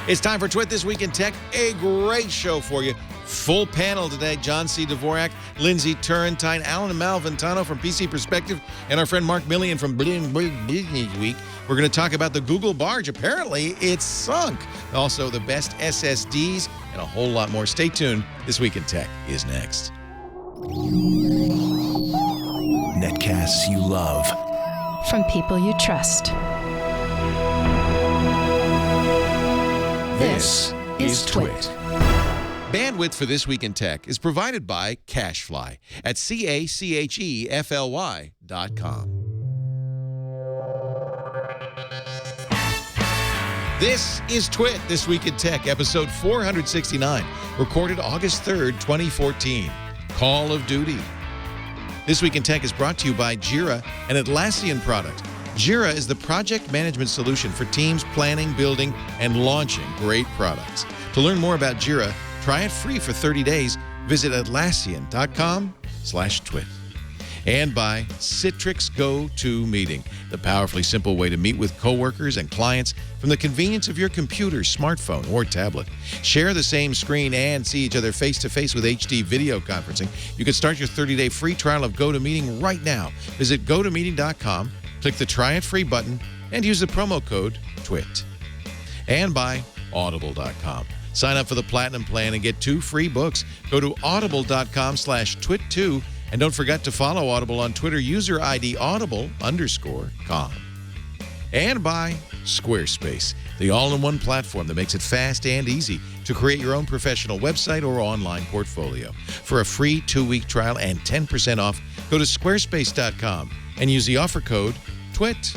It's time for Twit This Week in Tech. A great show for you. Full panel today. John C. Dvorak, Lindsey, Turrentine, Allyn and Malventano from PC Perspective, and our friend Mark Milian from Business Week. We're going to talk about the Google barge. Apparently, it's sunk. Also, the best SSDs and a whole lot more. Stay tuned. This Week in Tech is next. Netcasts you love. From people you trust. This is Twit. Bandwidth for This Week in Tech is provided by CacheFly at CacheFly.com. This is Twit This Week in Tech, episode 469, recorded August 3rd, 2014. Call of Duty. This Week in Tech is brought to you by Jira, an Atlassian product. Jira is the project management solution for teams planning, building, and launching great products. To learn more about Jira, try it free for 30 days. Visit Atlassian.com/twit. And by Citrix GoToMeeting, the powerfully simple way to meet with coworkers and clients from the convenience of your computer, smartphone, or tablet. Share the same screen and see each other face-to-face with HD video conferencing. You can start your 30-day free trial of GoToMeeting right now. Visit GoToMeeting.com, click the Try It Free button, and use the promo code TWIT. And by Audible.com. Sign up for the Platinum Plan and get 2 free books. Go to audible.com/twit2. And don't forget to follow Audible on Twitter, user ID audible_com. And by Squarespace, the all-in-one platform that makes it fast and easy to create your own professional website or online portfolio. For a free 2-week trial and 10% off, go to squarespace.com and use the offer code TWIT.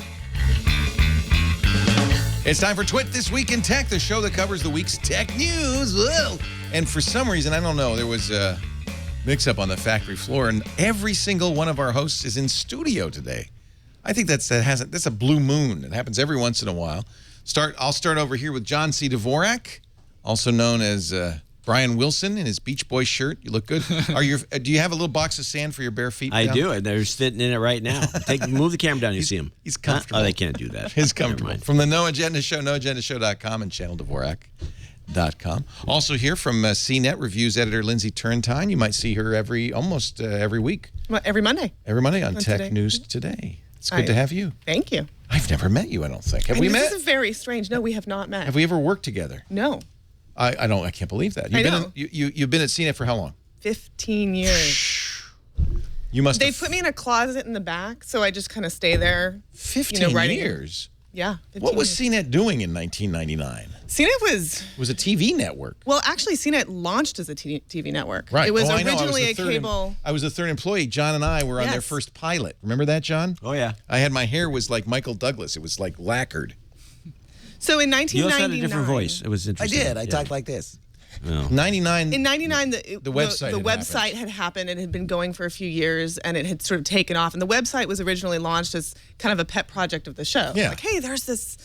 It's time for Twit This Week in Tech, the show that covers the week's tech news. Ugh. And for some reason, I don't know, there was a mix-up on the factory floor, and every single one of our hosts is in studio today. I think that's a blue moon. It happens every once in a while. I'll start over here with John C. Dvorak, also known as Brian Wilson in his Beach Boy shirt. You look good. Do you have a little box of sand for your bare feet? I do, and they're sitting in it right now. Move the camera down, you see him. He's comfortable. Oh, they can't do that. He's comfortable. From the No Agenda Show, noagendashow.com, and channeldvorak.com. Also here from CNET Reviews editor Lindsey Turrentine. You might see her almost every week. Well, every Monday. Every Monday on Tech Today. News Today. It's good to have you. Thank you. I've never met you, I don't think. Have we met? This is very strange. No, we have not met. Have we ever worked together? No. I can't believe that. You've been at CNET for how long? 15 years. You must They put me in a closet in the back, so I just kind of stay there. 15 years? Yeah. 15 What was years. CNET doing in 1999? CNET was a TV network. Well, actually, CNET launched as a TV network. Right. It was I know. originally a cable. I was the third employee. John and I were on their first pilot. Remember that, John? Oh, yeah. My hair was like Michael Douglas. It was like lacquered. So in 1999. You also had a different voice. It was interesting. I did. I talked like this. Oh. 99. In 99, the website had happened. It had been going for a few years, and it had sort of taken off. And the website was originally launched as kind of a pet project of the show. Yeah. Like, hey, there's this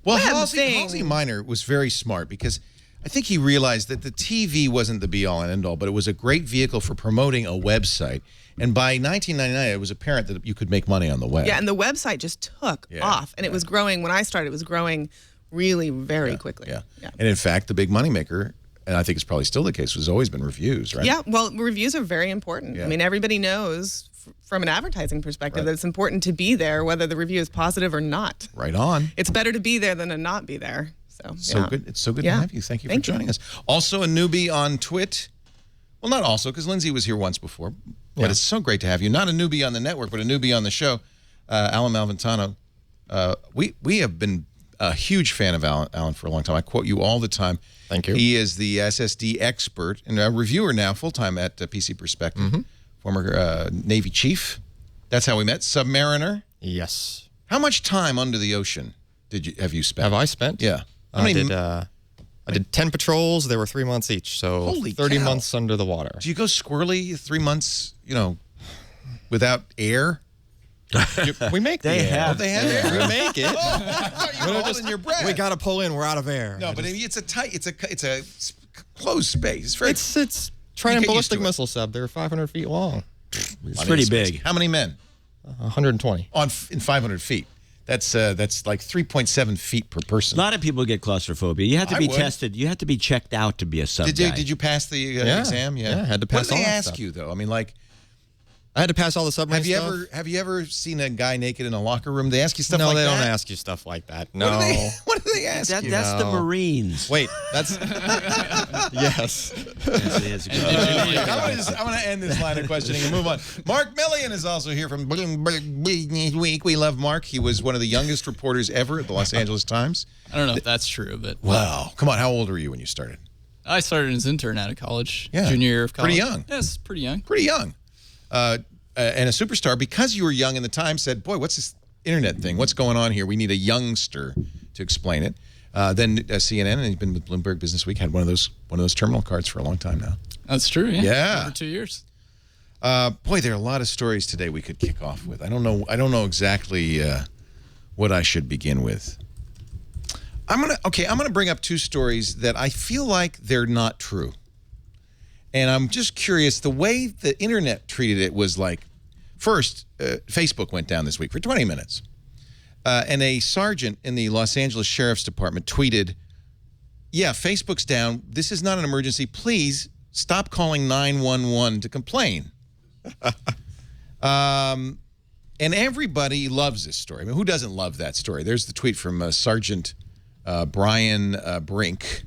Halsey Minor was very smart because I think he realized that the TV wasn't the be-all and end-all, but it was a great vehicle for promoting a website. And by 1999, it was apparent that you could make money on the web. Yeah, and the website just took off. And it was growing. When I started, it was growing really very quickly. Yeah. And in fact, the big moneymaker, and I think it's probably still the case, has always been reviews, right? Yeah, well, reviews are very important. Yeah. I mean, everybody knows from an advertising perspective that it's important to be there, whether the review is positive or not. Right on. It's better to be there than to not be there. So good. It's so good to have you. Thank you for joining us. Also a newbie on Twit. Well, not also, because Lindsey was here once before. But it's so great to have you. Not a newbie on the network, but a newbie on the show. Allyn Malventano. We have been a huge fan of Allyn for a long time. I quote you all the time. Thank you. He is the SSD expert and a reviewer now, full-time at PC Perspective. Former Navy chief. That's how we met. Submariner. Yes. How much time under the ocean have you spent? Have I spent? Yeah. I did 10 patrols. There were 3 months each, so Holy 30 cow. months under the water. Do you go squirrely 3 months, without air? We make the air. Oh, they have air. We make it. I thought you were holding your breath. We got to pull in. We're out of air. No, but it's a closed space. It's Trident ballistic missile sub. They're 500 feet long. It's pretty big. How many men? 120. In 500 feet. That's like 3.7 feet per A person. lot of people get claustrophobia. You have to I be would. tested. You have to be checked out to be a sub guy. Did you pass the exam? Yeah, I had to pass What did all they that ask stuff. you though? I mean, like, I had to pass all the submarine stuff. have you ever seen a guy naked in a locker room? They ask you stuff No, like they that. don't ask you stuff like that. No. What do they ask you? That's the No. Marines. Wait, that's yes. That's a good- I want to end this line of questioning and move on. Mark Milian is also here from Bloomberg Business Week. We love Mark. He was one of the youngest reporters ever at the Los Angeles Times. I don't know if that's true, but Wow. Come on. How old were you when you started? I started as an intern out of college, Yeah. junior year of college. Pretty young. Yes, pretty young. Pretty young. And a superstar, because you were young, and the Times said, boy, what's this internet thing? What's going on here? We need a youngster to explain it. Then CNN, and he's been with Bloomberg Business Week, had one of those terminal cards for a long time now. That's true. Yeah. Yeah. Over 2 years. Boy, there are a lot of stories today we could kick off with. I don't know exactly what I should begin with. I'm gonna bring up two stories that I feel like they're not true. And I'm just curious, the way the internet treated it was like, first, Facebook went down this week for 20 minutes. And a sergeant in the Los Angeles Sheriff's Department tweeted, yeah, Facebook's down. This is not an emergency. Please stop calling 911 to complain. And everybody loves this story. I mean, who doesn't love that story? There's the tweet from Sergeant Brian Brink.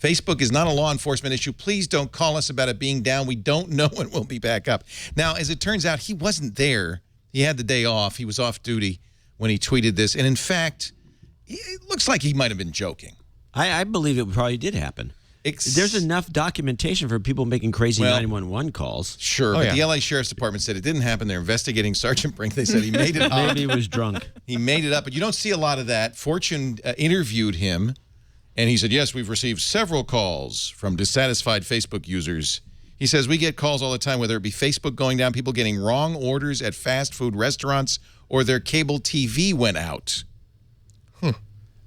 Facebook is not a law enforcement issue. Please don't call us about it being down. We don't know when we'll be back up. Now, as it turns out, he wasn't there. He had the day off. He was off duty when he tweeted this. And in fact, it looks like he might have been joking. I believe it probably did happen. There's enough documentation for people making crazy 911 calls. Sure, but the LA Sheriff's Department said it didn't happen. They're investigating Sergeant Brink. They said he made it up. Maybe he was drunk. He made it up, but you don't see a lot of that. Fortune interviewed him, and he said, yes, we've received several calls from dissatisfied Facebook users. He says, we get calls all the time, whether it be Facebook going down, people getting wrong orders at fast food restaurants, or their cable TV went out.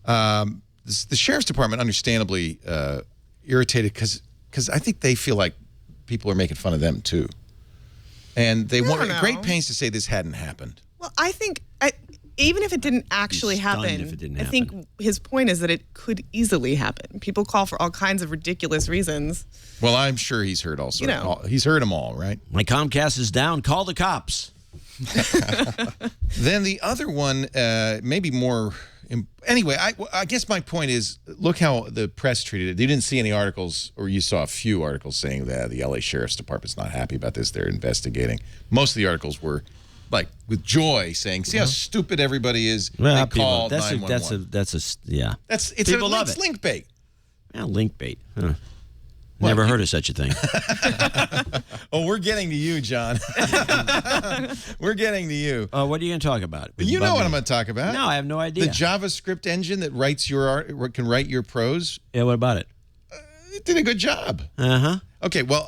The Sheriff's Department, understandably irritated because I think they feel like people are making fun of them, too. And they want great pains to say this hadn't happened. Well, I think even if it didn't actually happen, if it didn't I think his point is that it could easily happen. People call for all kinds of ridiculous reasons. Well, I'm sure he's heard all sorts. He's heard them all, right? My Comcast is down. Call the cops. Then the other one, maybe more. Anyway, I guess my point is, look how the press treated it. You didn't see any articles, or you saw a few articles saying that the LA Sheriff's Department's not happy about this. They're investigating. Most of the articles were like with joy, saying, "See how stupid everybody is." Well, they called 911. It's people love it. Link bait. Yeah, link bait. Huh. Never heard of such a thing. Oh, we're getting to you, John. We're getting to you. What are you going to talk about? You know what I'm going to talk about. No, I have no idea. The JavaScript engine that writes your art, can write your prose. Yeah, what about it? It did a good job. Uh-huh. Okay, well,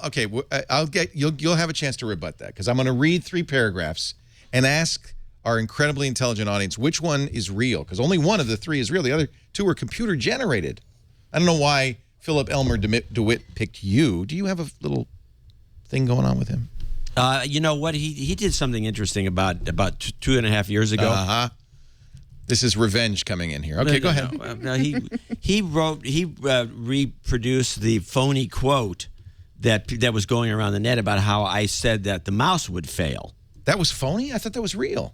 you'll have a chance to rebut that, because I'm going to read 3 paragraphs and ask our incredibly intelligent audience which one is real, because only one of the 3 is real. The other 2 are computer generated. I don't know why Philip Elmer DeWitt picked you. Do you have a little thing going on with him? You know what? He did something interesting about 2.5 years ago. Uh-huh. This is revenge coming in here. Okay, go ahead. No, he reproduced the phony quote that was going around the net about how I said that the mouse would fail. That was phony? I thought that was real.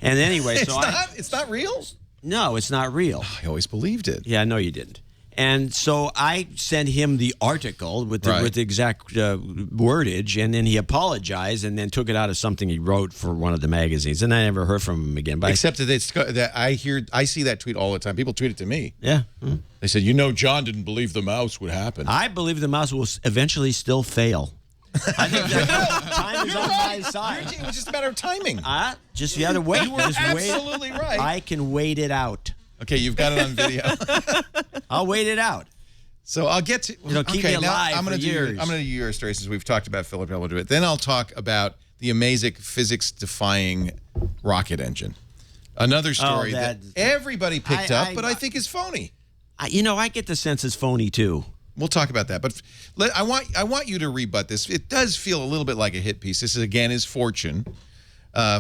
And anyway, it's not real? No, it's not real. I always believed it. Yeah, I know you didn't. And so I sent him the article with the exact wordage, and then he apologized, and then took it out of something he wrote for one of the magazines, and I never heard from him again. But except that I see that tweet all the time. People tweet it to me. Yeah. They said, John didn't believe the mouse would happen. I believe the mouse will eventually still fail. I think that time is on my side. It was just a matter of timing. Just you have to wait. You were absolutely right. I can wait it out. Okay, you've got it on video. I'll wait it out. So I'll get to. Keep me alive I'm going to do your story, since we've talked about Philip Elmer DeWitt. Then I'll talk about the amazing physics-defying rocket engine. Another story that everybody picked up, but I think is phony. I get the sense it's phony too. We'll talk about that, but I want you to rebut this. It does feel a little bit like a hit piece. This is Fortune.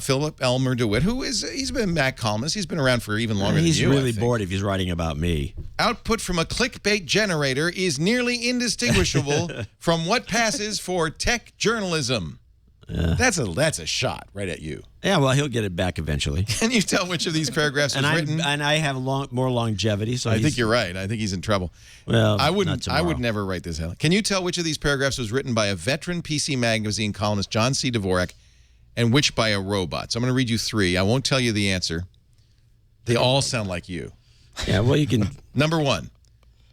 Philip Elmer DeWitt, he's been Mac columnist. He's been around for even longer than you. He's really bored if he's writing about me. Output from a clickbait generator is nearly indistinguishable from what passes for tech journalism. That's a shot right at you. Yeah, well, he'll get it back eventually. Can you tell which of these paragraphs was written? And I have more longevity, so I think you're right. I think he's in trouble. Well, I not I would never write this out. Can you tell which of these paragraphs was written by a veteran PC Magazine columnist, John C. Dvorak, and which by a robot? So I'm going to read you 3. I won't tell you the answer. They all sound like you. Yeah, well, you can. Number 1.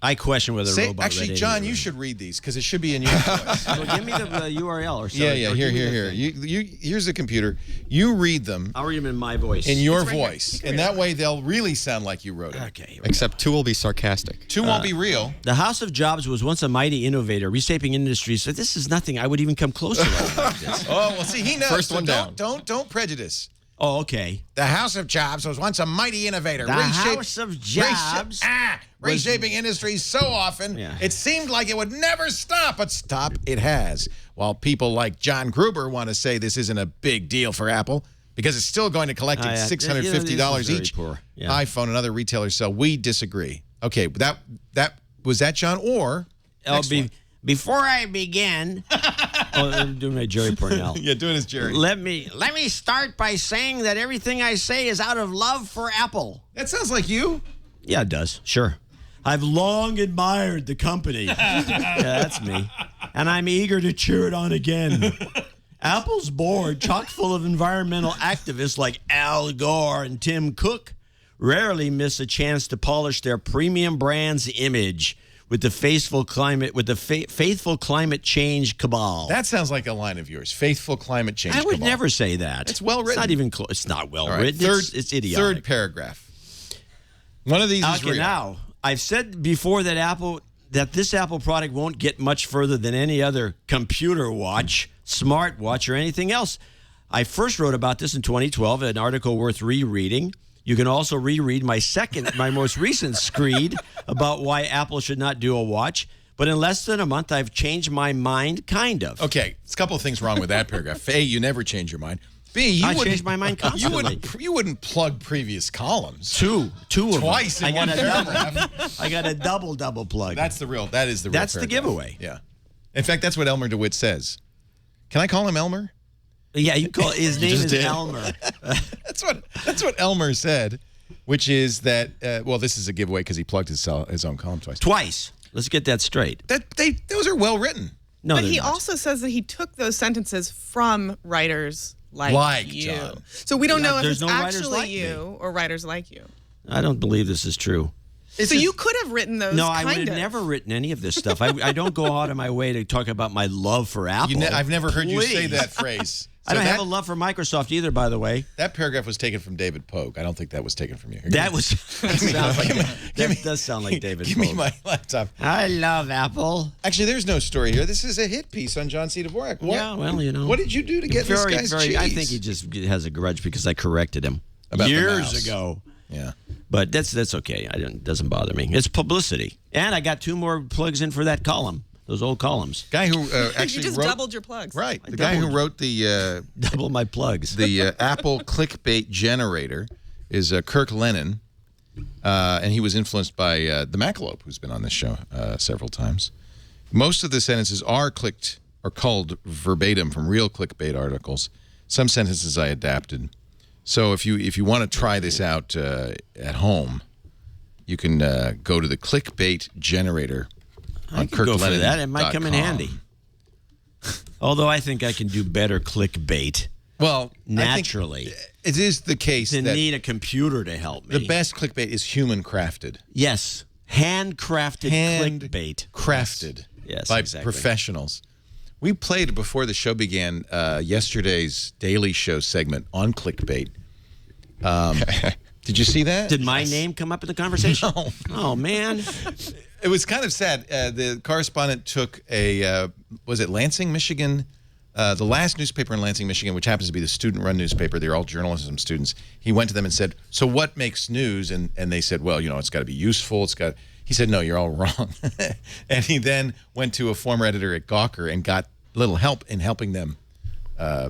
I question whether a robot. Actually, read John, it. you should read these because it should be in your voice. Well, give me the URL or something. Yeah. Here. Here's the computer. You read them. I'll read them in my voice. In your voice, and that way they'll really sound like you wrote it. Okay. Except 2 will be sarcastic. 2 won't be real. The House of Jobs was once a mighty innovator, reshaping industries. So this is nothing I would even come close to. Like this. Oh well, see, he knows. First so one down. Don't prejudice. Oh, okay. The House of Jobs was once a mighty innovator. The House of Jobs reshaping industries so often, it seemed like it would never stop, but stop it has. While people like John Gruber want to say this isn't a big deal for Apple because it's still going to collect $650 each iPhone and other retailers sell. We disagree. Okay, was that John or before I begin, I'm doing my Jerry Pornell. Yeah, doing his Jerry. Let me start by saying that everything I say is out of love for Apple. That sounds like you. Yeah, it does. Sure. I've long admired the company. Yeah, that's me. And I'm eager to cheer it on again. Apple's board, chock full of environmental activists like Al Gore and Tim Cook, rarely miss a chance to polish their premium brand's image with the faithful climate change cabal. That sounds like a line of yours. Faithful climate change cabal. I would never say that. It's well written. It's not even close. It's not well written. It's idiotic. Third paragraph. One of these is real. Now, I've said before that this Apple product won't get much further than any other computer watch, smartwatch, or anything else. I first wrote about this in 2012, an article worth rereading. You can also reread my most recent screed about why Apple should not do a watch. But in less than a month, I've changed my mind, kind of. Okay, there's a couple of things wrong with that paragraph. A, you never change your mind. B, I changed my mind constantly. You wouldn't plug previous columns. Two of them. Twice in one paragraph. I got a double plug. That is the real That's the giveaway. Yeah. In fact, that's what Elmer DeWitt says. Can I call him Elmer? Yeah, you call his name is Elmer. That's what Elmer said, which is that this is a giveaway because he plugged his own column twice. Let's get that straight. Those are well written. No, but he also says that he took those sentences from writers like you. John. So we don't know if there's it's no writers actually like you or writers like you. I don't believe this is true. So you could have written those. No, I would have never written any of this stuff. I don't go out of my way to talk about my love for Apple. I've never heard you say that phrase. I don't have a love for Microsoft either, by the way. That paragraph was taken from David Pogue. I don't think that was taken from you. That does sound like David Pogue. Give me my laptop. I love Apple. Actually, there's no story here. This is a hit piece on John C. Dvorak. Yeah, well, What did you do to get this guy's cheese? I think he just has a grudge because I corrected him about years ago. Yeah. But that's okay. It doesn't bother me. It's publicity. And I got 2 more plugs in for that column. Those old columns. Guy who actually you just doubled your plugs. Right. The guy who wrote the double my plugs. The Apple clickbait generator is Kirk Lennon, and he was influenced by the Macalope, who's been on this show several times. Most of the sentences are culled verbatim from real clickbait articles. Some sentences I adapted. So if you want to try this out at home, you can go to the clickbait generator. I could go for that. It might come in handy. Although I think I can do better clickbait. Well, naturally. It is the case to that need a computer to help me. The best clickbait is human-crafted. Yes. Handcrafted clickbait. Crafted yes, by exactly. professionals. We played, before the show began, yesterday's Daily Show segment on clickbait. Did you see that? Did my name come up in the conversation? No. Oh, man. It was kind of sad. The correspondent took was it Lansing, Michigan? The last newspaper in Lansing, Michigan, which happens to be the student-run newspaper. They're all journalism students. He went to them and said, so what makes news? And they said, well, it's got to be useful. He said, no, you're all wrong. And he then went to a former editor at Gawker and got little help in helping them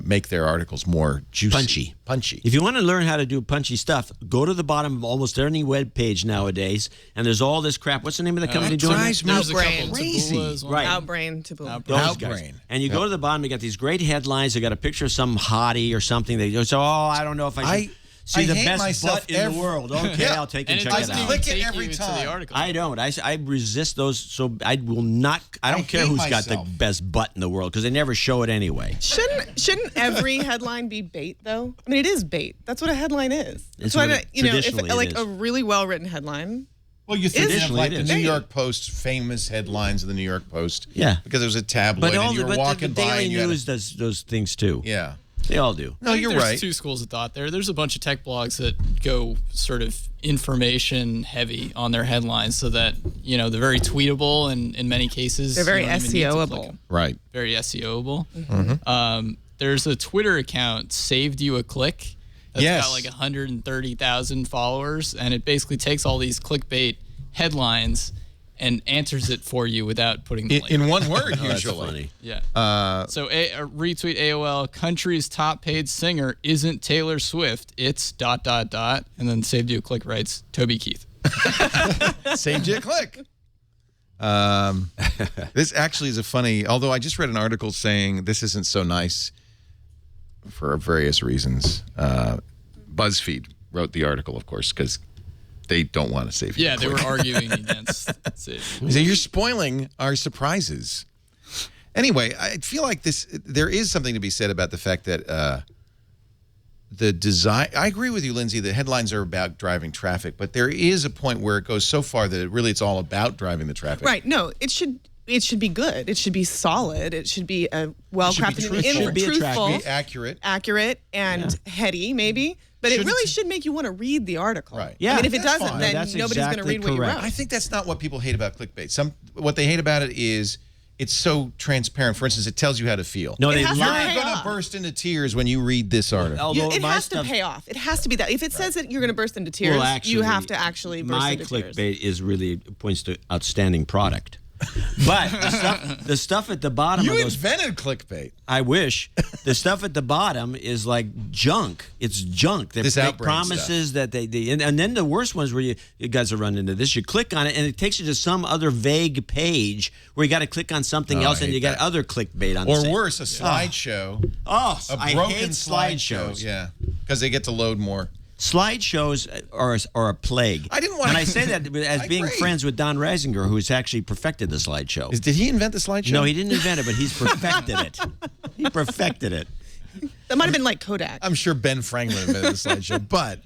make their articles more juicy. Punchy. If you want to learn how to do punchy stuff, go to the bottom of almost any web page nowadays, and there's all this crap. What's the name of the company doing that? There's a Outbrain. couple Crazy. Tabulas, Right. Outbrain, Tabula. Those guys. Outbrain. And you go to the bottom, you got these great headlines. They got a picture of some hottie or something. They go, "Oh, I don't know if I should see the hate best myself butt in the world." Okay, I'll take and And it check it doesn't out. even Click it take every you to time. the article. I don't. I resist those, so I will not. I don't care hate who's got the myself. best butt in the world because they never show it anyway. Shouldn't every headline be bait though? I mean, it is bait. That's what a headline is. It's So what if traditionally it like is. a really well written headline. Well, you think of Traditionally, like it the is. New York Post, famous headlines of the New York Post. Yeah. Because it was a tabloid and you were walking the by Daily and you had News does those things too. Yeah. They all do. No, I think you're there's right. two schools of thought there. There's a bunch of tech blogs that go sort of information heavy on their headlines so that, they're very tweetable and in many cases. They're very you don't even need to click SEO-able. them. Right. Very SEOable. There's a Twitter account, Saved You a Click. That's Yes. got like 130,000 followers, and it basically takes all these clickbait headlines and answers it for you without putting the link. In one word, Oh, that's usually. funny. Yeah. So retweet AOL, country's top paid singer isn't Taylor Swift. It's ... And then Saved You a Click writes Toby Keith. Saved you a click. This actually is a funny, although I just read an article saying this isn't so nice for various reasons. BuzzFeed wrote the article, of course, because they don't want to save you. Yeah, a they were click. arguing against it. They say, you're spoiling our surprises. Anyway, I feel like there is something to be said about the fact that the design, I agree with you, Lindsay, the headlines are about driving traffic, but there is a point where it goes so far that it's all about driving the traffic. Right. No, it should be good. It should be solid. It should be a well-crafted, truthful. It should be truthful, Be accurate. and heady, maybe. But it really should make you want to read the article. Right. Yeah, I mean, if it that's doesn't, fine. then That's nobody's going to exactly read what you correct. wrote. I think that's not what people hate about clickbait. What they hate about it is it's so transparent. For instance, it tells you how to feel. No, It they has to lie. pay You're going to off. burst into tears when you read this article. Although It my has stuff, to pay off. It has to be that. If it says that you're going to burst into tears, well, actually, you have to actually burst my into tears. clickbait is really points to outstanding product. But the stuff at the bottom You of those, invented clickbait. I wish, the stuff at the bottom is like junk. It's junk. They This make Outbrain promises that they and then the worst ones where you guys have run into this. You click on it and it takes you to some other vague page where you got to click on something Oh, else I and hate you got that. other clickbait on. the Or same. worse, a slideshow. Oh, A I broken hate slideshows. Yeah, because they get to load more. Slideshows are a plague. I didn't want And to- I say that as I being agree. friends with Don Reisinger, who's actually perfected the slideshow. Did he invent the slideshow? No, he didn't invent it, but he's perfected it. He perfected it. That might have been like Kodak. I'm sure Ben Franklin invented the slideshow, but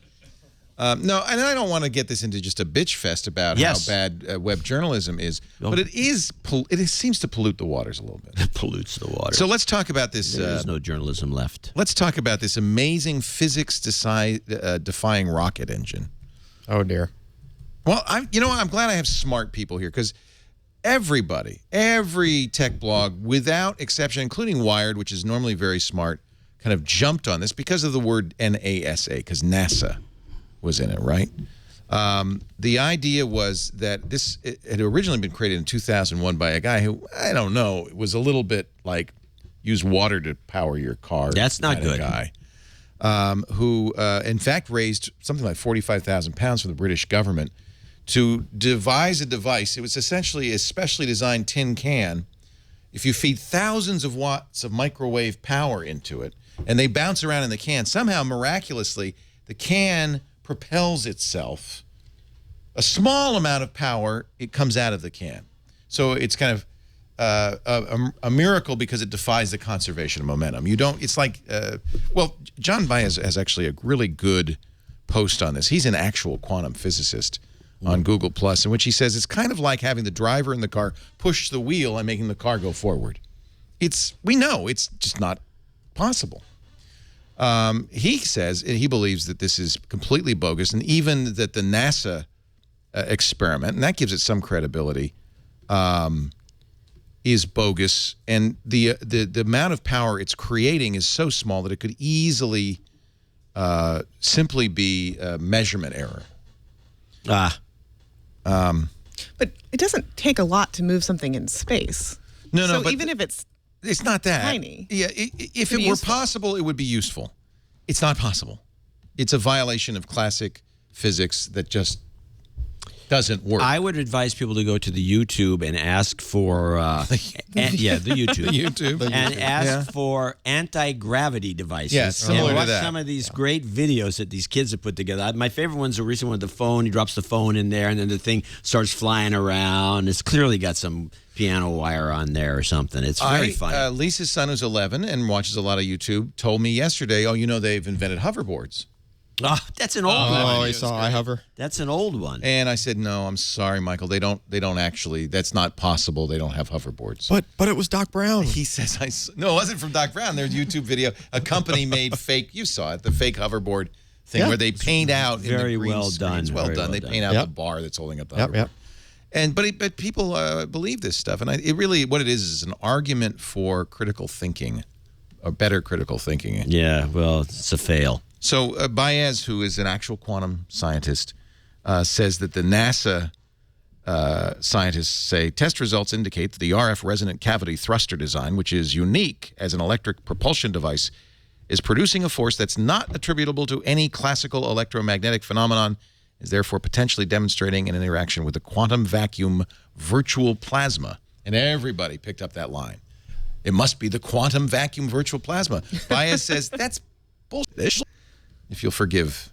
no, and I don't want to get this into just a bitch fest about Yes. how bad web journalism is, No. but it seems to pollute the waters a little bit. It pollutes the water. So let's talk about this. There's no journalism left. Let's talk about this amazing physics-defying rocket engine. Oh, dear. Well, I'm glad I have smart people here because every tech blog, without exception, including Wired, which is normally very smart, kind of jumped on this because of the word NASA, because NASA was in it, right? The idea was that it had originally been created in 2001 by a guy who, I don't know, was a little bit like use water to power your car. That's not kind of good. Guy. Who, in fact, raised something like 45,000 pounds from the British government to devise a device. It was essentially a specially designed tin can. If you feed thousands of watts of microwave power into it, and they bounce around in the can, somehow, miraculously, the can propels itself. A small amount of power, it comes out of the can. So it's kind of a miracle because it defies the conservation of momentum. It's like, John Baez has actually a really good post on this. He's an actual quantum physicist on Google Plus, in which he says it's kind of like having the driver in the car push the wheel and making the car go forward. We know it's just not possible. He says he believes that this is completely bogus, and even that the NASA experiment, and that gives it some credibility, is bogus, and the amount of power it's creating is so small that it could easily simply be a measurement error. But it doesn't take a lot to move something in space. No, So but even if it's It's not that. Tiny. Yeah, if Could it be were useful. possible, it would be useful. It's not possible. It's a violation of classic physics that just doesn't work. I would advise people to go to the YouTube and ask for the YouTube, and ask for anti-gravity devices. Yeah, similar and to watch that. some of these great videos that these kids have put together. My favorite one's the recent one with the phone. He drops the phone in there, and then the thing starts flying around. It's clearly got some piano wire on there or something. It's very funny. Lisa's son, who's 11 and watches a lot of YouTube, told me yesterday, they've invented hoverboards. Oh, that's an old one. Oh, I saw iHover. That's an old one. And I said, no, I'm sorry, Michael. They don't actually. That's not possible. They don't have hoverboards. But it was Doc Brown. He says, no, it wasn't from Doc Brown. There's a YouTube video. A company made fake. You saw it, the fake hoverboard thing where they paint out very in the green well screens. done. Well Very done. well They paint out the bar that's holding up the hoverboard. Yep. And but people believe this stuff, and it really what it is an argument for critical thinking, or better critical thinking. Yeah, well, it's a fail. So Baez, who is an actual quantum scientist, says that the NASA scientists say test results indicate that the RF resonant cavity thruster design, which is unique as an electric propulsion device, is producing a force that's not attributable to any classical electromagnetic phenomenon, is therefore potentially demonstrating an interaction with the quantum vacuum virtual plasma. And everybody picked up that line. It must be the quantum vacuum virtual plasma. Baez says that's bullshit, if you'll forgive.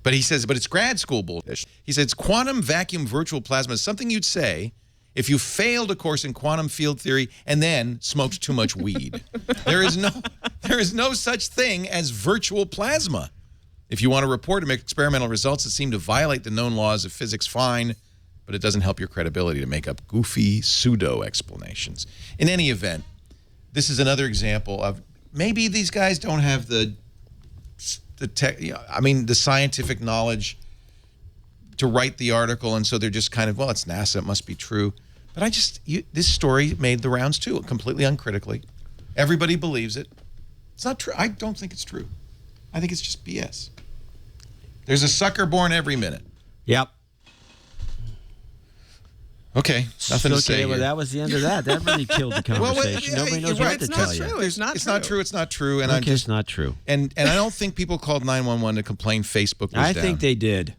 But he says, but it's grad school bullshit. He says quantum vacuum virtual plasma is something you'd say if you failed a course in quantum field theory and then smoked too much weed. There is no such thing as virtual plasma. If you want to report experimental results that seem to violate the known laws of physics, fine, but it doesn't help your credibility to make up goofy pseudo explanations. In any event, this is another example of maybe these guys don't have the scientific knowledge to write the article, and so they're just kind of, well, it's NASA, it must be true. But this story made the rounds too, completely uncritically. Everybody believes it. It's not true. I don't think it's true. I think it's just BS. There's a sucker born every minute. Yep. Okay, nothing to say Well, here. that was the end of that. That really killed the conversation. Nobody knows what to tell you. It's not true. It's not true. And Okay, it's not true. And I don't think people called 911 to complain Facebook was I down. think they did.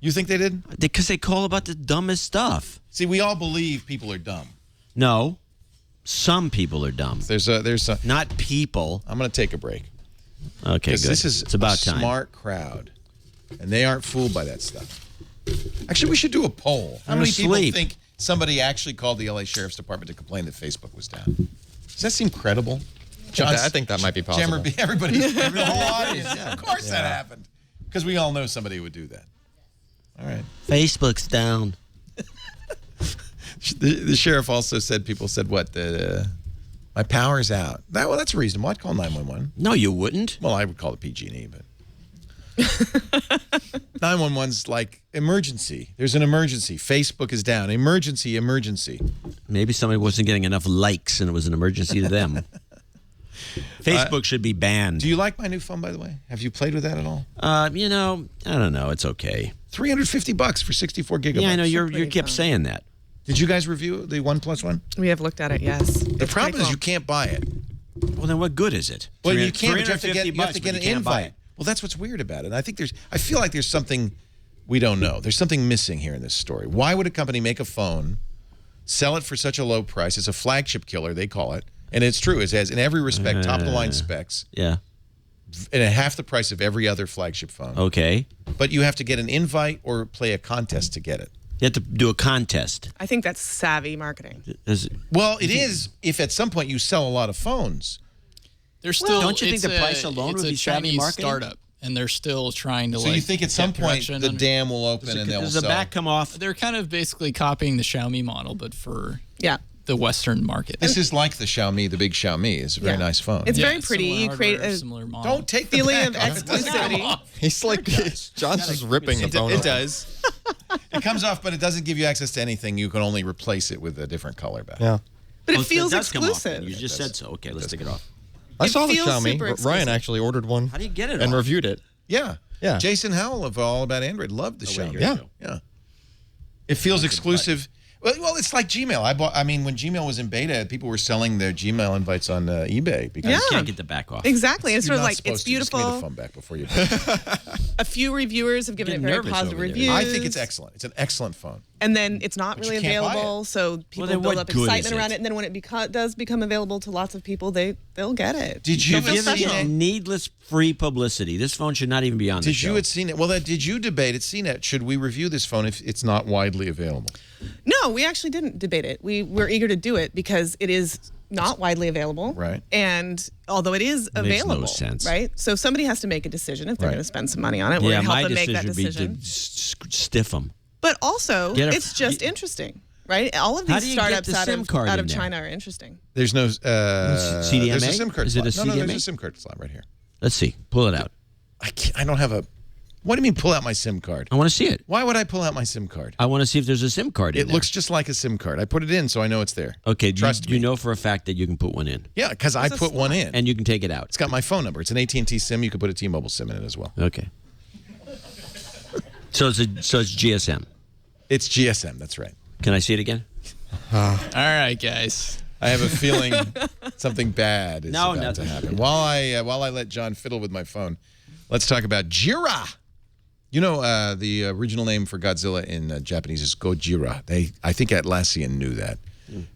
You think they did? Because they call about the dumbest stuff. See, we all believe people are dumb. No, some people are dumb. There's a. Not people. I'm going to take a break. Okay, good. This is it's about a time. smart crowd, and they aren't fooled by that stuff. Actually, we should do a poll. How I'm many asleep. people think somebody actually called the LA Sheriff's Department to complain that Facebook was down? Does that seem credible? I think that might be possible. Everybody, the whole audience. Yeah, of course that happened. Because we all know somebody who would do that. All right. Facebook's down. The sheriff also said, people said, what? My power's out. That's reasonable. I'd call 911. No, you wouldn't. Well, I would call it PG&E, but 911's like emergency. There's an emergency. Facebook is down. Emergency. Maybe somebody wasn't getting enough likes and it was an emergency to them. Facebook should be banned. Do you like my new phone, by the way? Have you played with that at all? I don't know. It's okay. $350 for 64 gigabytes. Yeah, I know. You pretty kept fun. saying that. Did you guys review the OnePlus one? We have looked at it, yes. The problem is you can't buy it. Well, then what good is it? Well, you can't. But you have to $350 get but an you can't buy invite. it. Well, that's what's weird about it. And I feel like there's something we don't know. There's something missing here in this story. Why would a company make a phone, sell it for such a low price? It's a flagship killer, they call it. And it's true. It has, in every respect, top-of-the-line specs. Yeah. And at half the price of every other flagship phone. Okay. But you have to get an invite or play a contest to get it. You have to do a contest. I think that's savvy marketing. Well, it is if at some point you sell a lot of phones. They're still. Don't you think the price alone it's would a be savvy Chinese marketing? startup, and they're still trying to. So you think at some get point production the under- dam will open and they'll Does sell? the back come off? They're kind of basically copying the Xiaomi model, but for Yeah. the Western market. This is like the Xiaomi, the big Xiaomi. It's a very nice phone. It's Yeah, very pretty. similar You create hardware, a similar model. Don't take the feeling back of off. It doesn't come exclusivity. off. He's like, John's just ripping the phone It off. does. It comes off, but it doesn't give you access to anything. You can only replace it with a different color back. Yeah. But Oh, it so feels does come off exclusive. then. You just said so. Okay, let's take it off. I It saw the feels Xiaomi. super Ryan exclusive. actually ordered one How do you get it and off? reviewed it. Yeah. Yeah. Jason Howell of All About Android loved the Xiaomi. here Yeah. you go. Yeah. It feels exclusive. Well, it's like Gmail. I mean, when Gmail was in beta, people were selling their Gmail invites on eBay because You can't get the back off. Exactly. It's you're sort of not like, supposed it's to. Just give me beautiful. the phone back before you. A few reviewers have given it Getting very nervous positive over there. reviews. I think it's excellent. It's an excellent phone. And then it's not But you really can't buy available, it. so people then build what up good is excitement around it? it. And then when it does become available to lots of people, they'll get it. Did you They'll feel give it- special. Needless free publicity. This phone should not even be on the Did show. you at CNET? Well, did you debate at CNET? Should we review this phone if it's not widely available? No, we actually didn't debate it. We're eager to do it because it is not widely available. Right. And although it is Makes no available, sense. right? So somebody has to make a decision if they're Right. going to spend some money on it. We're Yeah, going to my help them make decision that would be decision. to stiff them. But also, Get a- it's just interesting, right? All of How these do you get startups the SIM card out in of there? China are interesting. There's no CDMA? There's a SIM card Is it slot. a No, there's CDMA? a SIM card slot right here. Let's see. Pull it out. I don't have a. What do you mean pull out my SIM card? I want to see it. Why would I pull out my SIM card? I want to see if there's a SIM card in It there. looks just like a SIM card. I put it in so I know it's there. Okay, Trust you me. know for a fact that you can put one in. Yeah, because I put one in. And you can take it out. It's got my phone number. It's an AT&T SIM. You could put a T-Mobile SIM in it as well. Okay. So it's GSM. It's GSM. That's right. Can I see it again? All right, guys. I have a feeling something bad is No, about to nothing. happen. While I let John fiddle with my phone, let's talk about Jira. You know, the original name for Godzilla in Japanese is Gojira. I think Atlassian knew that.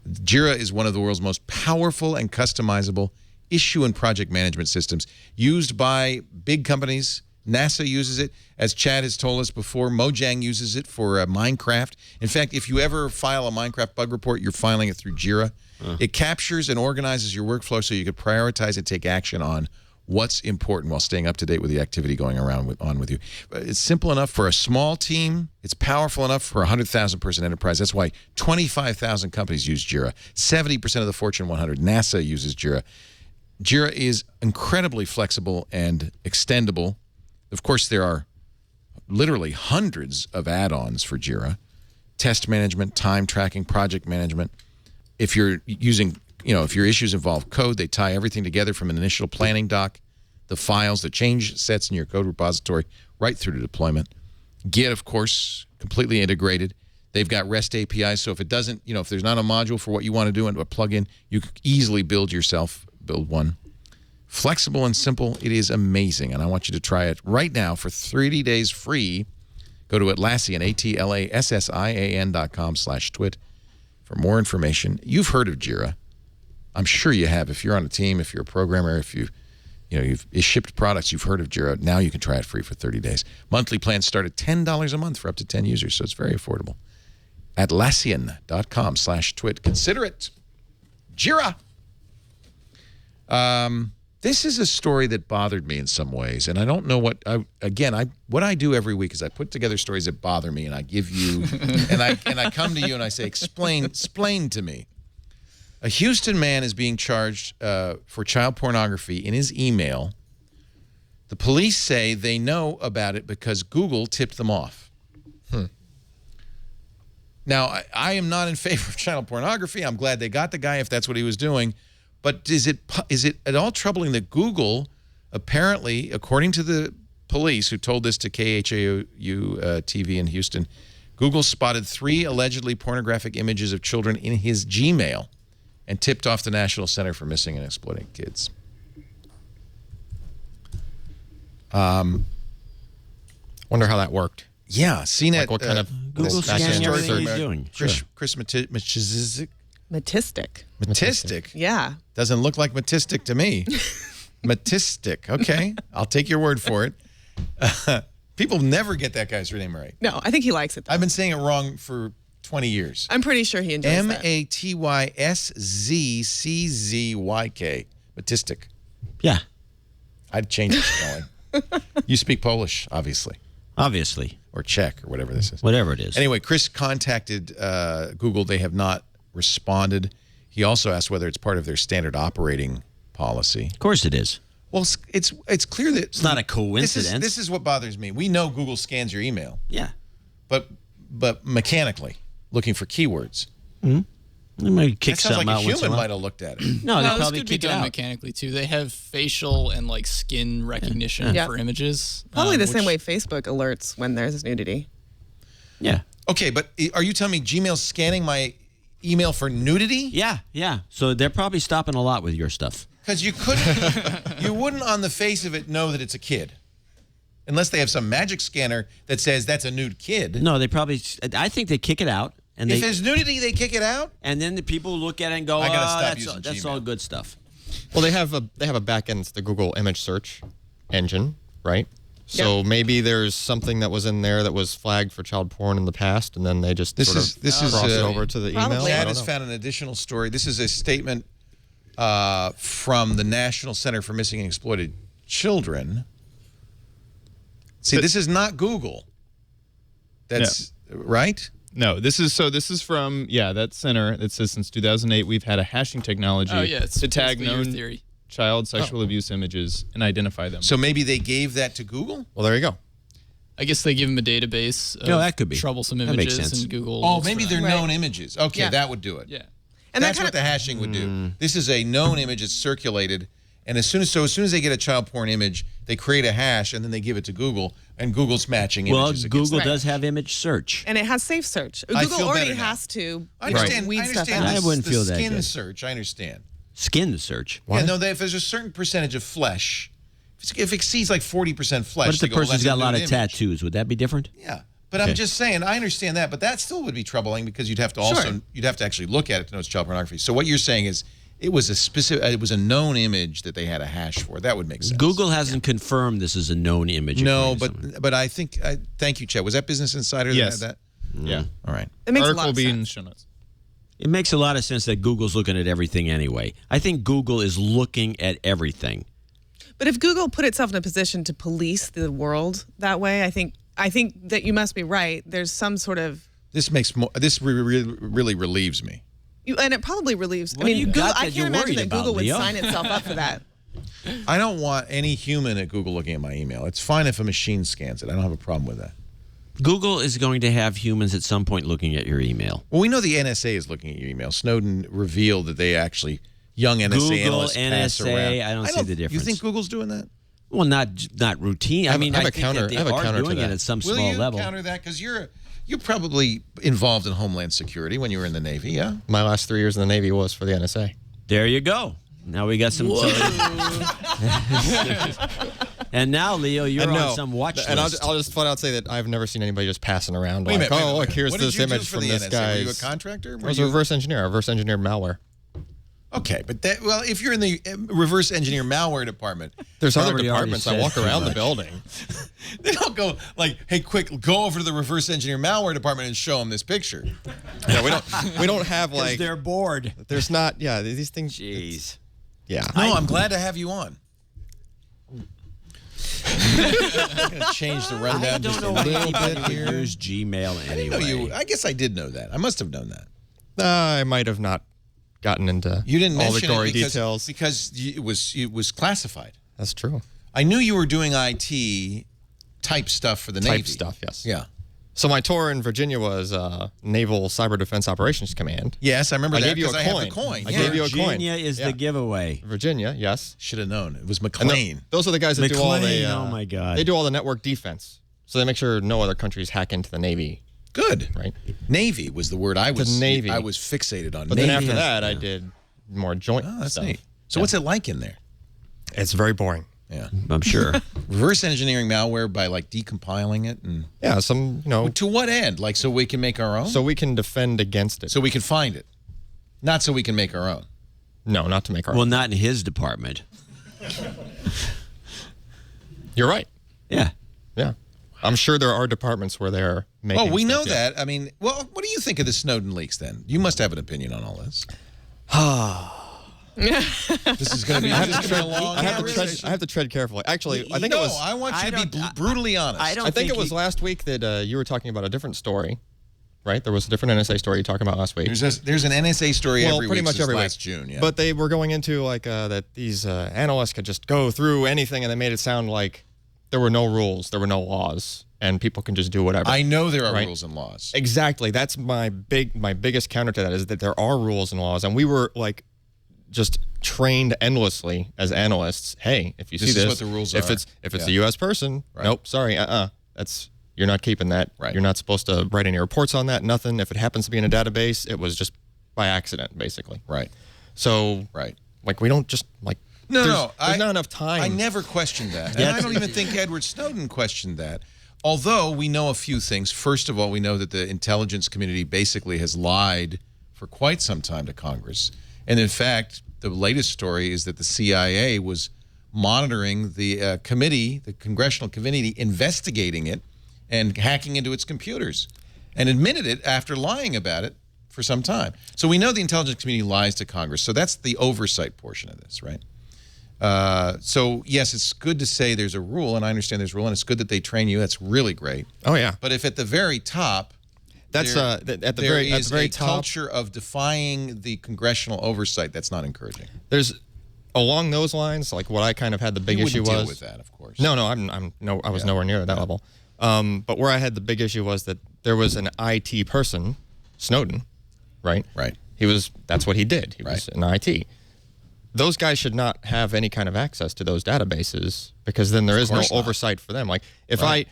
Jira is one of the world's most powerful and customizable issue and project management systems used by big companies. NASA uses it. As Chad has told us before, Mojang uses it for Minecraft. In fact, if you ever file a Minecraft bug report, you're filing it through Jira. It captures and organizes your workflow so you can prioritize and take action on what's important while staying up to date with the activity going on with you. It's simple enough for a small team. It's powerful enough for a 100,000-person enterprise. That's why 25,000 companies use Jira. 70% of the Fortune 100. NASA uses Jira. Jira is incredibly flexible and extendable. Of course, there are literally hundreds of add-ons for Jira. Test management, time tracking, project management. If you're using, if your issues involve code, they tie everything together from an initial planning doc, the files, the change sets in your code repository, right through to deployment. Git, of course, completely integrated. They've got REST APIs, so if it doesn't, if there's not a module for what you want to do and a plugin, you can easily build one. Flexible and simple, it is amazing, and I want you to try it right now for 30 days free. Go to Atlassian, ATLASSIAN.com/twit for more information. You've heard of Jira. I'm sure you have. If you're on a team, if you're a programmer, if you've shipped products, you've heard of Jira. Now you can try it free for 30 days. Monthly plans start at $10 a month for up to 10 users, so it's very affordable. Atlassian.com/twit. Consider it. Jira. This is a story that bothered me in some ways, and I don't know what I do every week is I put together stories that bother me, and I give you, and I come to you and I say, explain to me. A Houston man is being charged for child pornography in his email. The police say they know about it because Google tipped them off. Now, I am not in favor of child pornography. I'm glad they got the guy if that's what he was doing. But is it at all troubling that Google, apparently, according to the police who told this to KHAU TV in Houston, Google spotted 3 allegedly pornographic images of children in his Gmail and tipped off the National Center for Missing and Exploiting Kids. Wonder how that worked. Yeah, CNET. Like what kind of Google scanning everything he's doing. Chris Matistic. Matistic. Yeah. Doesn't look like Matistic to me. Matistic. Okay, I'll take your word for it. People never get that guy's name right. No, I think he likes it, though. I've been saying it wrong for 20 years. I'm pretty sure he enjoys that. Matyszczyk. Matistic. Yeah, I'd change the spelling. You speak Polish, obviously. obviously. Or Czech, or whatever this is. Whatever it is. Anyway, Chris contacted Google. They have not responded. He also asked whether it's part of their standard operating policy. Of course it is. Well, it's clear that It's not a coincidence. This is what bothers me. We know Google scans your email, Yeah. but mechanically looking for keywords. They might kick That sounds something like a out once in human a while. might have looked at it. No, they this probably could be kick it done out. mechanically too. They have facial and like skin recognition Yeah. for images. Probably the which- same way Facebook alerts when there's nudity. Yeah. Okay, but are you telling me Gmail's scanning my email for nudity? Yeah. So they're probably stopping a lot with your stuff. Because you wouldn't on the face of it know that it's a kid. Unless they have some magic scanner that says that's a nude kid. No, they probably, I think they kick it out. And if there's nudity, they kick it out? And then the people look at it and go, I gotta stop using that's Gmail. all good stuff. Well, they have a back end, it's the Google image search engine, right? So maybe there's something that was in there that was flagged for child porn in the past, and then they just cross it over to the email. Chad has found an additional story. This is a statement from the National Center for Missing and Exploited Children. See, this is not Google. That's right? No, this is from that center that says since 2008 we've had a hashing technology to tag known child sexual abuse images and identify them. So maybe they gave that to Google? Well, there you go. I guess they give them a database of that could be troublesome that makes images sense. and Google. Oh, maybe they're known images. Okay, that would do it. Yeah. And that's what the hashing would do. This is a known image that's circulated, and as soon as they get a child porn image, they create a hash and then they give it to Google, and Google's matching images. Well, Google does have image search, and it has safe search. I Google feel already better now. has to. I understand. Weed I stuff understand. out. I wouldn't feel that skin good. search. I understand. Skin search. Yeah, no. If there's a certain percentage of flesh, if it exceeds like 40% flesh, What if the they go, well, person's that's got a lot of nude image. tattoos? Would that be different? Yeah. But I'm just saying, I understand that, but that still would be troubling because you'd have to you'd have to actually look at it to know it's child pornography. So what you're saying is it was a known image that they had a hash for. That would make sense. Google hasn't confirmed this is a known image. No, but I think thank you, Chet. Was that Business Insider Yes. that had that? Yeah. All right. It makes a Article lot of will be in the sense. show notes. It makes a lot of sense that Google's looking at everything anyway. I think Google is looking at everything. But if Google put itself in a position to police the world that way, I think that you must be right. There's some sort of This really relieves me. and it probably relieves. What do you Google, got I that you're can't imagine worried that about, Google would Leo? sign itself up for that. I don't want any human at Google looking at my email. It's fine if a machine scans it. I don't have a problem with that. Google is going to have humans at some point looking at your email. Well, we know the NSA is looking at your email. Snowden revealed that they actually young NSA Google, analysts pass NSA, around. I don't see the difference. You think Google's doing that? Well, not routine. I mean, I have I a think counter- that they I have a are counter to doing it that. at some Will small you level. counter that? Because you're probably involved in Homeland Security when you were in the Navy, yeah? My last 3 years in the Navy was for the NSA. There you go. Now we got some. And now, Leo, you're on some watch list. And I'll just flat out say that I've never seen anybody just passing around Wait a like, minute, oh, look, here's what did this you do image for from the this NSA? guy's. Were you a contractor? I was a reverse engineer. I reverse engineered malware. Okay, but if you're in the reverse engineer malware department, There's other Already departments. I said walk too around the much. building. they don't go like, "Hey, quick, go over to the reverse engineer malware department and show them this picture." Yeah, we don't have like. they're bored. There's not. Yeah, these things. Jeez. Yeah. No, I'm glad to have you on. I'm going to change the I rundown don't just know a why little anybody bit would here. use Gmail I didn't know anyway. I guess I did know that. I must have known that. I might have not gotten into You didn't all the mention gory it because, details. because it was classified. That's true. I knew you were doing IT type stuff for the Navy. Type stuff, yes. Yeah. So my tour in Virginia was Naval Cyber Defense Operations Command. Yes, I remember I that gave you a because I have coin. the coin. I Yeah. gave you a coin. Virginia is Yeah. the giveaway. Virginia, yes. Should have known. It was And McLean. those are the guys that do all the. McLean, oh my God. They do all the network defense. So they make sure no other countries hack into the Navy, Good. right? Navy was the word I was. Navy. I was fixated on. But Navy. then after has- that, I did more joint Oh, that's stuff. neat. So what's it like in there? It's very boring. Yeah. I'm sure. Reverse engineering malware by like decompiling it and Yeah, some, to what end? Like so we can make our own? so we can defend against it. So we can find it. Not so we can make our own. No, not to make our Well, own. not in his department. You're right. Yeah. Yeah. I'm sure there are departments where they're making Oh, we know stuff, yeah. that. I mean, well, what do you think of the Snowden leaks then? You must have an opinion on all this. This is going to be a long I have conversation. to tread carefully. Actually, I think no, it was. I want you I to be don't- brutally honest. I don't I think it think was he- last week that you were talking about a different story, right? There was a different NSA story you were talking about last week. There's an NSA story every pretty week much since every last week. June. Yeah. But they were going into like that these analysts could just go through anything, and they made it sound like there were no rules, there were no laws, and people can just do whatever. I know there are Right. rules and laws. Exactly. That's my biggest counter to that is that there are rules and laws, and we were like just trained endlessly as analysts. Hey, if you This see is this, what the rules if are. it's a Yeah. U.S. person, Right. nope, sorry, that's You're not keeping that. Right. You're not supposed to write any reports on that. Nothing. If it happens to be in a database, it was just by accident, basically. Right. So, like, we don't just like. There's not enough time. I never questioned that. And I don't even think Edward Snowden questioned that. Although we know a few things. First of all, we know that the intelligence community basically has lied for quite some time to Congress. And in fact, the latest story is that the CIA was monitoring the committee, the congressional committee, investigating it and hacking into its computers, and admitted it after lying about it for some time. So we know the intelligence community lies to Congress. So that's the oversight portion of this, right? So, yes, it's good to say there's a rule, and I understand there's a rule, and it's good that they train you. That's really great. Oh, yeah. But if at the very top, that's at the very top, culture of defying the congressional oversight, that's not encouraging. There's along those lines, like what I kind of had the big issue was. Deal with that, of course. No, I was nowhere near that level. But where I had the big issue was that there was an IT person, Snowden, right? Right. That's what he did. He was in IT. Those guys should not have any kind of access to those databases, because then there is no oversight for them. Like if I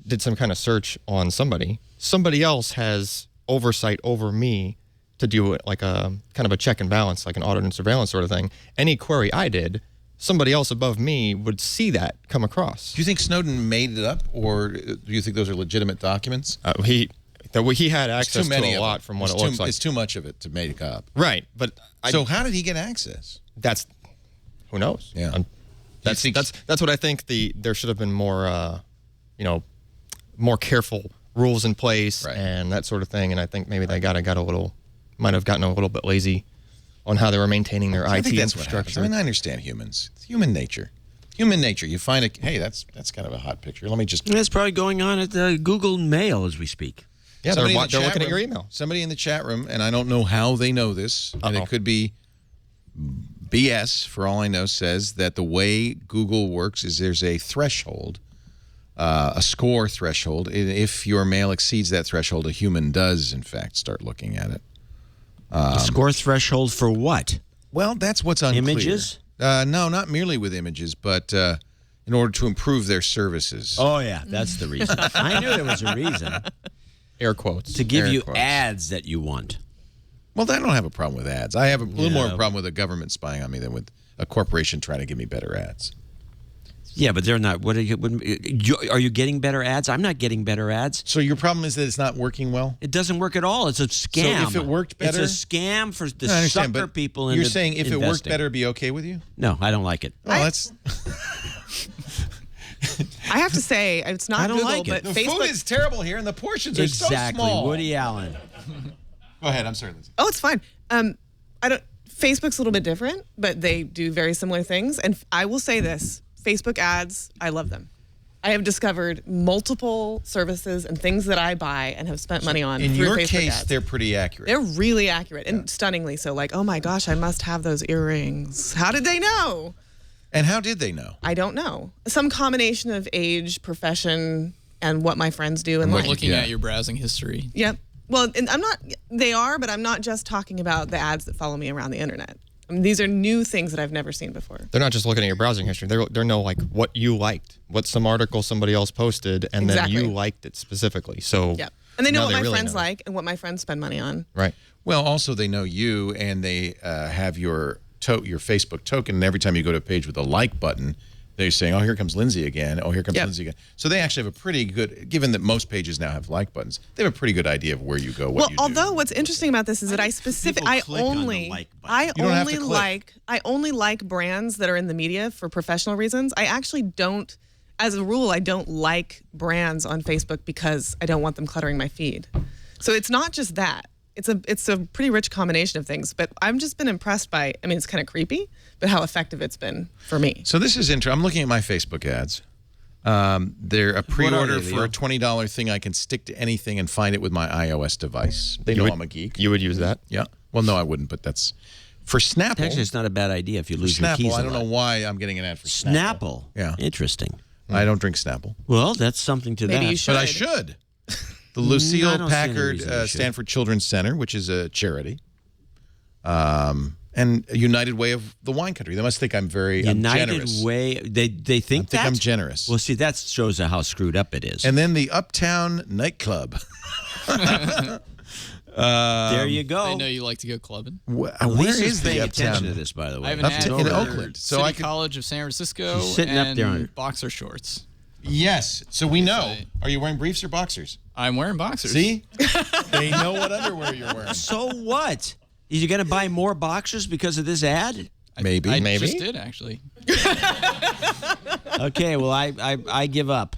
did some kind of search on somebody else has oversight over me to do it, like a kind of a check and balance, like an audit and surveillance sort of thing. Any query I did, somebody else above me would see that come across. Do you think Snowden made it up, or do you think those are legitimate documents? He had access to a lot from what it looks like. It's too much of it to make up. Right, but so how did he get access? That's who knows. Yeah, that's what I think. There should have been more, more careful rules in place and that sort of thing. And I think maybe they might have gotten a little bit lazy on how they were maintaining their IT infrastructure. I mean, I understand humans. It's human nature. Human nature. You find hey, that's kind of a hot picture. Let me just. That's probably going on at the Google Mail as we speak. Yeah, they're looking at your email. Somebody in the chat room, and I don't know how they know this, and it could be BS for all I know, says that the way Google works is there's a threshold, a score threshold. If your mail exceeds that threshold, a human does, in fact, start looking at it. A score threshold for what? Well, that's what's unclear. Images? No, not merely with images, but in order to improve their services. Oh, yeah, that's the reason. I knew there was a reason. Air quotes. To give you ads that you want. Well, I don't have a problem with ads. I have a little more problem with a government spying on me than with a corporation trying to give me better ads. Yeah, but they're not. Are you getting better ads? I'm not getting better ads. So your problem is that it's not working well? It doesn't work at all. It's a scam. So if it worked better? It's a scam for the sucker people into You're saying if investing. it worked better, it'd be okay with you? No, I don't like it. Oh, that's... I have to say, it's not Google, like but the Facebook... food is terrible here, and the portions are so small. Exactly, Woody Allen. Go ahead. I'm sorry, Lindsay. Oh, it's fine. Facebook's a little bit different, but they do very similar things. And I will say this, Facebook ads, I love them. I have discovered multiple services and things that I buy and have spent money on in through your Facebook case, ads. they're pretty accurate. They're really accurate and stunningly so. Like, oh my gosh, I must have those earrings. How did they know? And how did they know? I don't know. Some combination of age, profession, and what my friends do in life. Looking at your browsing history. Yep. Well, and but I'm not just talking about the ads that follow me around the internet. I mean, these are new things that I've never seen before. They're not just looking at your browsing history. They know like what you liked, what some article somebody else posted, and then you liked it specifically. So yep. And they know what my friends like and what my friends spend money on. Right. Well, also they know you, and they have your Facebook token, and every time you go to a page with a like button, they're saying, oh, here comes Lindsay again. Oh, here comes Lindsay again. So they actually have a pretty good, given that most pages now have like buttons, they have a pretty good idea of where you go, what you do. Well, although what's interesting about this is that I only like brands that are in the media for professional reasons. I actually don't, as a rule, I don't like brands on Facebook because I don't want them cluttering my feed. So it's not just that. It's a pretty rich combination of things, but I've just been impressed by, I mean, it's kind of creepy, but how effective it's been for me. So this is interesting. I'm looking at my Facebook ads. They're a pre-order for a $20 thing I can stick to anything and find it with my iOS device. They know I'm a geek. You would use that? Yeah. Well, no, I wouldn't, but that's... For Snapple... Actually, it's not a bad idea if you lose Snapple, your keys. I don't know why I'm getting an ad for Snapple. Snapple? Yeah. Interesting. I don't drink Snapple. Well, that's something to Maybe that. you should. But I should. The Lucille Packard Stanford Children's Center, which is a charity, And United Way of the wine country. They must think I'm very generous. United Way, they think that? I'm generous. Well, see, that shows how screwed up it is. And then the Uptown Nightclub. There you go. They know you like to go clubbing. Where is the attention Uptown? to this, by the way? I have an ad in for Oakland. So City College of San Francisco She's sitting and up there on boxer shorts. Yes. So we know. Are you wearing briefs or boxers? I'm wearing boxers. See? They know what underwear you're wearing. So what? Are you going to buy more boxers because of this ad? Maybe. I just did, actually. Okay, well, I give up.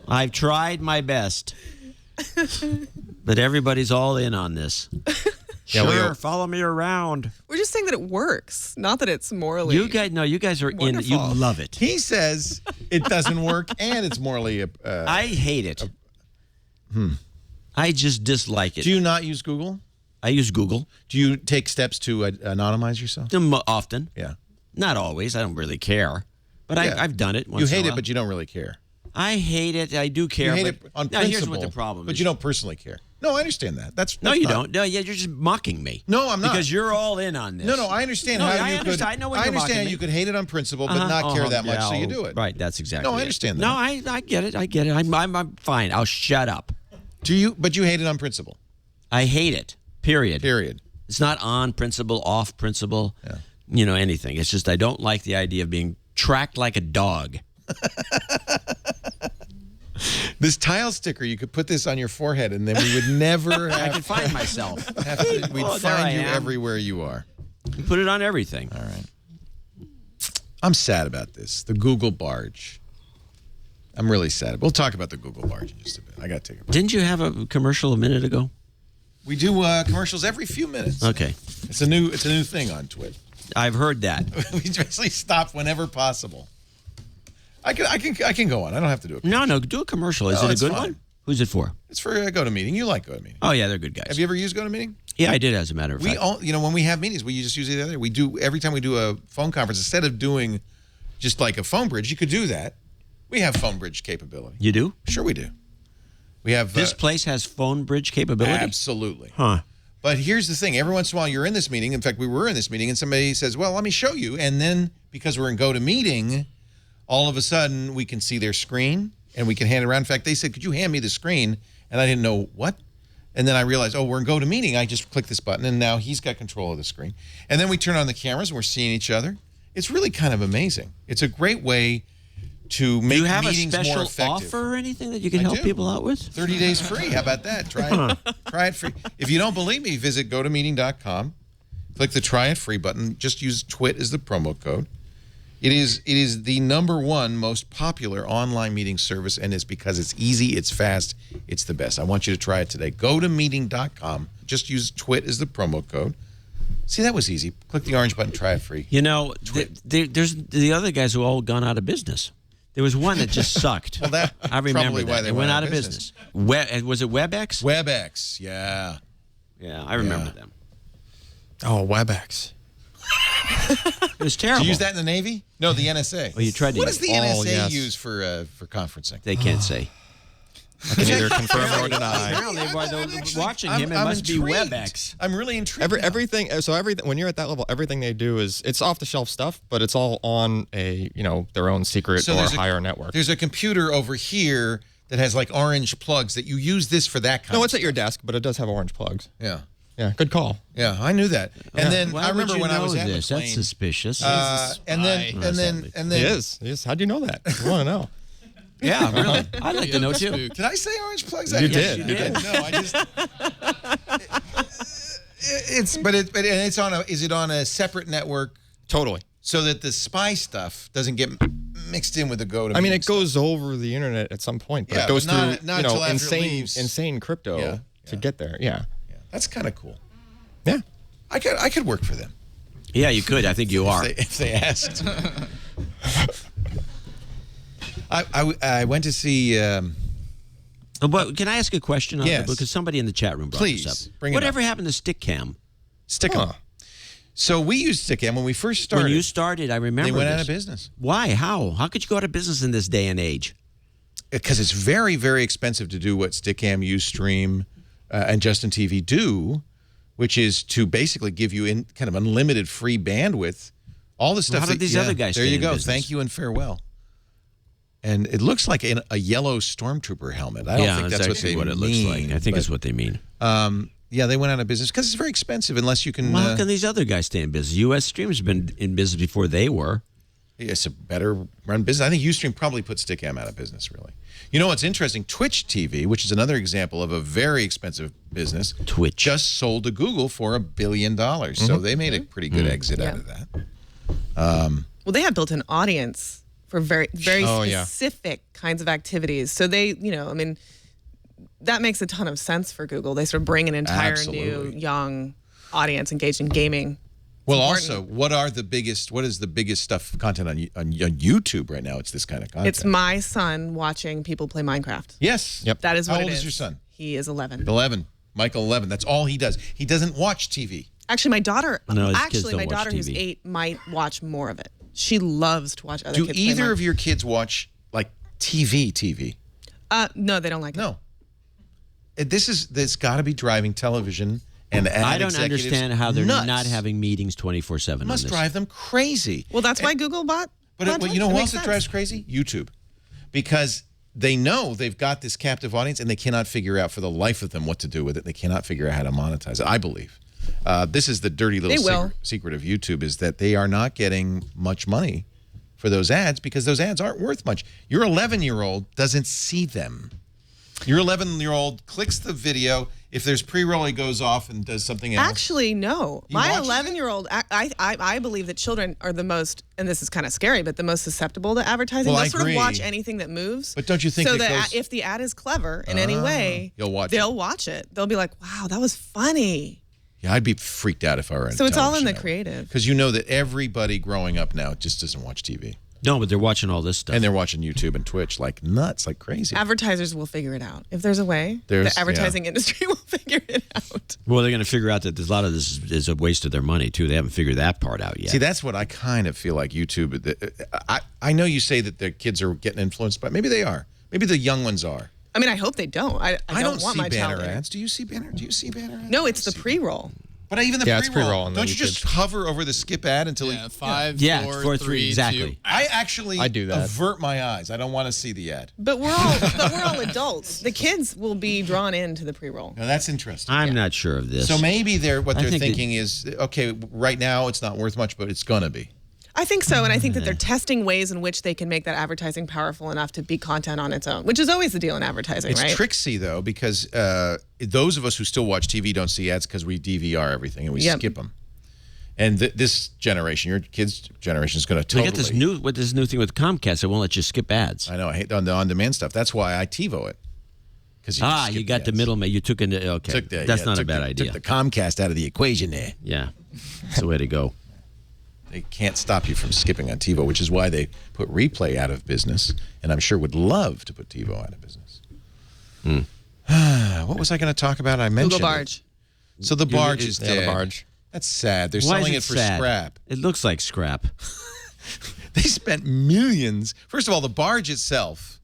I've tried my best. But everybody's all in on this. Sure, follow me around. We're just saying that it works, not that it's morally. You guys are wonderful. in it. You love it. He says it doesn't work and it's morally. I hate it. I just dislike it. Do you not use Google? I use Google. Do you take steps to anonymize yourself? Often. Yeah. Not always. I don't really care. But Yeah. I've done it once You in a hate it, while. but you don't really care. I hate it. I do care. You hate but it on now, principle. here's what the problem but is. you don't personally care. No, I understand that. That's No, you not- don't. No, yeah, you're just mocking me. No, I'm not. Because you're all in on this. No, I understand No, how I you understand. could. I know when I you're understand mocking how me. you could hate it on principle, but not care that much, so you do it. Right, that's exactly. No, I it. understand that. No, I get it. I get it. I'm fine. I'll shut up. Do you? But you hate it on principle. I hate it. Period. Period. It's not on principle, off principle. Yeah. Anything. It's just I don't like the idea of being tracked like a dog. This tile sticker, you could put this on your forehead, and then we would never have. I can find myself. We'd Oh, there I find you am. everywhere you are. You put it on everything. All right. I'm sad about this. The Google barge. I'm really sad. We'll talk about the Google barge in just a bit. I got to take a break. Didn't you have a commercial a minute ago? We do commercials every few minutes. Okay. It's a new thing on Twitch. I've heard that. We basically stop whenever possible. I can go on. I don't have to do it. No, do a commercial. Is No, it a it's good fine. one? Who's it for? It's for GoToMeeting. You like GoToMeeting. Oh, yeah, they're good guys. Have you ever used GoToMeeting? Yeah, I did, as a matter of fact. When we have meetings, we just use it the other day. We do every time we do a phone conference, instead of doing just like a phone bridge, you could do that. We have phone bridge capability. You do? Sure, we do. We have This place has phone bridge capability? absolutely. Huh. But here's the thing. Every once in a while, you're in this meeting. In fact, we were in this meeting, and somebody says, well, let me show you. And then, because we're in GoToMeeting, all of a sudden, we can see their screen, and we can hand it around. In fact, they said, could you hand me the screen? And I didn't know what. And then I realized, oh, we're in GoToMeeting. I just click this button, and now he's got control of the screen. And then we turn on the cameras, and we're seeing each other. It's really kind of amazing. It's a great way to make Do you have a meetings more special effective. offer or anything that you can I help do. people out with? 30 days free. How about that? Try it. Try it free. If you don't believe me, visit GoToMeeting.com. Click the Try It Free button. Just use TWIT as the promo code. It is the #1 most popular online meeting service, and it's because it's easy, it's fast, it's the best. I want you to try it today. GoToMeeting.com. Just use TWIT as the promo code. See, that was easy. Click the orange button, try it free. There's the other guys who all gone out of business. There was one that just sucked. Well, that I remember probably that. why they went out of business. Was it WebEx? WebEx, yeah. Yeah, I remember them. Oh, WebEx. It was terrible. Did you use that in the Navy? No, the NSA. Well, you tried to What use does the it. NSA Yes. use for conferencing? They can't say. I can neither confirm nor deny. Apparently, while they're watching him, it I'm must intrigued. be WebEx. I'm really intrigued. Everything. So everything. When you're at that level, everything they do it's off the shelf stuff, but it's all on their own secret or there's a higher network. There's a computer over here that has like orange plugs that you use this for that kind No, of it's at your desk, but it does have orange plugs. Yeah. Yeah, good call. Yeah, I knew that. And then Why I remember would you when I was know at this? McLean. That's suspicious. And then He is. How'd you know that? I want to know. yeah, really. I'd like to know too. did I say orange plugs? You did. You did. No, I just. It's on a. Is it on a separate network Totally. so that the spy stuff doesn't get mixed in with the GoToMeeting? I mean, it goes over the internet at some point, but Yeah, it goes but not through until after it leaves. insane crypto to get there. Yeah. Yeah, that's kind of cool. Yeah. I could work for them Yeah, you could. I think you are. if they asked. I went to see. But can I ask a question? Yes. Because somebody in the chat room brought Please, this up. bring it Whatever up. happened to Stickcam? Stick'em. So we used Stick'em when we first started. When you started, I remember they went out this. of business Why? How? How could you go out of business in this day and age? because it's very, very expensive to do what Stick'em, Ustream, and Justin TV do. which is to basically give you in kind of unlimited free bandwidth. All the stuff. How did these other guys? There you go. Business? Thank you and farewell. And it looks like a yellow stormtrooper helmet. I don't think that's what it looks like. I think it's what they mean. Yeah, they went out of business because it's very expensive unless you can. Well, how can these other guys stay in business? U.S. Stream's been in business before they were. It's a better run business. I think Ustream probably put Stickam out of business, really. You know what's interesting? Twitch TV, which is another example of a very expensive business, Twitch just sold to Google for $1 billion. So they made a pretty good exit out of that. Well, they have built-in audience for very specific kinds of activities. So they, that makes a ton of sense for Google. They sort of bring an entire new young audience engaged in gaming. Well, also, what is the biggest content on YouTube right now? It's this kind of content. It's my son watching people play Minecraft. Yes. Yep. That is what How old it is your son? He is 11. 11. Michael, 11. That's all he does. He doesn't watch TV. Actually, my daughter, my daughter who's 8 might watch more of it. She loves to watch other kids play. Do either of your kids watch like TV? No, they don't like it. No. There's got to be driving television and I don't understand how they're not having meetings 24/7. It must drive them crazy. Well, that's why Google bought. But you know who else it drives crazy? YouTube, because they know they've got this captive audience and they cannot figure out for the life of them what to do with it. They cannot figure out how to monetize it. I believe. This is the dirty little secret of YouTube, is that they are not getting much money for those ads because those ads aren't worth much. Your 11-year-old doesn't see them. Your 11-year-old clicks the video. If there's pre-roll, he goes off and does something else. Actually, no. My 11-year-old, I believe that children are the most, and this is kind of scary, but the most susceptible to advertising. Well, They'll sort of watch anything that moves. But don't you think so that if the ad is clever in any way, they'll watch it. They'll be like, wow, that was funny. Yeah, I'd be freaked out if I were in So it's all in the creative. Because you know that everybody growing up now just doesn't watch TV. No, but they're watching all this stuff. And they're watching YouTube and Twitch like nuts, like crazy. Advertisers will figure it out. If there's a way, the advertising industry will figure it out. Well, they're going to figure out that there's a lot of this is a waste of their money, too. They haven't figured that part out yet. See, that's what I kind of feel like YouTube. I know you say that the kids are getting influenced, but maybe they are. Maybe the young ones are. I mean, I hope they don't. I don't want my child. I don't see banner ads. Do you see banner ads? No, it's the pre-roll. But even the pre-roll. Don't you just hover over the skip ad until 5, 4, 3, exactly. 2. I do that. Avert my eyes. I don't want to see the ad. But we're all adults. The kids will be drawn into the pre-roll. Now that's interesting. I'm not sure of this. So maybe what they're thinking is, okay, right now it's not worth much, but it's gonna be. I think so, and I think that they're testing ways in which they can make that advertising powerful enough to be content on its own, which is always the deal in advertising, right? It's tricksy, though, because those of us who still watch TV don't see ads because we DVR everything and we skip them. And this generation, your kids' generation, is going to totally... They got this new thing with Comcast that won't let you skip ads. I know. I hate the on-demand stuff. That's why I TiVo it. You got the middleman. You took into... Okay, that's not a bad idea. Took the Comcast out of the equation there. Yeah, that's the way to go. They can't stop you from skipping on TiVo, which is why they put Replay out of business, and I'm sure would love to put TiVo out of business. What was I going to talk about? I mentioned Google Barge. So the barge is dead. The barge. That's sad. They're selling it for scrap. It looks like scrap. They spent millions. First of all, the barge itself,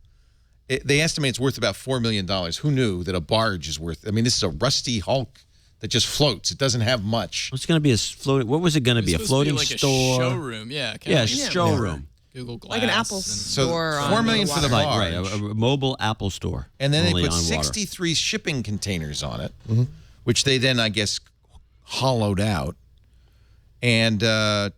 they estimate it's worth about $4 million. Who knew that a barge is worth? I mean, this is a rusty hulk that just floats. It doesn't have much. It's going to be a floating. What was it going to be? A floating store? A showroom, yeah. Yeah, showroom. Google Glass. Like an Apple store. So $4 million for the barge. Right, a mobile Apple store. And then they put 63 shipping containers on it, which they then, I guess, hollowed out and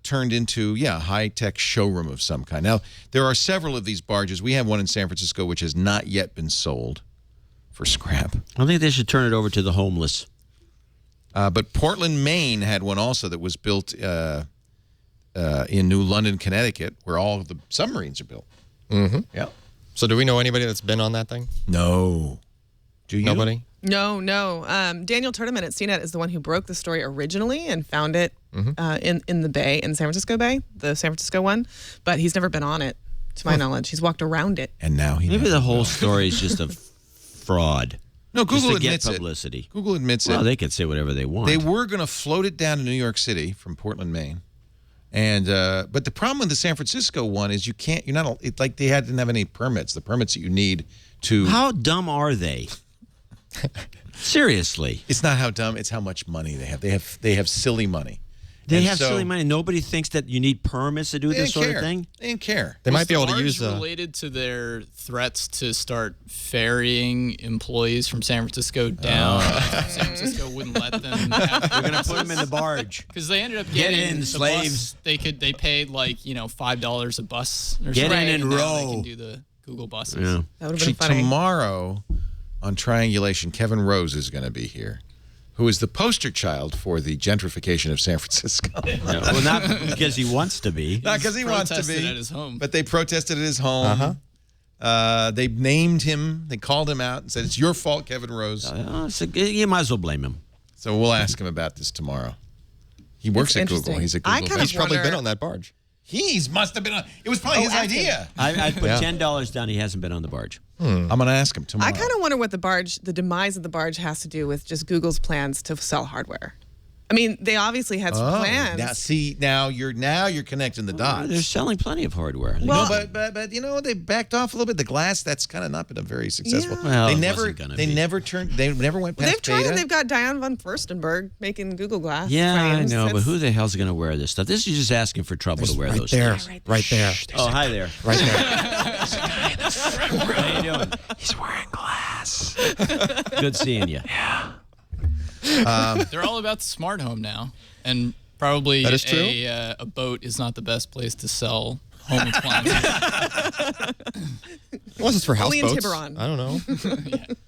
turned into, a high-tech showroom of some kind. Now, there are several of these barges. We have one in San Francisco, which has not yet been sold for scrap. I think they should turn it over to the homeless. But Portland, Maine had one also that was built in New London, Connecticut, where all of the submarines are built. Yeah. So do we know anybody that's been on that thing? No. Do you? Nobody? No. Daniel Turrentine at CNET is the one who broke the story originally and found it in the Bay, in San Francisco Bay, the San Francisco one. But he's never been on it, to my knowledge. He's walked around it. And now maybe the whole story is just a fraud. No, Google admits publicity. It. Google admits it. Well, they can say whatever they want. They were going to float it down to New York City from Portland, Maine, and but the problem with the San Francisco one is you can't. You're not like they didn't have any permits. The permits that you need to. How dumb are they? Seriously. It's not how dumb, it's how much money they have. They have silly money. They have silly money. Nobody thinks that you need permits to do this sort of thing. They didn't care. They might be able to use related to their threats to start ferrying employees from San Francisco down. San Francisco wouldn't let them. They're going to put them in the barge because they ended up getting the slaves. Bus. They paid like $5 a bus. Or Get something. in and now row. They can do the Google buses. Yeah. That would have been funny. Tomorrow on Triangulation, Kevin Rose is going to be here, who is the poster child for the gentrification of San Francisco. Well, not because he wants to be. Not because he wants to be. At his home. But they protested at his home. They named him. They called him out and said, "It's your fault, Kevin Rose." So you might as well blame him. So we'll ask him about this tomorrow. He works at Google. He's at Google. He's probably been on that barge. He must have been on. It was probably his idea. I put $10 down. He hasn't been on the barge. I'm going to ask him tomorrow. I kind of wonder what the demise of the barge has to do with just Google's plans to sell hardware. I mean, they obviously had some plans. Now you're connecting the dots. They're selling plenty of hardware. Well, but they backed off a little bit. The glass, that's kind of not been very successful. Yeah. Well, They never went past They've tried beta. it. They've got Diane von Furstenberg making Google Glass. Yeah, I frames. know, but who the hell's going to wear this stuff? This is just asking for trouble to wear those things. Right there. Oh, hi there. Right there. How you doing? He's wearing glass. Good seeing you. They're all about the smart home now, and probably That is true. a boat is not the best place to sell home appliances. Unless it's for Only in houseboats. Tiburon. I don't know.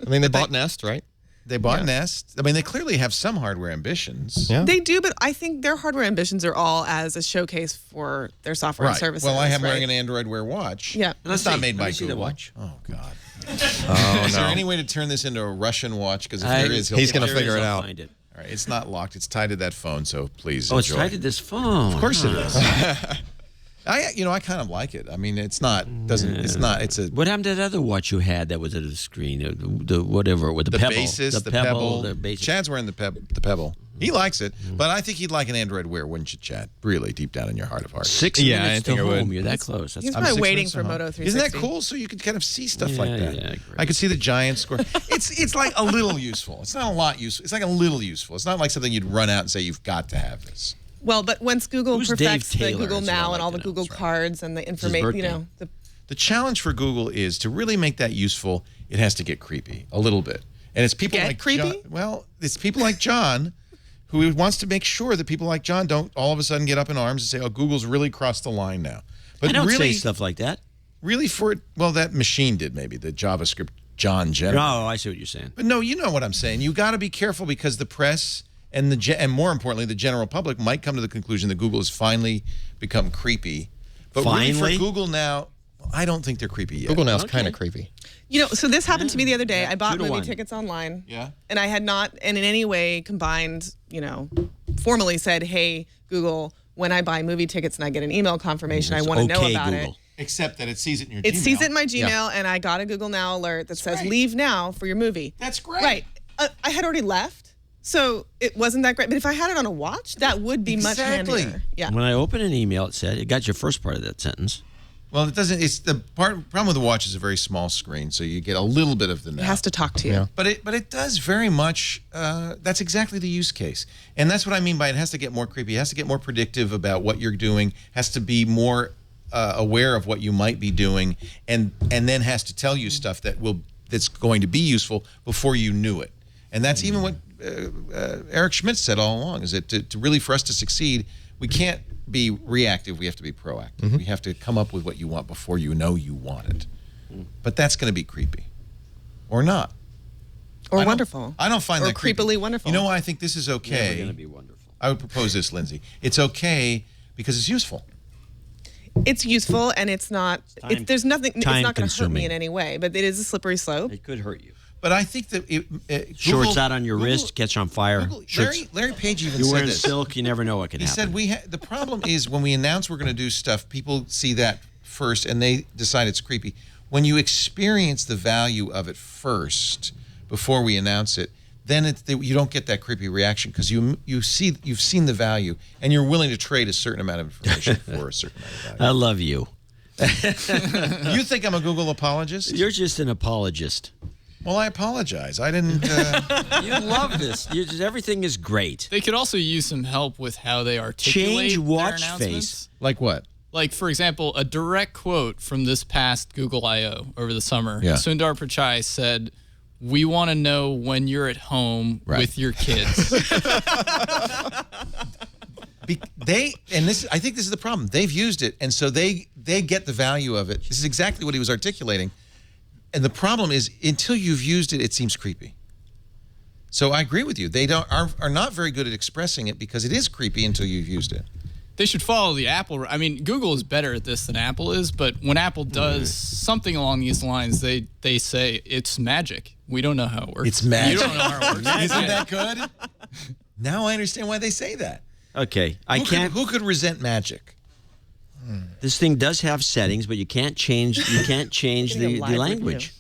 I mean, they bought Nest, right? They bought Nest. I mean, they clearly have some hardware ambitions. Yeah. They do, but I think their hardware ambitions are all as a showcase for their software and Right. services. Well, I am right? wearing an Android Wear watch. Yeah. It's not made by see the Google. watch. Oh, God. Oh, Is there no. any way to turn this into a Russian watch? Because if there is, He's gonna If there figure is, it I'll out. Find it. All right, it's not locked. It's tied to that phone, so please Oh, it's enjoy. tied to this phone. Of course it is. I kind of like it. I mean, it's not. It's a. What happened to that other watch you had that was at the screen? The whatever with the Pebble. Basis, the Pebble. Chad's wearing the Pebble. He likes it, but I think he'd like an Android Wear, wouldn't you, Chad? Really, deep down in your heart of hearts. 6 Yeah, minutes I think to I would. home. You're that close. That's He's I'm probably 6 waiting minutes for home. Moto 360. Isn't that cool? So you can kind of see stuff like that. Yeah, great. I could see the giant square. It's like a little useful. It's not a lot useful. It's like a little useful. It's not like something you'd run out and say you've got to have this. Well, but once Google Who's perfects Dave the Taylor Google is what I Now like and all to the know. Google cards and the his information, birthday. The challenge for Google is to really make that useful. It has to get creepy a little bit, and it's people Get like creepy? John, well, it's people like John who wants to make sure that people like John don't all of a sudden get up in arms and say, "Oh, Google's really crossed the line now." But I don't really, say stuff like that. really that machine did maybe the JavaScript John generated. Oh, I see what you're saying. But no, you know what I'm saying. You got to be careful because the press and and more importantly, the general public might come to the conclusion that Google has finally become creepy. But really Finally? for Google now, I don't think they're creepy yet. Google Now's kind of creepy. So this happened to me the other day. I bought 2 to movie 1. tickets online. Yeah. And I had not in any way combined, formally said, hey, Google, when I buy movie tickets and I get an email confirmation, I want to know Okay, about Google. it. Except that it sees it in your It Gmail. sees it in my Gmail, and I got a Google Now alert that says, great. leave now for your movie. That's great. Right. I had already left, so it wasn't that great. But if I had it on a watch, that would be much Exactly. handier. Yeah. When I open an email, it said, it got your first part of that sentence. Well, it doesn't. It's the problem with the watch is a very small screen, so you get a little bit of the. It has to talk to you. Yeah. But it does very much. That's exactly the use case, and that's what I mean by it has to get more creepy. It has to get more predictive about what you're doing. Has to be more aware of what you might be doing, and then has to tell you stuff that's going to be useful before you knew it. And that's even what Eric Schmidt said all along: is that to really for us to succeed, we can't be reactive. We have to be proactive. We have to come up with what you want before you know you want it. But that's going to be creepy, or not, Or wonderful. I don't find or that creepy. creepily wonderful. You know why I think this is okay? Never going to be wonderful. I would propose this, Lindsay. It's okay because it's useful. It's useful, and it's not. There's nothing. It's time not going to hurt me consuming. in any way. But it is a slippery slope. It could hurt you. But I think that Shorts out on your wrist, catch on fire. Larry Page even You're said wearing this. silk, you never know what can He happen. said the problem is when we announce we're going to do stuff, people see that first and they decide it's creepy. When you experience the value of it first before we announce it, then you don't get that creepy reaction because you've seen the value and you're willing to trade a certain amount of information for a certain amount of value. I love you. You think I'm a Google apologist? You're just an apologist. Well, I apologize. I didn't. You love this. Everything is great. They could also use some help with how they articulate Change watch their announcements. face. Like what? Like, for example, a direct quote from this past Google I.O. over the summer. Yeah. Sundar Pichai said, "We want to know when you're at home with your kids." I think this is the problem. They've used it, and so they get the value of it. This is exactly what he was articulating. And the problem is, until you've used it, it seems creepy. So I agree with you. They are not very good at expressing it because it is creepy until you've used it. They should follow the Apple. I mean, Google is better at this than Apple is, but when Apple does something along these lines, they say it's magic. We don't know how it works. It's magic. You don't know how it works. Isn't that good? Now I understand why they say that. Okay, Who could resent magic? This thing does have settings, but you can't change. You can't change the language.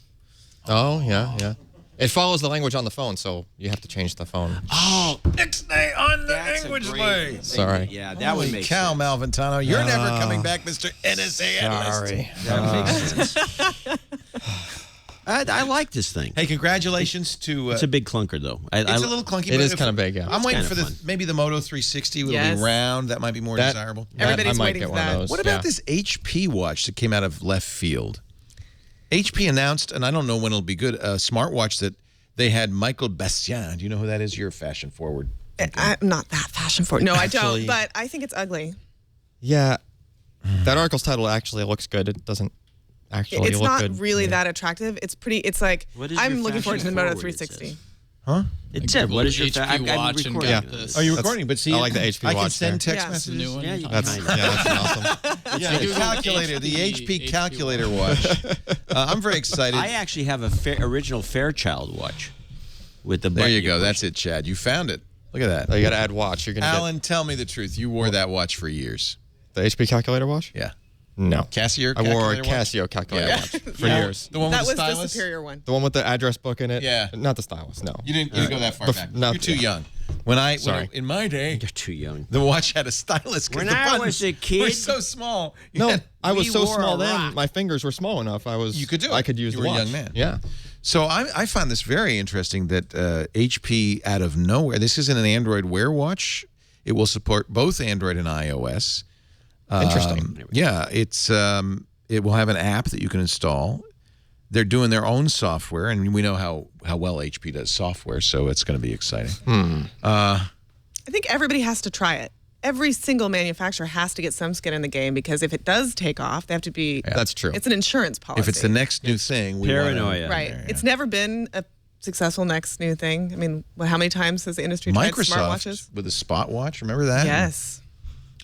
Oh yeah. It follows the language on the phone, so you have to change the phone. Oh, ixnay on the language way. Sorry. Yeah, that would make cow, sense. Malventano. You're never coming back, Mr. NSA analyst. Sorry. That makes sense. I like this thing. Hey, congratulations to... it's a big clunker, though. It's a little clunky. It is kind of big, yeah. I'm waiting for fun. maybe the Moto 360 will be round. That might be more desirable. Everybody's I might waiting get for one that. of those. What about this HP watch that came out of left field? HP announced, and I don't know when it'll be good, a smartwatch that they had Michael Bastien. Do you know who that is? You're fashion forward. I'm not that fashion forward. No, I don't. But I think it's ugly. Yeah. That article's title actually looks good. It doesn't actually It's look not good. really that attractive. It's pretty. It's like I'm looking forward to the Moto 360. Huh? It said, "What is your HP watch and got this? Are you recording? But see, I like the HP I can watch send there. text That's the new messages. one. Yeah, you That's awesome. Yeah, the calculator, the HP calculator watch. I'm very excited. I actually have a original Fairchild watch with the. There button you go. push. That's it, Chad. You found it. Look at that. Oh, you got to add watch. You're gonna Allyn, tell me the truth. You wore that watch for years. get the HP calculator watch. Yeah. No. Casio I wore a calculator watch? Casio calculator Yeah. watch for years. The one That with was the the stylus? superior one. The one with the address book in it. Yeah. Not the stylus. No. You didn't go that far back. no, You're too yeah. young. When Sorry. in my day, You're too young. the watch had a stylus because When the I buttons was a kid- were so small. No, Yeah. I was We so wore small a then. rock. My fingers were small enough. You could do it. I could use You the were a watch. young man. Yeah. So I find this very interesting that HP out of nowhere. This isn't an Android Wear watch. It will support both Android and iOS. Interesting. Yeah, it will have an app that you can install. They're doing their own software, and we know how well HP does software, so it's going to be exciting. I think everybody has to try it. Every single manufacturer has to get some skin in the game because if it does take off, they have to be. Yeah. That's true. It's an insurance policy. If it's the next new thing, we Paranoia. right. Want It's never been a successful next new thing. I mean, how many times has the industry tried Microsoft smartwatches? with a spot watch. Remember that? Yes.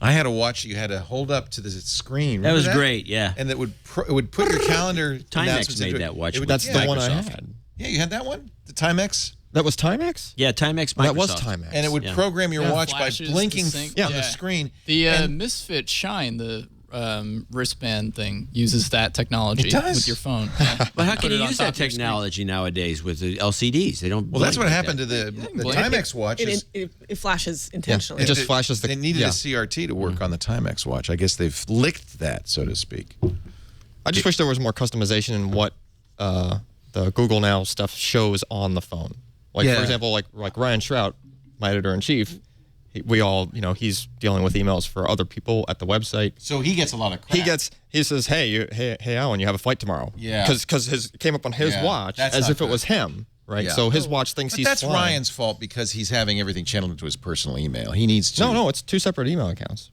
I had a watch you had to hold up to the screen. That Remember was great. Yeah. And it would put your calendar. Timex announcements made into it. that watch. It would- That's the one I Microsoft. had. Yeah, you had that one? The Timex? That was Timex? Yeah, Timex. Microsoft. That was Timex. And it would program your watch by Flashes, blinking the sync, on the screen. The Misfit Shine, the wristband thing, uses that technology It does? with your phone. Yeah. But how Put can it you on use top that of your screen. technology nowadays with the LCDs? They don't. Well, that's what blink like happened to that. the Timex watch. is- It flashes intentionally. It just flashes the. They needed yeah. a CRT to work on the Timex watch. I guess they've licked that, so to speak. I just wish there was more customization in what the Google Now stuff shows on the phone. Like Yeah. for example, like Ryan Shrout, my editor in chief. We all, he's dealing with emails for other people at the website. So he gets a lot of crap. He says, hey, Allyn, you have a flight tomorrow. Yeah. Because his came up on his Yeah, watch that's as not if it good. was him, right? Yeah. So his watch thinks But he's that's flying. Ryan's fault because he's having everything channeled into his personal email. He needs to. No, it's two separate email accounts.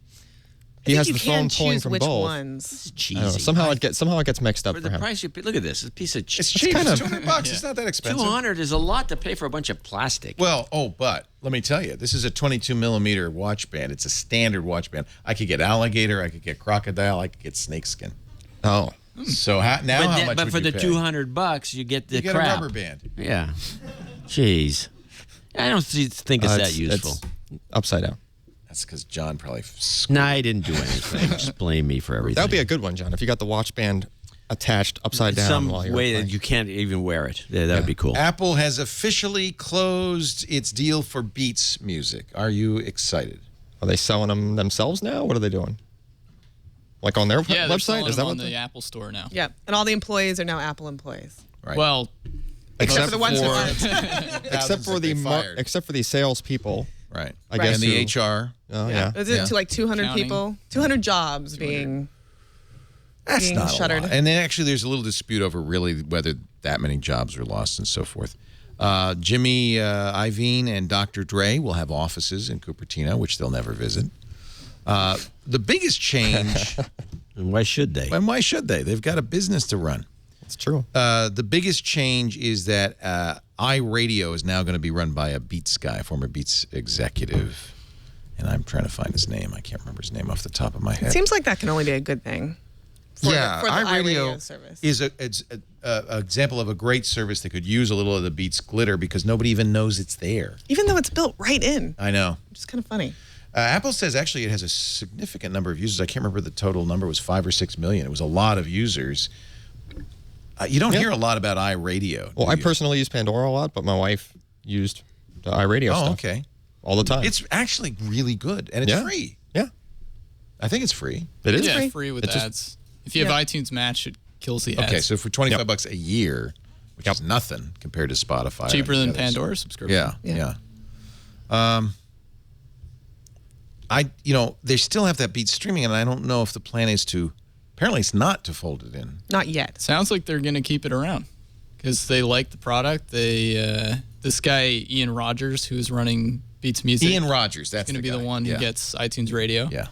I He think has you the can phone pulling choose from which both. ones. It's I cheesy. don't know, somehow it gets mixed up For for the him. price you pay, look at this. It's a piece of. It's cheap. kinda- It's $200. It's not that expensive. 200 is a lot to pay for a bunch of plastic. Well, but let me tell you, this is a 22 millimeter watch band. It's a standard watch band. I could get alligator, I could get crocodile, I could get snakeskin. Oh, So how much but would for you the pay? $200, you get the You get crap. a rubber band. Yeah. Jeez. I don't think it's that useful. It's upside down. That's because John probably. No, I didn't do anything. Just blame me for everything. That would be a good one, John. If you got the watch band attached upside down Some while you're way playing. that you can't even wear it. Yeah, that would be cool. Apple has officially closed its deal for Beats Music. Are you excited? Are they selling them themselves now? What are they doing? Like on their Yeah, they're website? selling Is that them what on the Apple Store now. Yeah, and all the employees are now Apple employees. Right. Well, Except for the ones who aren't. Except for the salespeople. Right. I guess. And the HR. Oh, yeah. Is it to like 200 Counting. people? 200 jobs being not shuttered. A lot. And then actually there's a little dispute over really whether that many jobs were lost and so forth. Jimmy Iovine and Dr. Dre will have offices in Cupertino, which they'll never visit. The biggest change... And why should they? And why should they? They've got a business to run. It's true. The biggest change is that iRadio is now going to be run by a Beats guy, a former Beats executive. And I'm trying to find his name. I can't remember his name off the top of my head. It seems like that can only be a good thing. For the iRadio service. Is an example of a great service that could use a little of the Beats glitter because nobody even knows it's there. Even though it's built right in. I know. Which is kind of funny. Apple says actually it has a significant number of users. I can't remember the total number. It was 5 or 6 million. It was a lot of users. You don't hear a lot about iRadio. Well, I personally use Pandora a lot, but my wife used the iRadio stuff. Oh, okay. All the time. It's actually really good, and it's free. Yeah. I think it's free. It is free with ads. If you have iTunes Match, it kills the ads. Okay, so for $25 a year, which is nothing compared to Spotify. Cheaper than Pandora subscription. Yeah. They still have that Beats streaming, and I don't know if the plan is to. Apparently, it's not to fold it in. Not yet. Sounds like they're going to keep it around because they like the product. This guy Ian Rogers, who's running Beats Music. Ian Rogers, that's going to be the one who gets iTunes Radio. Yeah.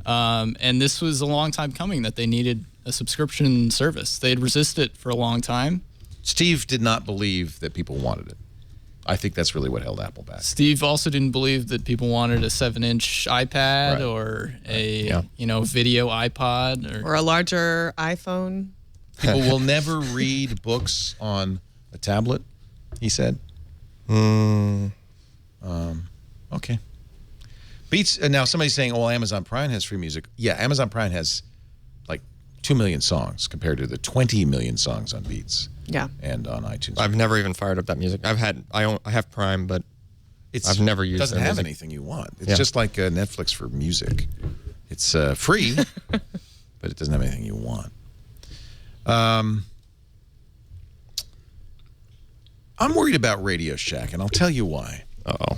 And this was a long time coming that they needed a subscription service. They had resisted it for a long time. Steve did not believe that people wanted it. I think that's really what held Apple back. Steve also didn't believe that people wanted a 7-inch iPad or a video iPod or a larger iPhone. People will never read books on a tablet, he said. Okay. Beats. Now somebody's saying, "Oh, Amazon Prime has free music." Yeah, Amazon Prime has like 2 million songs compared to the 20 million songs on Beats. Yeah. And on iTunes. I've never even fired up that music. I have Prime, but I've never used it. It doesn't have anything you want. It's just like Netflix for music. It's free, but it doesn't have anything you want. I'm worried about Radio Shack, and I'll tell you why. Uh-oh.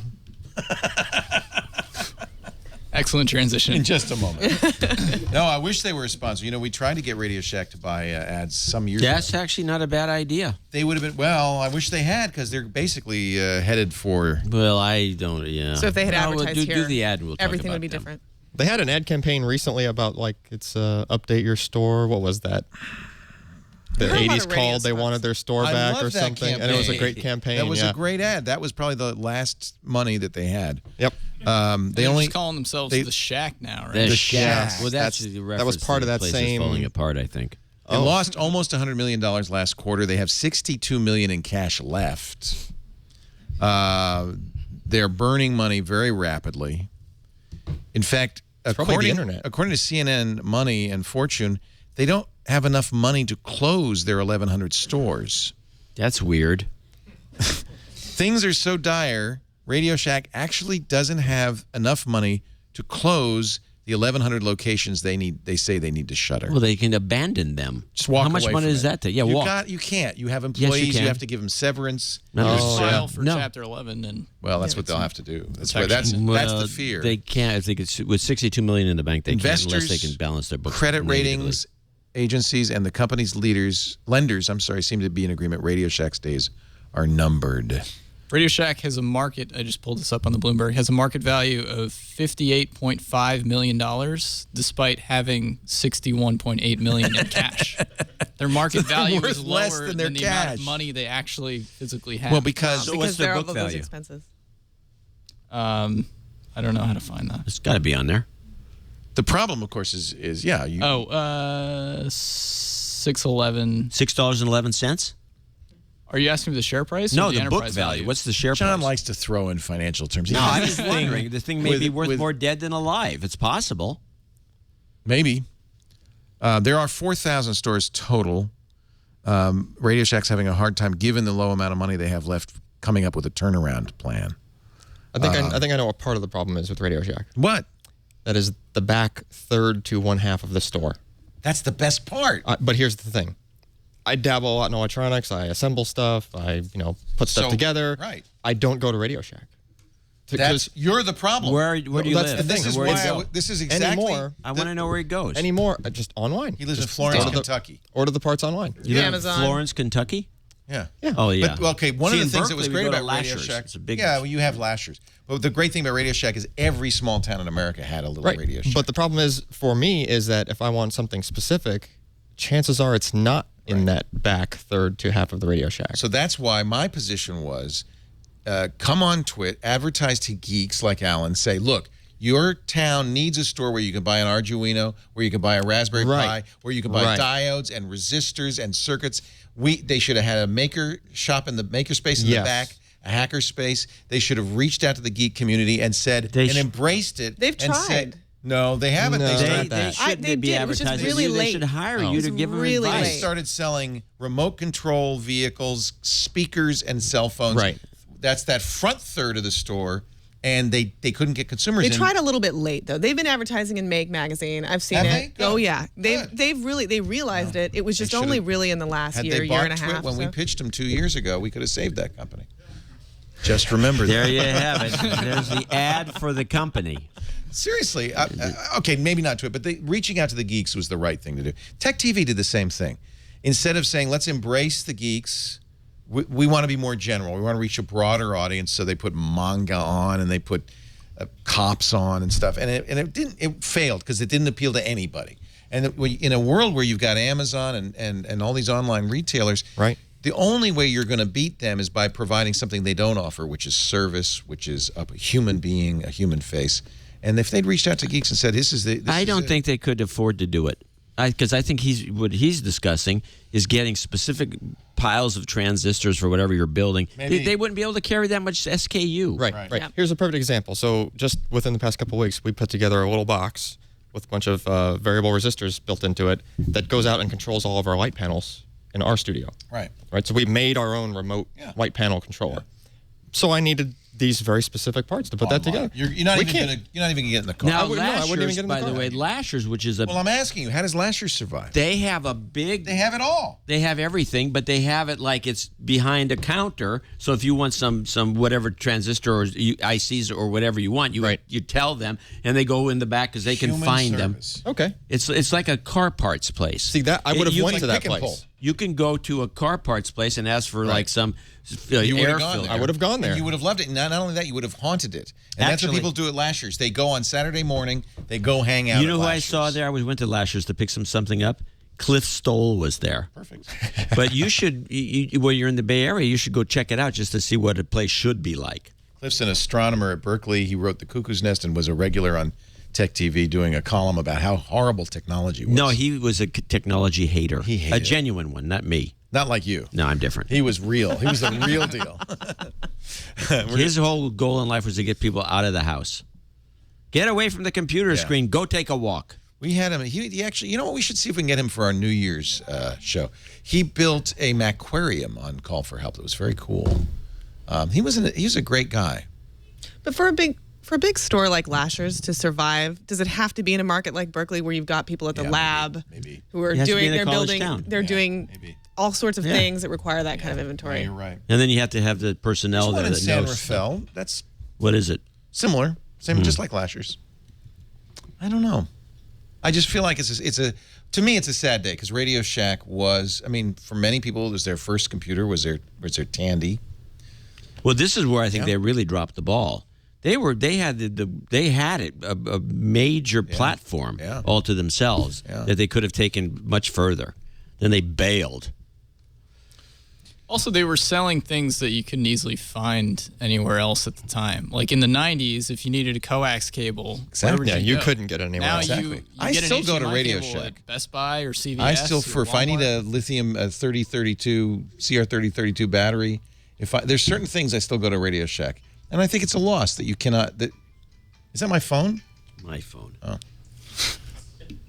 Excellent transition. In just a moment. No, I wish they were a sponsor. We tried to get Radio Shack to buy ads some years ago. That's actually not a bad idea. They would have been, I wish they had because they're basically headed for... Well, I don't, So if they had advertised we'll here, do the ad and we'll talk everything about would be them. different. They had an ad campaign recently about it's update your store. What was that? The 80s called. They wanted their store back or something. Campaign. And it was a great campaign. That was a great ad. That was probably the last money that they had. Yep. They're just calling themselves the Shack now, right? The Shack. Well, that was part of that same falling apart, I think. They lost almost $100 million last quarter. They have $62 million in cash left. They're burning money very rapidly. In fact, according to CNN Money and Fortune, they don't have enough money to close their 1,100 stores. That's weird. Things are so dire, Radio Shack actually doesn't have enough money to close the 1,100 locations they say they need to shutter. Well, they can abandon them. Just walk How much away money from is it. that? Yeah, you can't. You have employees. Yes, you have to give them severance. File for Chapter 11. And that's what they'll have to do. That's the fear. They can't. I think it's with $62 million in the bank. They Investors, can't unless they can balance their books. Credit ratings agencies and the company's lenders, seem to be in agreement. Radio Shack's days are numbered. Radio Shack has a market, I just pulled this up on the Bloomberg, has a market value of $58.5 million despite having $61.8 million in cash. Their market value is lower than the amount of money they actually physically have. Well, because what's their book all value? Those expenses. I don't know how to find that. It's got to be on there. The problem, of course, is $6.11. $6.11. Are you asking for the share price? No, or the enterprise book value. What's the share price? John likes to throw in financial terms. No, I'm just wondering. The thing may be worth more dead than alive. It's possible. Maybe. There are 4,000 stores total. Radio Shack's having a hard time, given the low amount of money they have left, coming up with a turnaround plan. I think I know what part of the problem is with Radio Shack. What? That is the back third to one half of the store. That's the best part. But here's the thing. I dabble a lot in electronics. I assemble stuff. I put stuff together. Right. I don't go to Radio Shack. You're the problem. Where do you live? The thing. This is exactly. Anymore, I want to know where he goes. Anymore, just online. He lives in Florence, Kentucky. Order the parts online. You live Amazon. in Florence, Kentucky? Yeah. Oh, yeah. But, okay, one of the things that was great about Radio Lashers. Shack. It's a big. Yeah, well, you have Lashers. But the great thing about Radio Shack is every small town in America had a little Radio Shack. But the problem is, for me, is that if I want something specific, chances are it's not in that back third to half of the Radio Shack. So that's why my position was, come on Twit, advertise to geeks like Allyn, say, look, your town needs a store where you can buy an Arduino, where you can buy a Raspberry Pi, where you can buy diodes and resistors and circuits. They should have had a maker shop in the maker space in the back, a hacker space. They should have reached out to the geek community and said and embraced it. They've and tried. Said, no, they haven't. No, They shouldn't be advertising. Really They should hire you to give them really advice. They started selling remote control vehicles, speakers, and cell phones. Right. That's that front third of the store, and they couldn't get consumers in. They tried a little bit late though. They've been advertising in Make magazine. I've seen Have it. they? Good. Oh yeah, Good. they realized it. It was just They should've- only really in the last Had year they bought and a Twit half. when we so. pitched them 2 years ago, we could have saved that company. Just remember There that. you have it. There's the ad for the company. Seriously, okay, maybe not Twit, but reaching out to the geeks was the right thing to do. Tech TV did the same thing. Instead of saying, let's embrace the geeks, we want to be more general. We want to reach a broader audience, so they put manga on and they put cops on and stuff. And it failed because it didn't appeal to anybody. And in a world where you've got Amazon and all these online retailers, Right. the only way you're going to beat them is by providing something they don't offer, which is service, which is a human being, a human face. And if they'd reached out to geeks and said, I don't think they could afford to do it. Because I think what he's discussing is getting specific piles of transistors for whatever you're building. They wouldn't be able to carry that much SKU. Right. Yep. Here's a perfect example. So just within the past couple of weeks, we put together a little box with a bunch of variable resistors built into it that goes out and controls all of our light panels in our studio. Right. So we made our own remote light panel controller. So I needed these very specific parts to put that together. You're not even going to get in the car. Now, I wouldn't even get in the by the car. way, Lashers, which is a... Well, I'm asking you, how does Lashers survive? They have a big... They have it all. They have everything, but they have it like it's behind a counter. So if you want some whatever transistor or ICs or whatever you want, you tell them, and they go in the back because they can Human find service. them. Okay. It's like a car parts place. See, that I would have went to that pick and pull. place. You can go to a car parts place and ask for like some You would air have gone filter. there. I would have gone there. And you would have loved it. Not only that, you would have haunted it. And that's what Actually- people do at Lashers. They go on Saturday morning. They go hang out. You know at who I Lashers. saw there? I went to Lashers to pick something up. Cliff Stoll was there. Perfect. But you should, when you're in the Bay Area, you should go check it out just to see what a place should be like. Cliff's an astronomer at Berkeley. He wrote The Cuckoo's Nest and was a regular on Tech TV doing a column about how horrible technology was. No, he was a technology hater. He hated a genuine one, not me. Not like you. No, I'm different. He was real. He was the real deal. His whole goal in life was to get people out of the house. Get away from the computer screen. Go take a walk. We had him. He actually, you know what? We should see if we can get him for our New Year's show. He built a Macquarium on Call for Help. That was very cool. He was a great guy. But for a big store like Lashers to survive, does it have to be in a market like Berkeley where you've got people at the lab maybe. who are It has to be doing in a they're college building town. they're doing maybe. all sorts of things that require that kind of inventory. Yeah, you're right. And then you have to have the personnel There's there one in that San knows. Rafael. That's What is it? similar. Same, just like Lashers. I don't know. I just feel like to me it's a sad day because Radio Shack was, I mean, for many people it was their first computer, was their Tandy. Well, this is where I think they really dropped the ball. They had a major platform all to themselves that they could have taken much further. Then they bailed. Also, they were selling things that you couldn't easily find anywhere else at the time. Like in the 90s, if you needed a coax cable, Exactly. where would You go? couldn't get it anywhere Now else. you I get an still go to HDMI Radio cable Shack. at Best Buy or CVS. I still, or if I need Walmart. a lithium 3032 CR3032 battery, there's certain things I still go to Radio Shack, and I think it's a loss that you cannot. Is that my phone? My phone. Oh.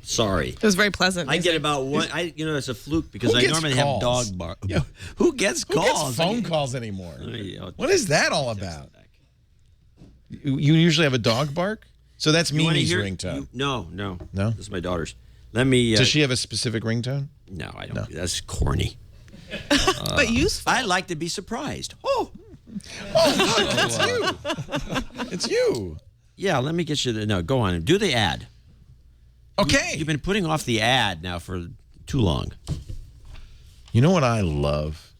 Sorry. It was very pleasant. I get about one. It's a fluke because Who I gets normally calls? have dog bark. Yeah. Who gets Who calls? gets phone calls anymore? Yeah, What is that all about? You usually have a dog bark? So that's You wanna Mimi's hear- ringtone. No. No? This is my daughter's. Let me. Does she have a specific ringtone? No, I don't. That's corny. But useful. I like to be surprised. Oh, it's you. It's you. Yeah, let me get you the. No, go on. Do the ad. Okay. You've been putting off the ad now for too long. You know what I love?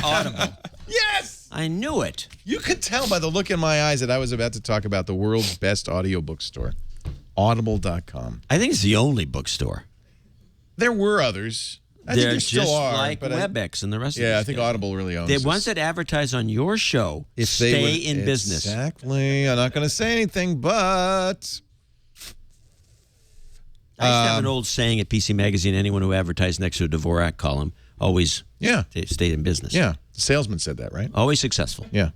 Audible. Yes! I knew it. You could tell by the look in my eyes that I was about to talk about the world's best audiobook store, Audible.com. I think it's the only bookstore. There were others. I think They're there still just are, like but WebEx and the rest of yeah, them. I think Audible really owns The this. ones that advertise on your show stay in business. Exactly. I'm not going to say anything, but... I used to have an old saying at PC Magazine, anyone who advertised next to a Dvorak column always stayed in business. Yeah. The salesman said that, right? Always successful. Yeah.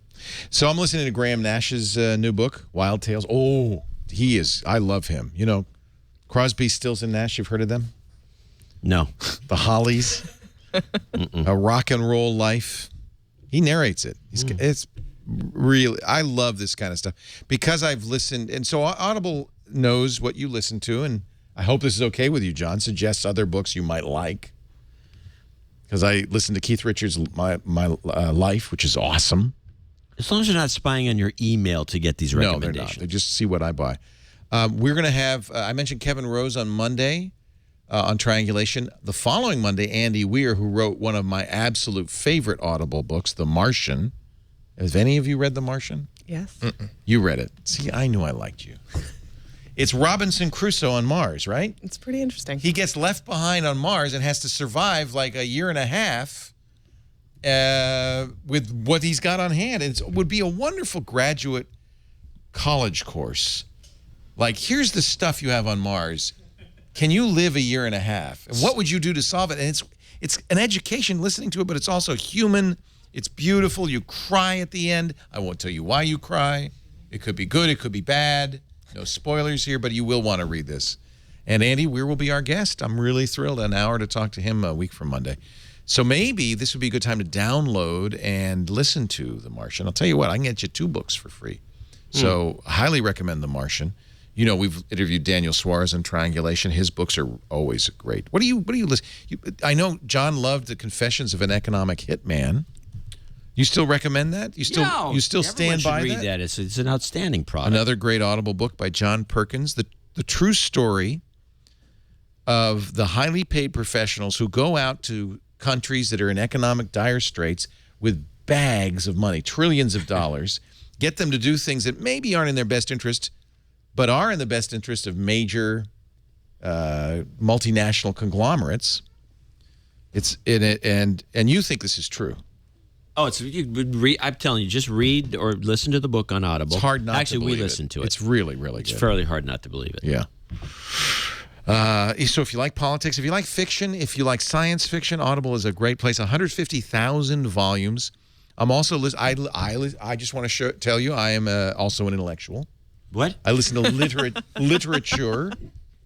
So I'm listening to Graham Nash's new book, Wild Tales. Oh, he is. I love him. You know, Crosby, Stills, and Nash, you've heard of them? No. The Hollies. A Rock and Roll Life. He narrates it. It's really, I love this kind of stuff because I've listened. And so Audible knows what you listen to. And I hope this is okay with you, John. Suggests other books you might like. Because I listened to Keith Richards' My Life, which is awesome. As long as you're not spying on your email to get these recommendations. No, they're not. They just see what I buy. We're going to have, I mentioned Kevin Rose on Monday on Triangulation. The following Monday, Andy Weir, who wrote one of my absolute favorite Audible books, The Martian. Have any of you read The Martian? Yes. You read it. See, I knew I liked you. It's Robinson Crusoe on Mars, right? It's pretty interesting. He gets left behind on Mars and has to survive like a year and a half with what he's got on hand. It would be a wonderful graduate college course. Like, here's the stuff you have on Mars. Can you live a year and a half? And what would you do to solve it? And it's an education listening to it, but it's also human. It's beautiful. You cry at the end. I won't tell you why you cry. It could be good. It could be bad. No spoilers here, but you will want to read this. And Andy Weir will be our guest. I'm really thrilled. An hour to talk to him a week from Monday. So maybe this would be a good time to download and listen to The Martian. I'll tell you what, I can get you 2 books for free. So highly recommend The Martian. You know, we've interviewed Daniel Suarez on Triangulation. His books are always great. What do you listen? I know John loved The Confessions of an Economic Hitman. You still recommend that? You still stand by read that? It's an outstanding product. Another great Audible book by John Perkins, the true story of the highly paid professionals who go out to countries that are in economic dire straits with bags of money, trillions of dollars, get them to do things that maybe aren't in their best interest, but are in the best interest of major multinational conglomerates. It's in it, and you think this is true. Oh, I'm telling you, just read or listen to the book on Audible. It's hard not to Actually, believe we listen to it. It's really, really good. It's fairly hard not to believe it. Yeah. So if you like politics, if you like fiction, if you like science fiction, Audible is a great place. 150,000 volumes. I'm also I just want to tell you I am also an intellectual. What? I listen to literature.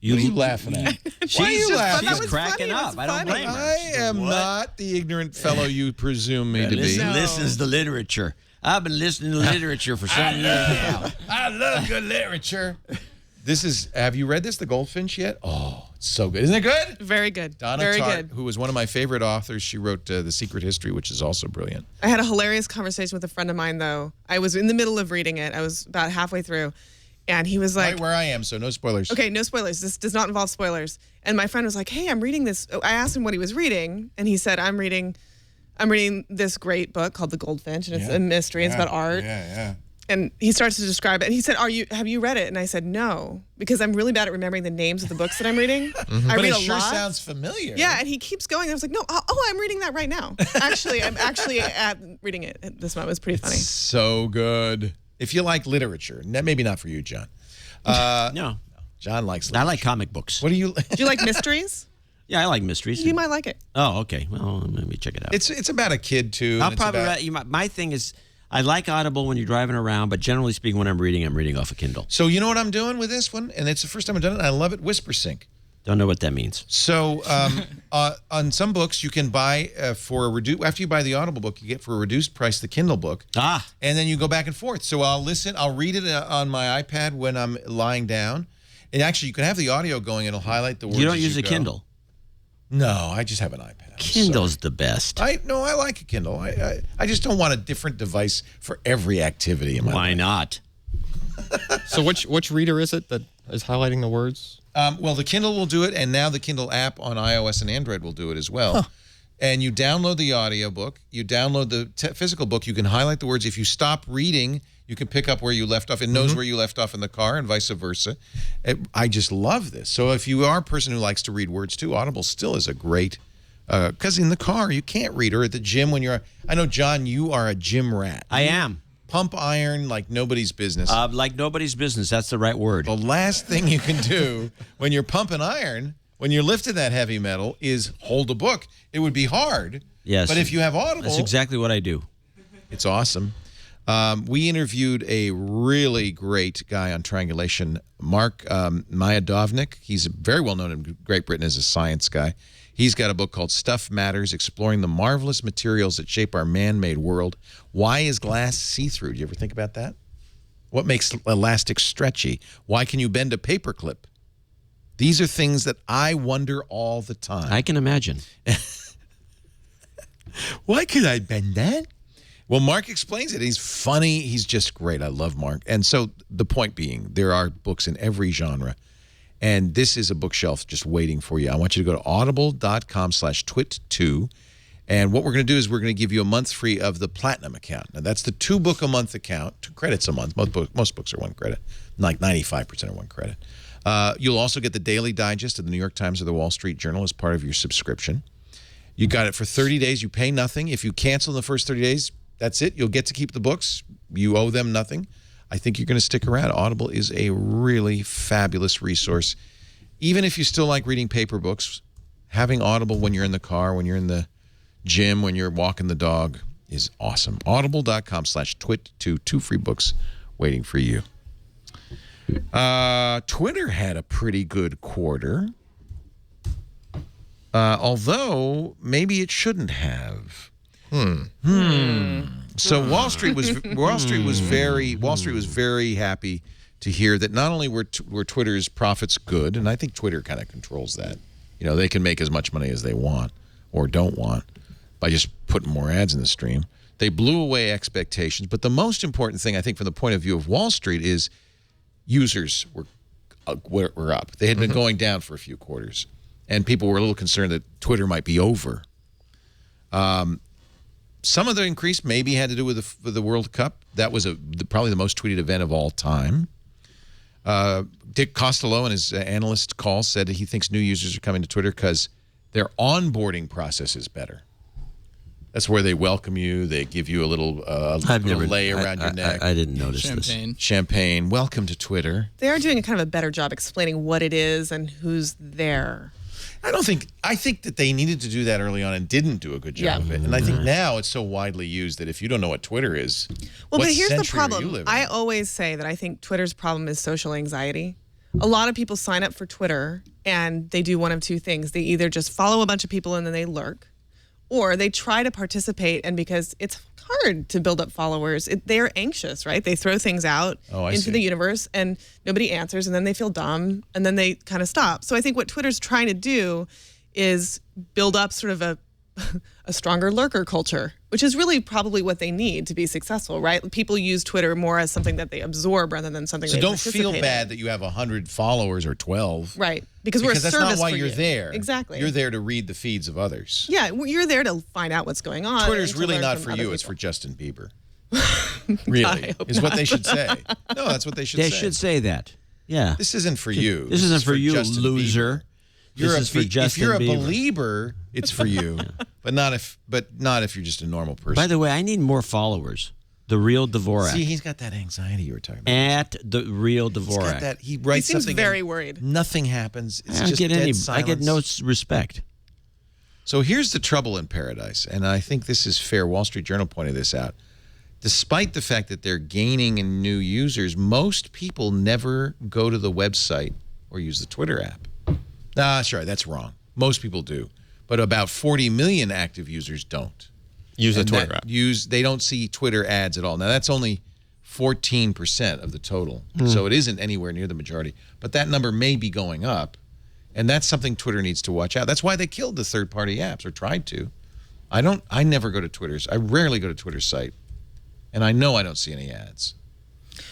What are you laughing at? Why are you laughing? She's cracking up. I don't blame her. I am not the ignorant fellow you presume me to be. Listens to literature. I've been listening to literature for some years now. I love good literature. Have you read this, The Goldfinch, yet? Oh, it's so good. Isn't it good? Very good. Donna Very Tartt, good. who was one of my favorite authors, she wrote The Secret History, which is also brilliant. I had a hilarious conversation with a friend of mine, though. I was in the middle of reading it. I was about halfway through. And he was like... Right where I am, so no spoilers. Okay, no spoilers. This does not involve spoilers. And my friend was like, hey, I'm reading this. I asked him what he was reading, and he said, I'm reading this great book called The Goldfinch, and it's a mystery. It's about art. Yeah. And he starts to describe it. And he said, have you read it? And I said, no, because I'm really bad at remembering the names of the books that I'm reading. I read it a sure lot. sounds familiar. Yeah, and he keeps going. I was like, no, I'm reading that right now. I'm actually reading it at this moment. It was pretty funny. So good. If you like literature, maybe not for you, John. No. John likes literature. I like comic books. What do you... Do you like mysteries? Yeah, I like mysteries. You might like it. Oh, okay. Well, let me check it out. It's about a kid, too. I'll probably... My thing is... I like Audible when you're driving around, but generally speaking, when I'm reading off a Kindle. So you know what I'm doing with this one? And it's the first time I've done it, and I love it, WhisperSync. Don't know what that means. So on some books, you can buy for a reduced... After you buy the Audible book, you get for a reduced price the Kindle book. And then you go back and forth. So I'll read it on my iPad when I'm lying down. And actually, you can have the audio going, and it'll highlight the words. You don't use a Kindle? No, I just have an iPad. Kindle's the best. I like a Kindle. I just don't want a different device for every activity in my life. Why not? So which reader is it that is highlighting the words? Well, the Kindle will do it, and now the Kindle app on iOS and Android will do it as well. Huh. And you download the audiobook, you download the physical book, you can highlight the words. If you stop reading, you can pick up where you left off. It knows where you left off in the car and vice versa. I just love this. So if you are a person who likes to read words too, Audible still is a great, because in the car you can't read, or at the gym when you're, I know, John, you are a gym rat. I am. Pump iron like nobody's business. Like nobody's business. That's the right word. The last thing you can do when you're pumping iron, when you're lifting that heavy metal, is hold a book. It would be hard. Yes. But if you have Audible. That's exactly what I do. It's awesome. We interviewed a really great guy on triangulation, Mark Majadovnik. He's very well known in Great Britain as a science guy. He's got a book called Stuff Matters, Exploring the Marvelous Materials That Shape Our Man-Made World. Why is glass see-through? Do you ever think about that? What makes elastic stretchy? Why can you bend a paperclip? These are things that I wonder all the time. I can imagine. Why could I bend that? Well, Mark explains it. He's funny. He's just great. I love Mark. And so the point being, there are books in every genre. And this is a bookshelf just waiting for you. I want you to go to audible.com/twit2. And what we're going to do is we're going to give you a month free of the Platinum account. Now, that's the 2-book-a-month account, 2 credits a month. Most books are 1 credit, like 95% are 1 credit. You'll also get the daily digest of the New York Times or the Wall Street Journal as part of your subscription. You got it for 30 days. You pay nothing. If you cancel in the first 30 days, that's it. You'll get to keep the books. You owe them nothing. I think you're going to stick around. Audible is a really fabulous resource. Even if you still like reading paper books, having Audible when you're in the car, when you're in the gym, when you're walking the dog is awesome. Audible.com/twit2. 2 free books waiting for you. Twitter had a pretty good quarter. Although maybe it shouldn't have. So Wall Street was very happy to hear that not only were Twitter's profits good, and I think Twitter kind of controls that. You know, they can make as much money as they want or don't want by just putting more ads in the stream. They blew away expectations, but the most important thing I think from the point of view of Wall Street is users were up. They had been going down for a few quarters, and people were a little concerned that Twitter might be over. Some of the increase maybe had to do with the World Cup. That was probably the most tweeted event of all time. Dick Costello in his analyst call said that he thinks new users are coming to Twitter because their onboarding process is better. That's where they welcome you. They give you a little lay around your neck. I didn't notice this. Champagne. Welcome to Twitter. They are doing a kind of a better job explaining what it is and who's there. I think that they needed to do that early on and didn't do a good job of it. And I think now it's so widely used that if you don't know what Twitter is, well, but here's the problem. I always say that I think Twitter's problem is social anxiety. A lot of people sign up for Twitter and they do one of two things. They either just follow a bunch of people and then they lurk, or they try to participate, and because it's hard to build up followers, they're anxious, right? They throw things out into the universe and nobody answers, and then they feel dumb, and then they kind of stop. So I think what Twitter's trying to do is build up sort of a stronger lurker culture, which is really probably what they need to be successful, right? People use Twitter more as something that they absorb rather than something they participate in. So don't feel bad that you have 100 followers or 12. Right. Because we're a service for you. That's not why you're there. Exactly. You're there to read the feeds of others. Yeah, you're there to find out what's going on. Twitter's really not for you. It's for Justin Bieber. Really, is what they should say. No, that's what they should say. They should say that. Yeah. This isn't for you. This isn't for you, Justin loser. Bieber. If you're a believer, it's for you, but not if you're just a normal person. By the way, I need more followers. The real Dvorak. See, he's got that anxiety you were talking about. At the real Dvorak. He's got that. He writes seems something. Very worried. Nothing happens. It's just dead silence. I get no respect. So here's the trouble in paradise, and I think this is fair. Wall Street Journal pointed this out. Despite the fact that they're gaining in new users, most people never go to the website or use the Twitter app. Sorry, that's wrong. Most people do, but about 40 million active users don't use the Twitter app. They don't see Twitter ads at all. Now that's only 14% of the total, so it isn't anywhere near the majority. But that number may be going up, And that's something Twitter needs to watch out. That's why they killed the third-party apps, or tried to. I never go to Twitter's. I rarely go to Twitter's site. And I know I don't see any ads.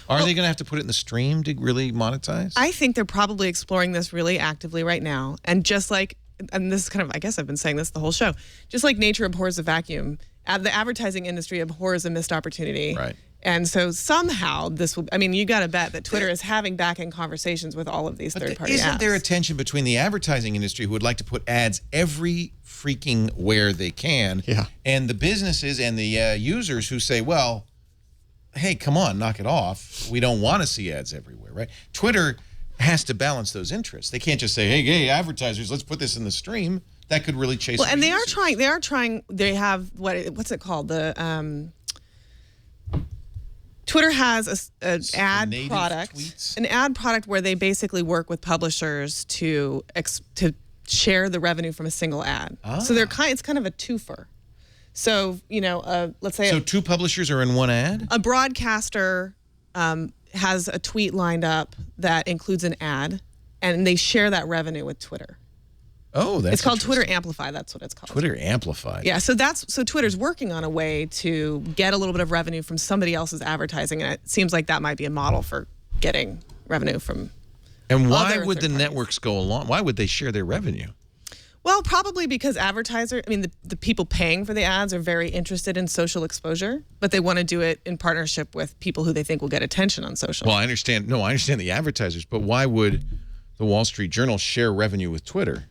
Are they going to have to put it in the stream to really monetize? I think they're probably exploring this really actively right now. And just like, and this is kind of, I guess I've been saying this the whole show, just like nature abhors a vacuum, the advertising industry abhors a missed opportunity. Right. And so somehow this will, I mean, you got to bet that Twitter is having back-end conversations with all of these third-party apps. Isn't there a tension between the advertising industry, who would like to put ads every freaking where they can, and the businesses and the users who say, well, hey, come on, knock it off. We don't want to see ads everywhere, right? Twitter has to balance those interests. They can't just say, hey, advertisers, let's put this in the stream. That could really chase. Well, and they are trying. They have what's it called? The Twitter has an ad product where they basically work with publishers to share the revenue from a single ad. So it's kind of a twofer. So, let's say... So two publishers are in one ad? A broadcaster has a tweet lined up that includes an ad, and they share that revenue with Twitter. Oh, that's It's called Twitter Amplify. That's what it's called. Twitter Amplify. Yeah, so Twitter's working on a way to get a little bit of revenue from somebody else's advertising, and it seems like that might be a model for getting revenue from... And why would the networks go along? Why would they share their revenue? Well, probably because the people paying for the ads are very interested in social exposure, but they want to do it in partnership with people who they think will get attention on social. Well, I understand the advertisers, but why would the Wall Street Journal share revenue with Twitter?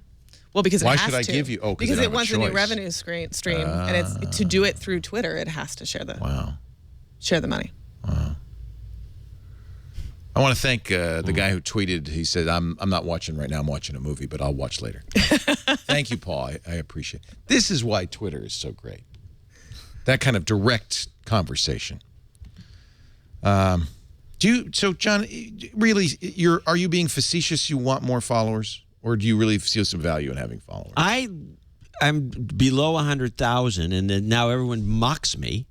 Well, because why should I give you? Oh, because it wants a new revenue stream, and it's to do it through Twitter. It has to share the money. Wow. I want to thank the guy who tweeted. He said, I'm not watching right now. I'm watching a movie, but I'll watch later. Thank you, Paul. I appreciate it. This is why Twitter is so great. That kind of direct conversation. So, John, really, are you being facetious? You want more followers? Or do you really feel some value in having followers? I'm below 100,000, and then now everyone mocks me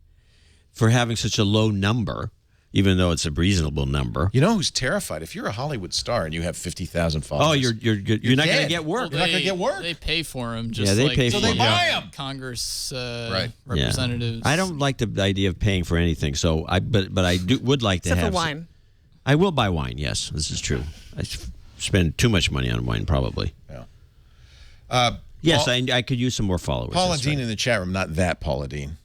for having such a low number, even though it's a reasonable number. You know who's terrified? If you're a Hollywood star and you have 50,000 followers, oh, you're not going to get work. Well, you're not going to get work. They pay for them, just they like pay for them. So they buy them. Congress representatives. I don't like the idea of paying for anything. So but I would like to Except have for wine. I will buy wine. Yes, this is true. I spend too much money on wine, probably. Yeah. Yes, I could use some more followers. Paula Dean in the chat room, not that Paula Dean.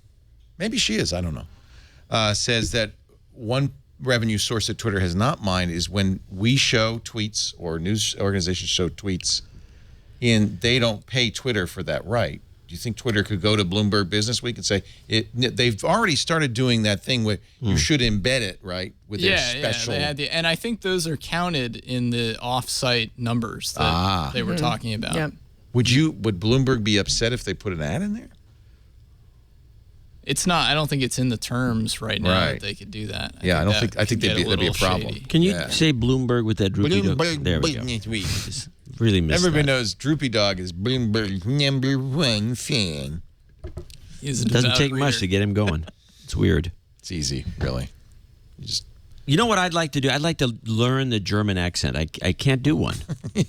Maybe she is, I don't know. Says that one revenue source that Twitter has not mined is when we show tweets or news organizations show tweets they don't pay Twitter for that right. Do you think Twitter could go to Bloomberg Business Week and say, they've already started doing that thing where you should embed it, right, with their special... Yeah, and I think those are counted in the off-site numbers that they were talking about. Yep. Would Bloomberg be upset if they put an ad in there? It's not. I don't think it's in the terms right now that they could do that. I think that'd be a problem. Shady. Can you say Bloomberg with that droopy dog? There we go. Really missed Everybody that. knows Droopy Dog is Bloomberg's #1 fan. It doesn't take much to get him going. It's weird. It's easy, really. You know what I'd like to do? I'd like to learn the German accent. I can't do one. There's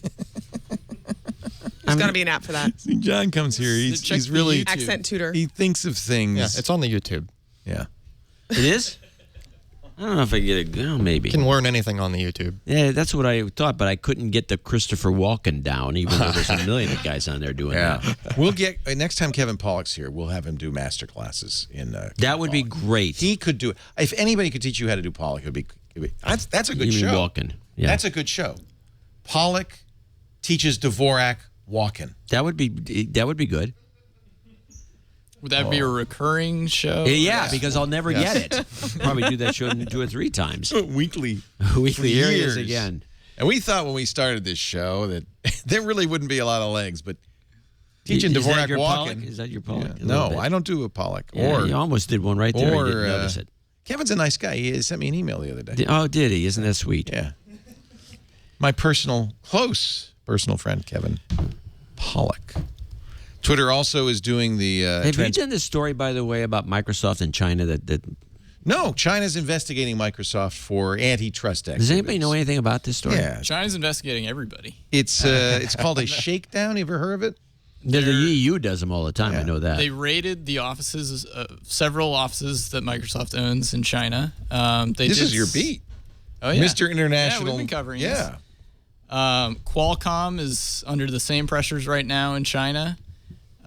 got to be an app for that. See, John comes here. He's really... Accent tutor. He thinks of things. Yeah, it's on the YouTube. Yeah. It is? I don't know if I can get it. Maybe. You can learn anything on the YouTube. Yeah, that's what I thought, but I couldn't get the Christopher Walken down, even though there's a million of guys on there doing that. We'll get... next time Kevin Pollak's here, we'll have him do master classes in... that would be great. He could do it. If anybody could teach you how to do Pollack, it would be... That's a good show. Walken. Yeah. That's a good show. Pollack teaches Dvorak Walken. That would be good. Would that be a recurring show? Yeah, because I'll never get it. Probably do that show 2 or 3 times. Weekly. Here it is again. And we thought when we started this show that there really wouldn't be a lot of legs, but teaching Dvorak Walken. Is that your Pollack? Yeah. No, I don't do a Pollack. Yeah, you almost did one right there. Or, you didn't notice it. Kevin's a nice guy. He sent me an email the other day. Oh, did he? Isn't that sweet? Yeah. My close personal friend, Kevin Pollack. Twitter also is doing the... Have you done this story, by the way, about Microsoft in China that No, China's investigating Microsoft for antitrust activities. Does anybody know anything about this story? Yeah. China's investigating everybody. It's called a shakedown. You ever heard of it? The EU does them all the time. I know that. They raided the offices, several offices that Microsoft owns in China. This is your beat. Oh, yeah. Mr. International. Yeah, we've been covering this. Qualcomm is under the same pressures right now in China.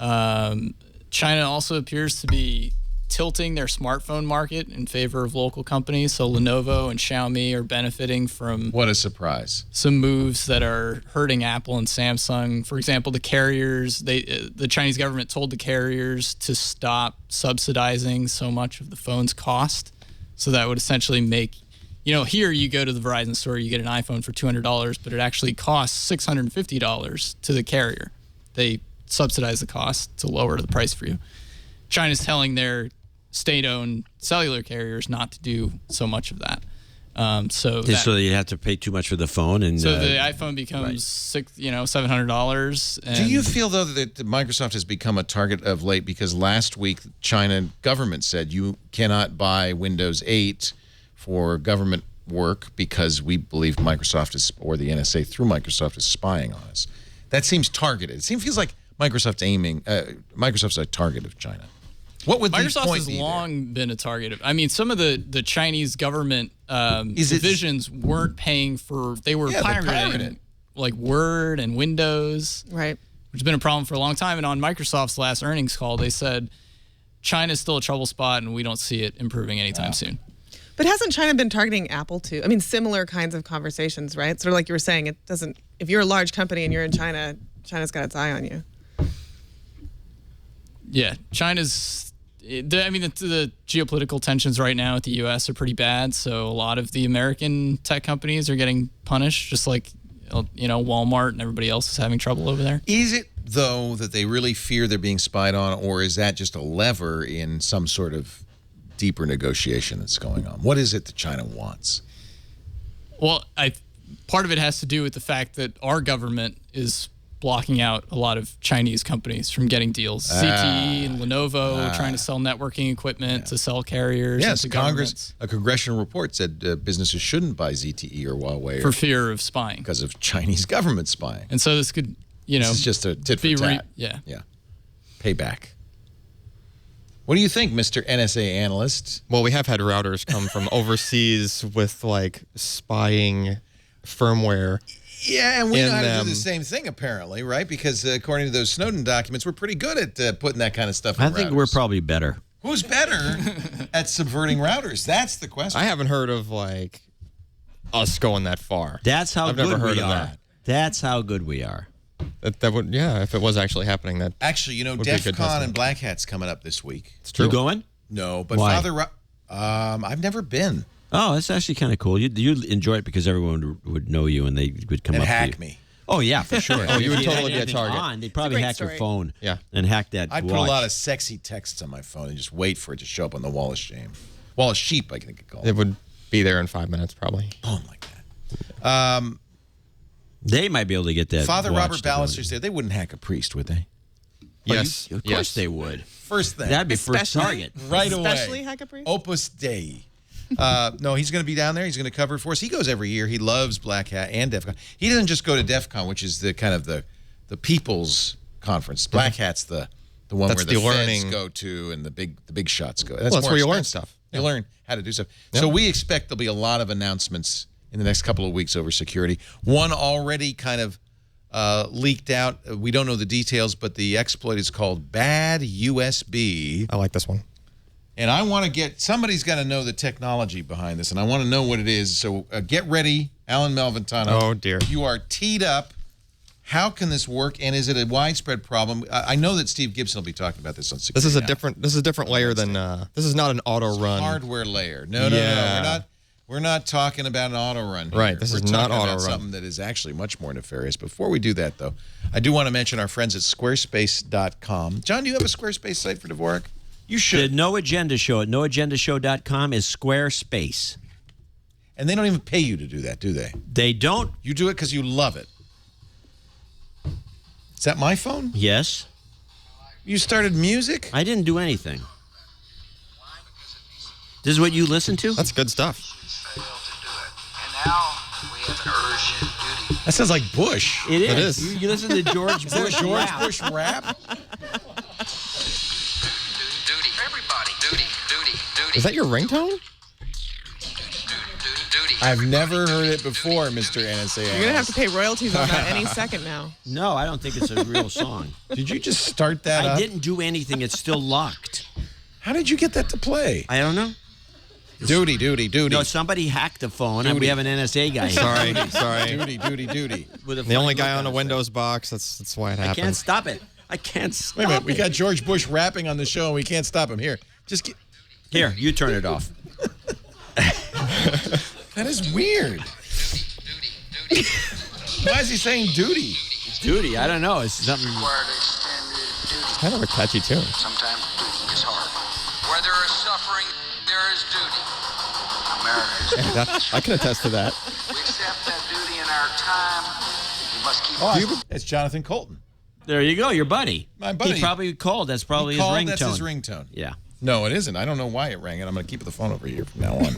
China also appears to be tilting their smartphone market in favor of local companies. So Lenovo and Xiaomi are benefiting from what a surprise. Some moves that are hurting Apple and Samsung. For example, the carriers, the Chinese government told the carriers to stop subsidizing so much of the phone's cost. So that would essentially make, here you go to the Verizon store, you get an iPhone for $200, but it actually costs $650 to the carrier. They subsidize the cost to lower the price for you. China's telling their state-owned cellular carriers not to do so much of that. So you have to pay too much for the phone, and so the iPhone becomes $700. Do you feel though that Microsoft has become a target of late? Because last week, China government said you cannot buy Windows 8 for government work because we believe Microsoft is, or the NSA through Microsoft is spying on us. That seems targeted. It feels like Microsoft's a target of China. What would Microsoft has long been a target of? I mean, some of the Chinese government divisions weren't paying for. They were pirating like Word and Windows, right? Which has been a problem for a long time. And on Microsoft's last earnings call, they said China's still a trouble spot, and we don't see it improving anytime soon. But hasn't China been targeting Apple too? I mean, similar kinds of conversations, right? Sort of like you were saying, it doesn't. If you're a large company and you're in China, China's got its eye on you. Yeah, China's. The geopolitical tensions right now at the U.S. are pretty bad, so a lot of the American tech companies are getting punished, just like Walmart and everybody else is having trouble over there. Is it though that they really fear they're being spied on, or is that just a lever in some sort of deeper negotiation that's going on? What is it that China wants? Well, part of it has to do with the fact that our government is blocking out a lot of Chinese companies from getting deals. ZTE and Lenovo trying to sell networking equipment to sell carriers. Yes, a congressional report said businesses shouldn't buy ZTE or Huawei for fear of spying because of Chinese government spying. And so this could, this is just a tit for tat. Yeah, payback. What do you think, Mr. NSA analyst? Well, we have had routers come from overseas with like spying firmware. Yeah, and we know how to do the same thing, apparently, right? Because according to those Snowden documents, we're pretty good at putting that kind of stuff in routers. I think we're probably better. Who's better at subverting routers? That's the question. I haven't heard of, like, us going that far. That's how I've good never heard we of are. that. That's how good we are. That would, if it was actually happening, that actually, DEF CON and Black Hat's coming up this week. It's true. You going? No, but Why? I've never been. Oh, that's actually kind of cool. You'd enjoy it because everyone would know you and they would come and up hack to you. me. Oh, yeah, for sure. You would totally be a target. They'd probably hack your phone and hack that I'd watch. put a lot of sexy texts on my phone and just wait for it to show up on the wall of shame. Wall of sheep, I think it called. It would be there in 5 minutes, probably. Boom, like that. They might be able to get that. Father Robert Ballister's there. They wouldn't hack a priest, would they? Yes. Of course they would. First thing. That'd be first target. Right away. Especially hack a priest? Opus Dei. No, he's going to be down there. He's going to cover it for us. He goes every year. He loves Black Hat and DEF CON. He doesn't just go to DEF CON, which is the kind of the people's conference. Black Hat's the one where the feds go to and the big shots go. That's where you learn stuff. You learn how to do stuff. Yep. So we expect there'll be a lot of announcements in the next couple of weeks over security. One already kind of leaked out. We don't know the details, but the exploit is called Bad USB. I like this one. And I want to somebody's got to know the technology behind this, and I want to know what it is. So get ready, Allyn Malventano. Oh, dear. You are teed up. How can this work, and is it a widespread problem? I know that Steve Gibson will be talking about this on security. This is a different layer than, this is not an auto run. Hardware layer. No. We're not talking about an auto run here. Right, this is not auto run. Something that is actually much more nefarious. Before we do that, though, I do want to mention our friends at Squarespace.com. John, do you have a Squarespace site for Dvorak? You should. The No Agenda Show at noagendashow.com is Squarespace. And they don't even pay you to do that, do they? They don't. You do it because you love it. Is that my phone? Yes. You started music? I didn't do anything. This is what you listen to? That's good stuff. That sounds like Bush. It is. It is. You listen to George Is that Bush George rap. Bush rap? Duty. Everybody. Duty. Is that your ringtone? I've never heard it before, Mr. NSA. You're going to have to pay royalties on that any second now. No, I don't think it's a real song. Did you just start that up? I didn't do anything. It's still locked. How did you get that to play? I don't know. Duty. No, somebody hacked the phone, and we have an NSA guy. Sorry. Duty. The only guy on a Windows box. That's why it I happens. can't stop it. I can't stop Wait a minute. We it. got George Bush rapping on the show, and we can't stop him. Here, just get... Here, you turn it off. That is weird. Why is he saying duty? Duty, I don't know. It's something. It's kind of a catchy tune. Sometimes duty is hard. Where there is suffering, there is duty. America is I can attest to that. We accept that duty in our time. We must keep It's Jonathan Colton. There you go, your buddy. My buddy. He probably called. That's probably his ringtone. That's his ringtone. Yeah. No, it isn't. I don't know why it rang, and I'm going to keep the phone over here from now on.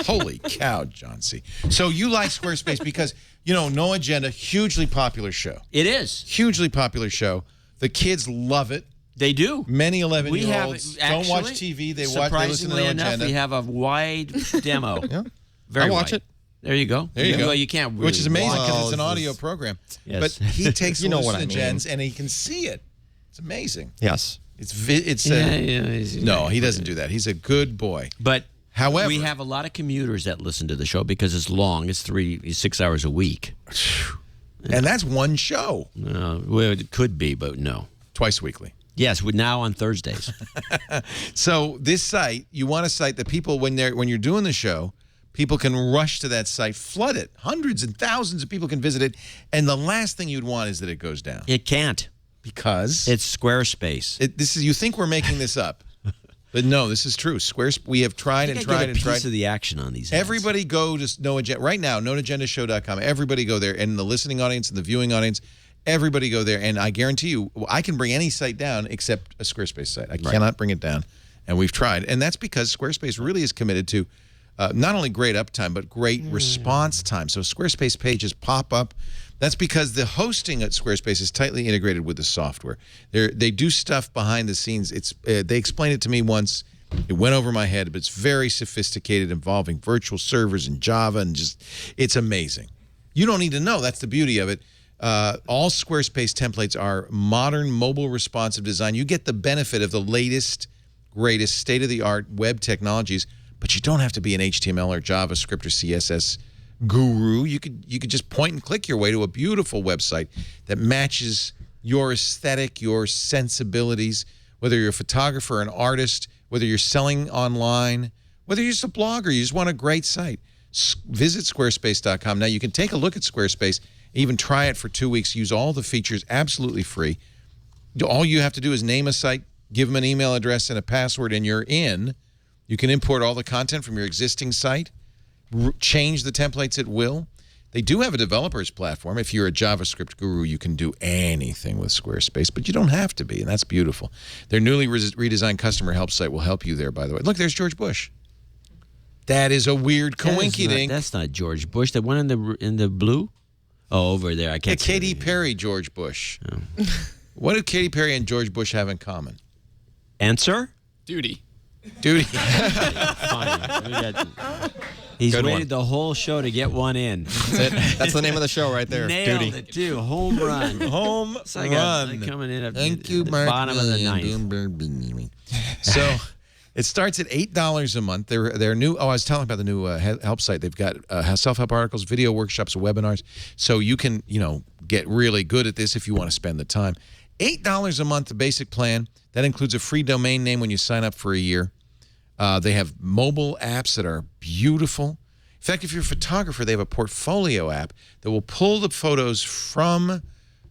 Holy cow, John C. So you like Squarespace because, No Agenda, hugely popular show. It is. Hugely popular show. The kids love it. They do. Many 11-year-olds don't watch actually, TV. They listen to No enough, Agenda. we have a wide demo. Yeah. Very I watch wide. it. There you go. There you go. Well, you can't really Which is amazing because Well, it's an this audio is- program. Yes. But he takes You know what I the mean. gens and he can see it. It's amazing. Yes. No, he doesn't do that. He's a good boy. But however, we have a lot of commuters that listen to the show because it's long. It's 6 hours a week. and that's one show. Well, it could be, but no. Twice weekly. Yes, we're now on Thursdays. So this site, you want a site that people, when you're doing the show, people can rush to that site, flood it. Hundreds and thousands of people can visit it. And the last thing you'd want is that it goes down. It can't. Because? It's Squarespace. You think we're making this up. But no, this is true. We have tried and tried and tried. Piece of the action on these ads. Everybody go to No Agenda right now, noagendashow.com. Everybody go there, and the listening audience and the viewing audience, everybody go there. And I guarantee you, I can bring any site down except a Squarespace site. I cannot bring it down, and we've tried. And that's because Squarespace really is committed to not only great uptime, but great response time. So Squarespace pages pop up. That's because the hosting at Squarespace is tightly integrated with the software. They do stuff behind the scenes. They explained it to me once. It went over my head, but it's very sophisticated, involving virtual servers and Java, and it's amazing. You don't need to know. That's the beauty of it. All Squarespace templates are modern, mobile, responsive design. You get the benefit of the latest, greatest, state-of-the-art web technologies, but you don't have to be an HTML or JavaScript or CSS guru. You could just point and click your way to a beautiful website that matches your aesthetic, your sensibilities, whether you're a photographer, an artist, whether you're selling online, whether you're just a blogger, you just want a great site. Visit squarespace.com. Now, you can take a look at Squarespace, even try it for 2 weeks, use all the features absolutely free. All you have to do is name a site, give them an email address and a password, and you're in. You can import all the content from your existing site, change the templates at will. They do have a developers platform. If you're a JavaScript guru, you can do anything with Squarespace, but you don't have to be, and that's beautiful. Their newly redesigned customer help site will help you there, by the way. Look, there's George Bush. That is a weird coinky-dink. That's not George Bush. The one in the blue? Oh, over there. I can't see Katy Perry, George Bush. Oh. What do Katy Perry and George Bush have in common? Answer? Duty. Fine. He's Good waited one. the whole show to get one in. That's the name of the show right there. Nailed Duty. it, too. Home run. Home It's like run. coming in at Thank the you, Mark. bottom of the ninth. So it starts at $8 a month. They're new. Oh, I was telling about the new help site. They've got self-help articles, video workshops, webinars. So you can, get really good at this if you want to spend the time. $8 a month, the basic plan. That includes a free domain name when you sign up for a year. They have mobile apps that are beautiful. In fact, if you're a photographer, they have a portfolio app that will pull the photos from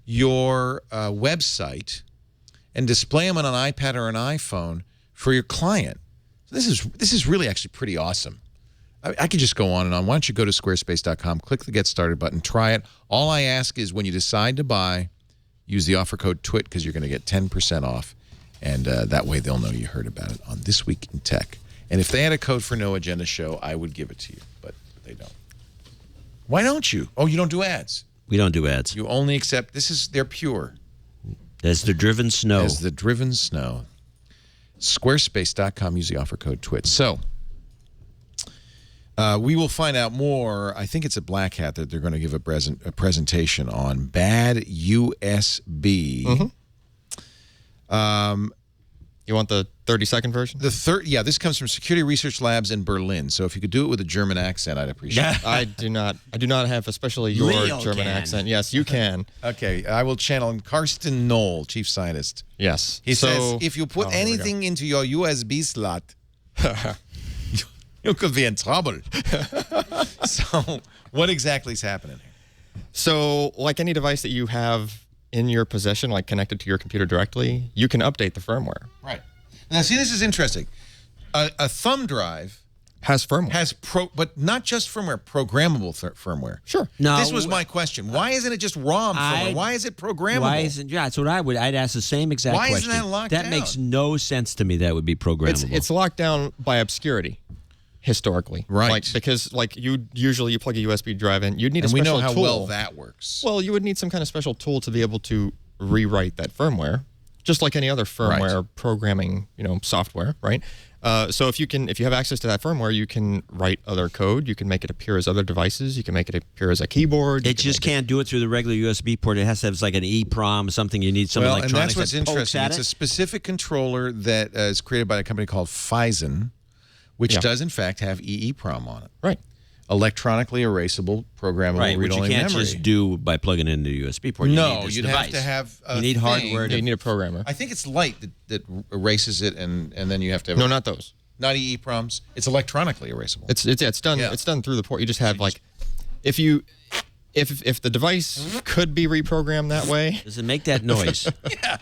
your website and display them on an iPad or an iPhone for your client. So this is really actually pretty awesome. I could just go on and on. Why don't you go to squarespace.com, click the Get Started button, try it. All I ask is when you decide to buy, use the offer code TWIT because you're going to get 10% off. And that way they'll know you heard about it on This Week in Tech. And if they had a code for No Agenda Show, I would give it to you, but they don't. Why don't you? Oh, you don't do ads. We don't do ads. You only accept, they're pure. As the driven snow. As the driven snow. Squarespace.com, use the offer code TWIT. So, we will find out more. I think it's at Black Hat that they're going to give a presentation on bad USB. You want the 30-second version? Yeah, this comes from Security Research Labs in Berlin. So if you could do it with a German accent, I'd appreciate it. I do not have especially your Leo German can. accent. Yes, you can. Okay, I will channel Karsten Knoll, chief scientist. Yes. He says, if you put anything into your USB slot, you could be in trouble. So what exactly is happening here? So like any device that you have in your possession, like connected to your computer directly, you can update the firmware. Right. Now, see, this is interesting. A thumb drive has firmware. But not just firmware, programmable firmware. Sure. No, this was my question. Why isn't it just ROM firmware? Why is it programmable? That's what I'd ask the same exact question. Why isn't that locked down? That makes no sense to me. That would be programmable. It's locked down by obscurity. Historically, right? Because you usually plug a USB drive in, you'd need a special tool. And we know how well that works. Well, you would need some kind of special tool to be able to rewrite that firmware, just like any other firmware programming, software, right? So if you have access to that firmware, you can write other code. You can make it appear as other devices. You can make it appear as a keyboard. It just can't do it through the regular USB port. It has to have like an EEPROM, something you need some electronics. And that's what's that interesting. It's a specific controller that is created by a company called Phison, which does, in fact, have EEPROM on it. Right. Electronically erasable, programmable, read-only memory. Which you can't just do by plugging it into the USB port. You'd have to have you need hardware. You need a programmer. I think it's light that erases it, and then you have to have... No, not those. Not EEPROMs. It's electronically erasable. It's done. Yeah. It's done through the port. You just have, like... If the device could be reprogrammed that way... Does it make that noise? Yeah.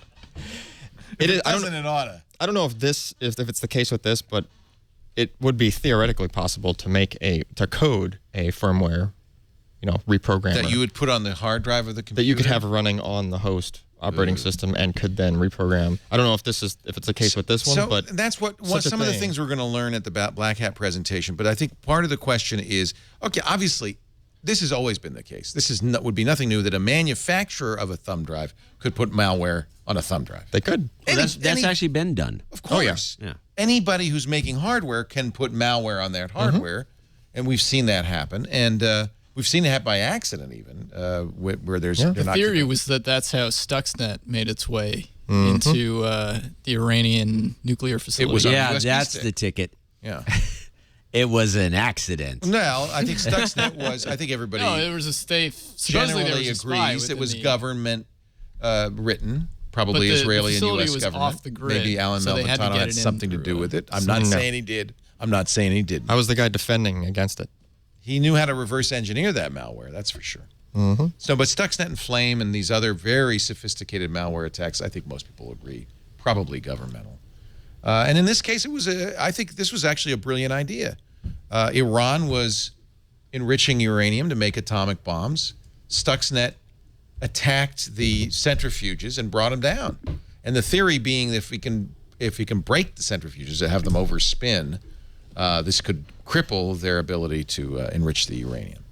It oughta. I don't know if it's the case with this, but it would be theoretically possible to code a firmware, reprogrammer that you would put on the hard drive of the computer. That you could have running on the host operating system and could then reprogram. I don't know if it's the case with this one, but that's what some of the things we're going to learn at the Black Hat presentation. But I think part of the question is, okay, obviously, this has always been the case. This would be nothing new that a manufacturer of a thumb drive could put malware on a thumb drive. They could. That's actually been done. Of course. Oh, yeah. Anybody who's making hardware can put malware on that hardware, and we've seen that happen. And we've seen it happen by accident even, where there's... The theory was that's how Stuxnet made its way into the Iranian nuclear facility. It was on USB stick. That's the ticket. Yeah. It was an accident. No, I think Stuxnet was... I think everybody... No, it was a generally agrees it was government written. Probably Israeli and U.S. government. Off the grid, maybe Allyn Malventano had something to do with it. I'm not saying he did. I'm not saying he didn't. I was the guy defending against it. He knew how to reverse engineer that malware, that's for sure. So, but Stuxnet and Flame and these other very sophisticated malware attacks, I think most people agree, probably governmental. And in this case, I think this was actually a brilliant idea. Iran was enriching uranium to make atomic bombs. Stuxnet attacked the centrifuges and brought them down. And the theory being that if we can break the centrifuges and have them overspin, this could cripple their ability to enrich the uranium.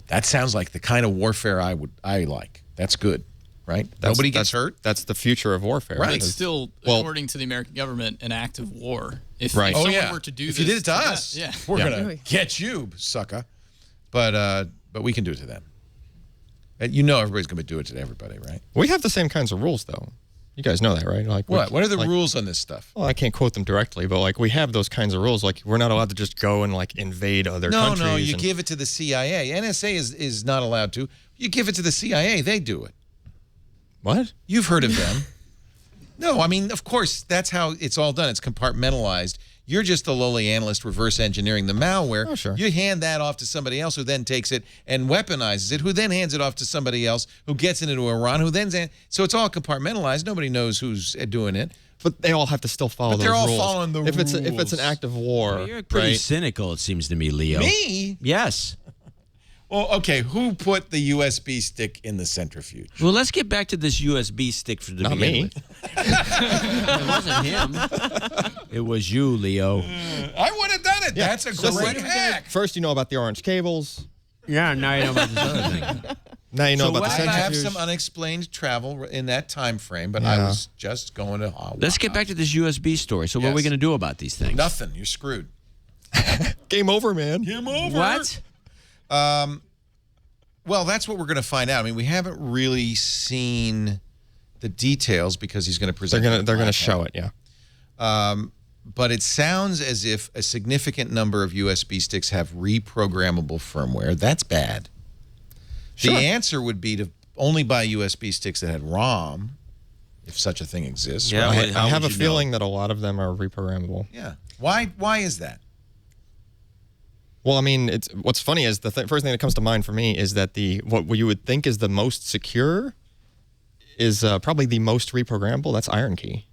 That sounds like the kind of warfare I like. That's good, right? Nobody gets hurt. That's the future of warfare. Right. It's still, according to the American government, an act of war. If someone were to do this, if you did it to us, we're gonna get you, sucker. But we can do it to them. You know everybody's going to do it to everybody, right? We have the same kinds of rules, though. You guys know that, right? Like what? What are the rules on this stuff? Well, I can't quote them directly, but we have those kinds of rules. Like we're not allowed to just go and invade other countries. No, you give it to the CIA. NSA is not allowed to. You give it to the CIA. They do it. What? You've heard of them. No, I mean, of course, that's how it's all done. It's compartmentalized. You're just a lowly analyst reverse engineering the malware. Oh, sure. You hand that off to somebody else who then takes it and weaponizes it, who then hands it off to somebody else who gets it into Iran, who then... So it's all compartmentalized. Nobody knows who's doing it. But they all have to still follow those rules. They're all following the rules. If it's an act of war... Well, you're pretty cynical, it seems to me, Leo. Me? Yes. Well, okay, who put the USB stick in the centrifuge? Well, let's get back to this USB stick for the Not me. It wasn't him. It was you, Leo. I would have done it. That's a great hack. First, you know about the orange cables. Yeah, now you know about this other thing. Now you know about the I centrifuge. have some unexplained travel in that time frame, but I was just going to. Let's get back to this USB story. So, what are we going to do about these things? Nothing. You're screwed. Game over, man. Game over. What? Well, that's what we're going to find out. I mean, we haven't really seen the details because he's going to present. They're going to show it, yeah. But it sounds as if a significant number of USB sticks have reprogrammable firmware. That's bad. Sure. The answer would be to only buy USB sticks that had ROM, if such a thing exists. Yeah, right? I have a feeling that a lot of them are reprogrammable. Yeah. Why is that? Well, I mean, what's funny is the first thing that comes to mind for me is that what you would think is the most secure is probably the most reprogrammable. That's IronKey.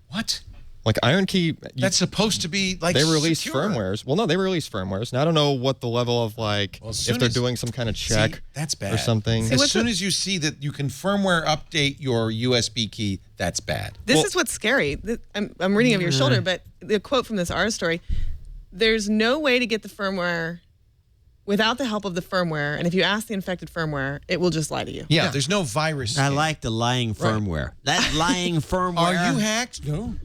What? Like IronKey, that's supposed to be like they release secure. firmwares. Well, no, they release firmwares. Now I don't know what the level of if they're doing some kind of check that's bad. or something. As soon as you see that you can firmware update your USB key, that's bad. This is what's scary. I'm reading over your shoulder, but the quote from this R story: "There's no way to get the firmware without the help of the firmware, and if you ask the infected firmware, it will just lie to you." Yeah, there's no virus. I like the lying firmware. That lying firmware. Are you hacked? No.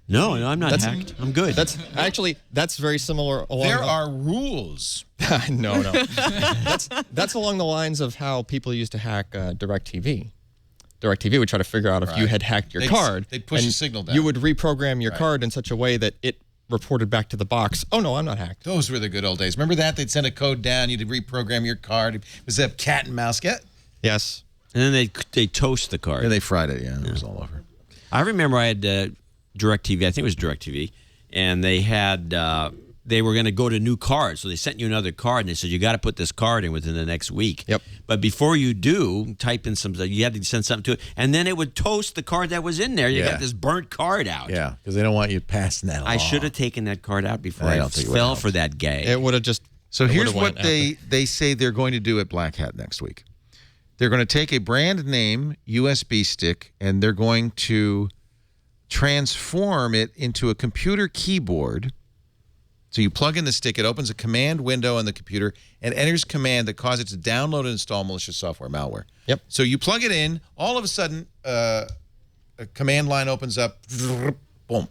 No, I'm not hacked. I'm good. That's very similar. There are rules. No. That's along the lines of how people used to hack DirecTV. DirecTV would try to figure out if you had hacked your card. They'd push a signal down. You would reprogram your card in such a way that it reported back to the box, oh no, I'm not hacked. Those were the good old days. Remember that? They'd send a code down. You'd reprogram your card. It was a cat and mouse. Yes. And then they toast the card. Yeah, they fried it. Yeah, it was all over. I remember I had DirecTV. I think it was DirecTV, and they had they were going to go to new cards, so they sent you another card, and they said you got to put this card in within the next week. Yep. But before you do, type in something. You had to send something to it, and then it would toast the card that was in there. You got this burnt card out. Yeah, because they don't want you passing that along. I should have taken that card out before I fell for that gag. It would have just. So here's what they say they're going to do at Black Hat next week. They're going to take a brand name USB stick, and they're going to transform it into a computer keyboard. So you plug in the stick, it opens a command window on the computer and enters command that causes it to download and install malicious software, malware. Yep. So you plug it in, all of a sudden, a command line opens up, boom.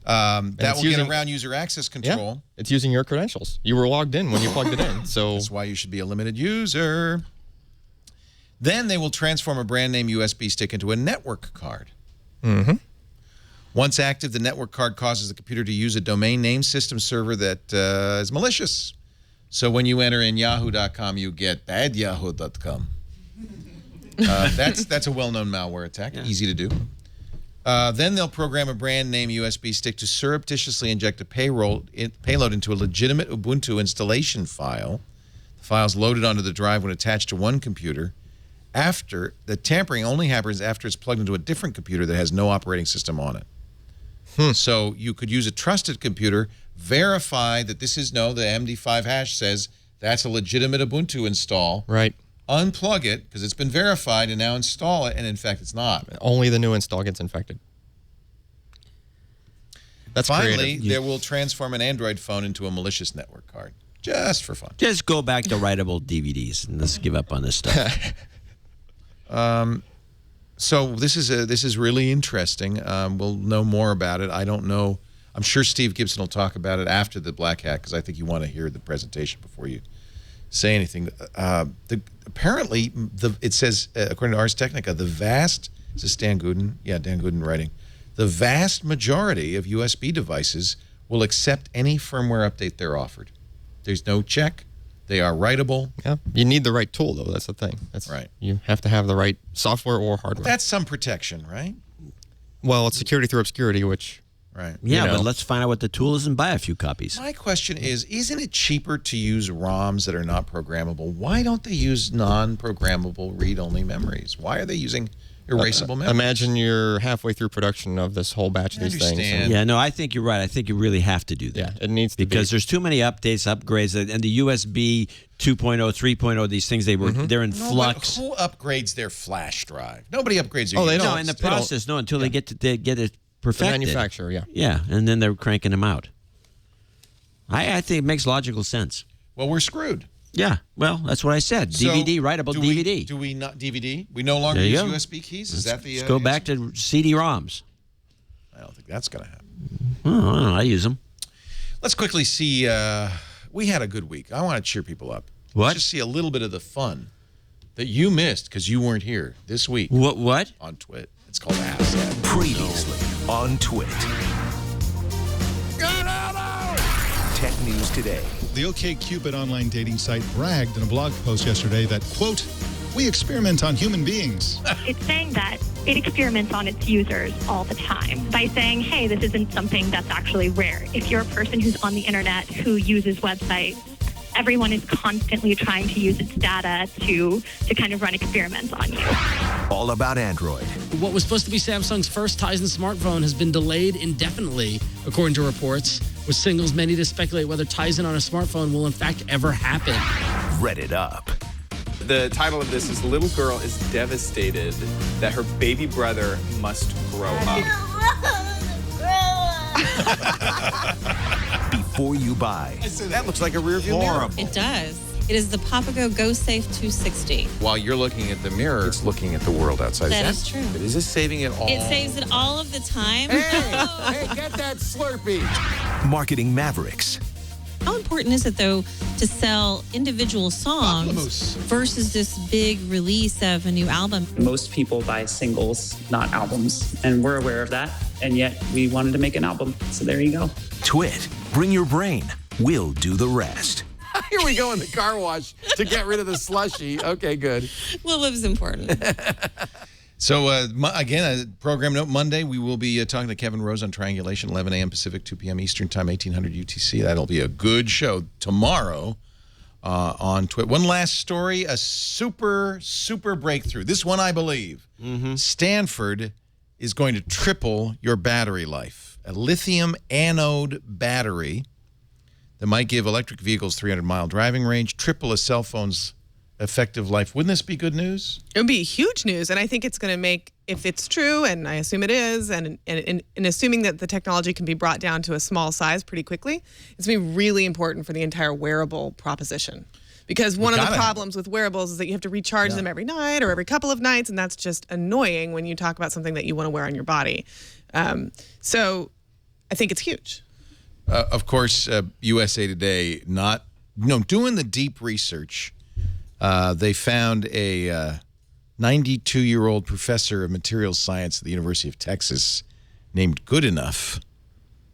That will get around user access control. Yeah, it's using your credentials. You were logged in when you plugged it in. So that's why you should be a limited user. Then they will transform a brand name USB stick into a network card. Mm-hmm. Once active, the network card causes the computer to use a domain name system server that is malicious. So when you enter in yahoo.com, you get badyahoo.com. That's a well-known malware attack, easy to do. Then they'll program a brand name USB stick to surreptitiously inject a payload into a legitimate Ubuntu installation file. The file is loaded onto the drive when attached to one computer. After the tampering only happens after it's plugged into a different computer that has no operating system on it. So you could use a trusted computer, verify that this is the MD5 hash says that's a legitimate Ubuntu install. Right. Unplug it because it's been verified and now install it, and in fact it's not. Only the new install gets infected. That's Finally, they will transform an Android phone into a malicious network card, just for fun. Just go back to writable DVDs and let's give up on this stuff. So this is really interesting. We'll know more about it. I don't know. I'm sure Steve Gibson will talk about it after the Black Hat because I think you want to hear the presentation before you say anything. Apparently, it says, according to Ars Technica, this is Dan Gooden. Yeah, Dan Gooden writing. The vast majority of USB devices will accept any firmware update they're offered. There's no check. They are writable. Yeah, you need the right tool, though. That's the thing. That's right. You have to have the right software or hardware. That's some protection, right? Well, it's security through obscurity, which Right. Yeah, but let's find out what the tool is and buy a few copies. My question is, isn't it cheaper to use ROMs that are not programmable? Why don't they use non-programmable read-only memories? Why are they using erasable memories? Imagine you're halfway through production of this whole batch of these things. Yeah, no, I think you're right. I think you really have to do that. Yeah, it needs to because there's too many updates, upgrades, and the USB 2.0, 3.0, these things, they're in flux. Who upgrades their flash drive? Nobody upgrades their they don't. No, in the process, until they get it perfected. The manufacturer, yeah. Yeah, and then they're cranking them out. I think it makes logical sense. Well, we're screwed. Yeah, well, that's what I said. So DVD, writable DVD. Do we not DVD? We no longer use USB keys? Is that the... Let's go back to CD-ROMs. I don't think that's going to happen. Oh, I don't know. I use them. Let's quickly see... we had a good week. I want to cheer people up. What? Let's just see a little bit of the fun that you missed because you weren't here this week. What? On Twit. It's called Ask. Previously on Twit. Tech News Today. The OkCupid online dating site bragged in a blog post yesterday that, quote, we experiment on human beings. It's saying that it experiments on its users all the time by saying, hey, this isn't something that's actually rare. If you're a person who's on the internet who uses websites, everyone is constantly trying to use its data to kind of run experiments on you. All about Android. What was supposed to be Samsung's first Tizen smartphone has been delayed indefinitely, according to reports, with signals many to speculate whether Tizen on a smartphone will in fact ever happen. Read it up. The title of this is Little Girl is Devastated that her baby brother must grow up. Before you buy. That looks like a rear view mirror. It does. It is the Papago GoSafe 260. While you're looking at the mirror, it's looking at the world outside. That is true. Is this saving it all? It saves it all of the time. Hey, get that Slurpee. Marketing Mavericks. How important is it, though, to sell individual songs versus this big release of a new album? Most people buy singles, not albums, and we're aware of that, and yet we wanted to make an album, so there you go. Twit. Bring your brain. We'll do the rest. Here we go in the car wash to get rid of the slushy. Okay, good. Well, it was important. So, again, program note Monday, we will be talking to Kevin Rose on Triangulation, 11 a.m. Pacific, 2 p.m. Eastern Time, 1800 UTC. That'll be a good show tomorrow on Twit. One last story, a super, super breakthrough. This one, I believe. Stanford is going to triple your battery life. A lithium anode battery that might give electric vehicles 300-mile driving range, triple a cell phone's effective life. Wouldn't this be good news? It would be huge news, and I think it's going to make, if it's true, and I assume it is, and assuming that the technology can be brought down to a small size pretty quickly, it's going to be really important for the entire wearable proposition. Because one of the problems with wearables is that you have to recharge them every night or every couple of nights, and that's just annoying when you talk about something that you want to wear on your body. So I think it's huge. Of course, USA Today doing the deep research. They found a 92-year-old professor of materials science at the University of Texas named Goodenough,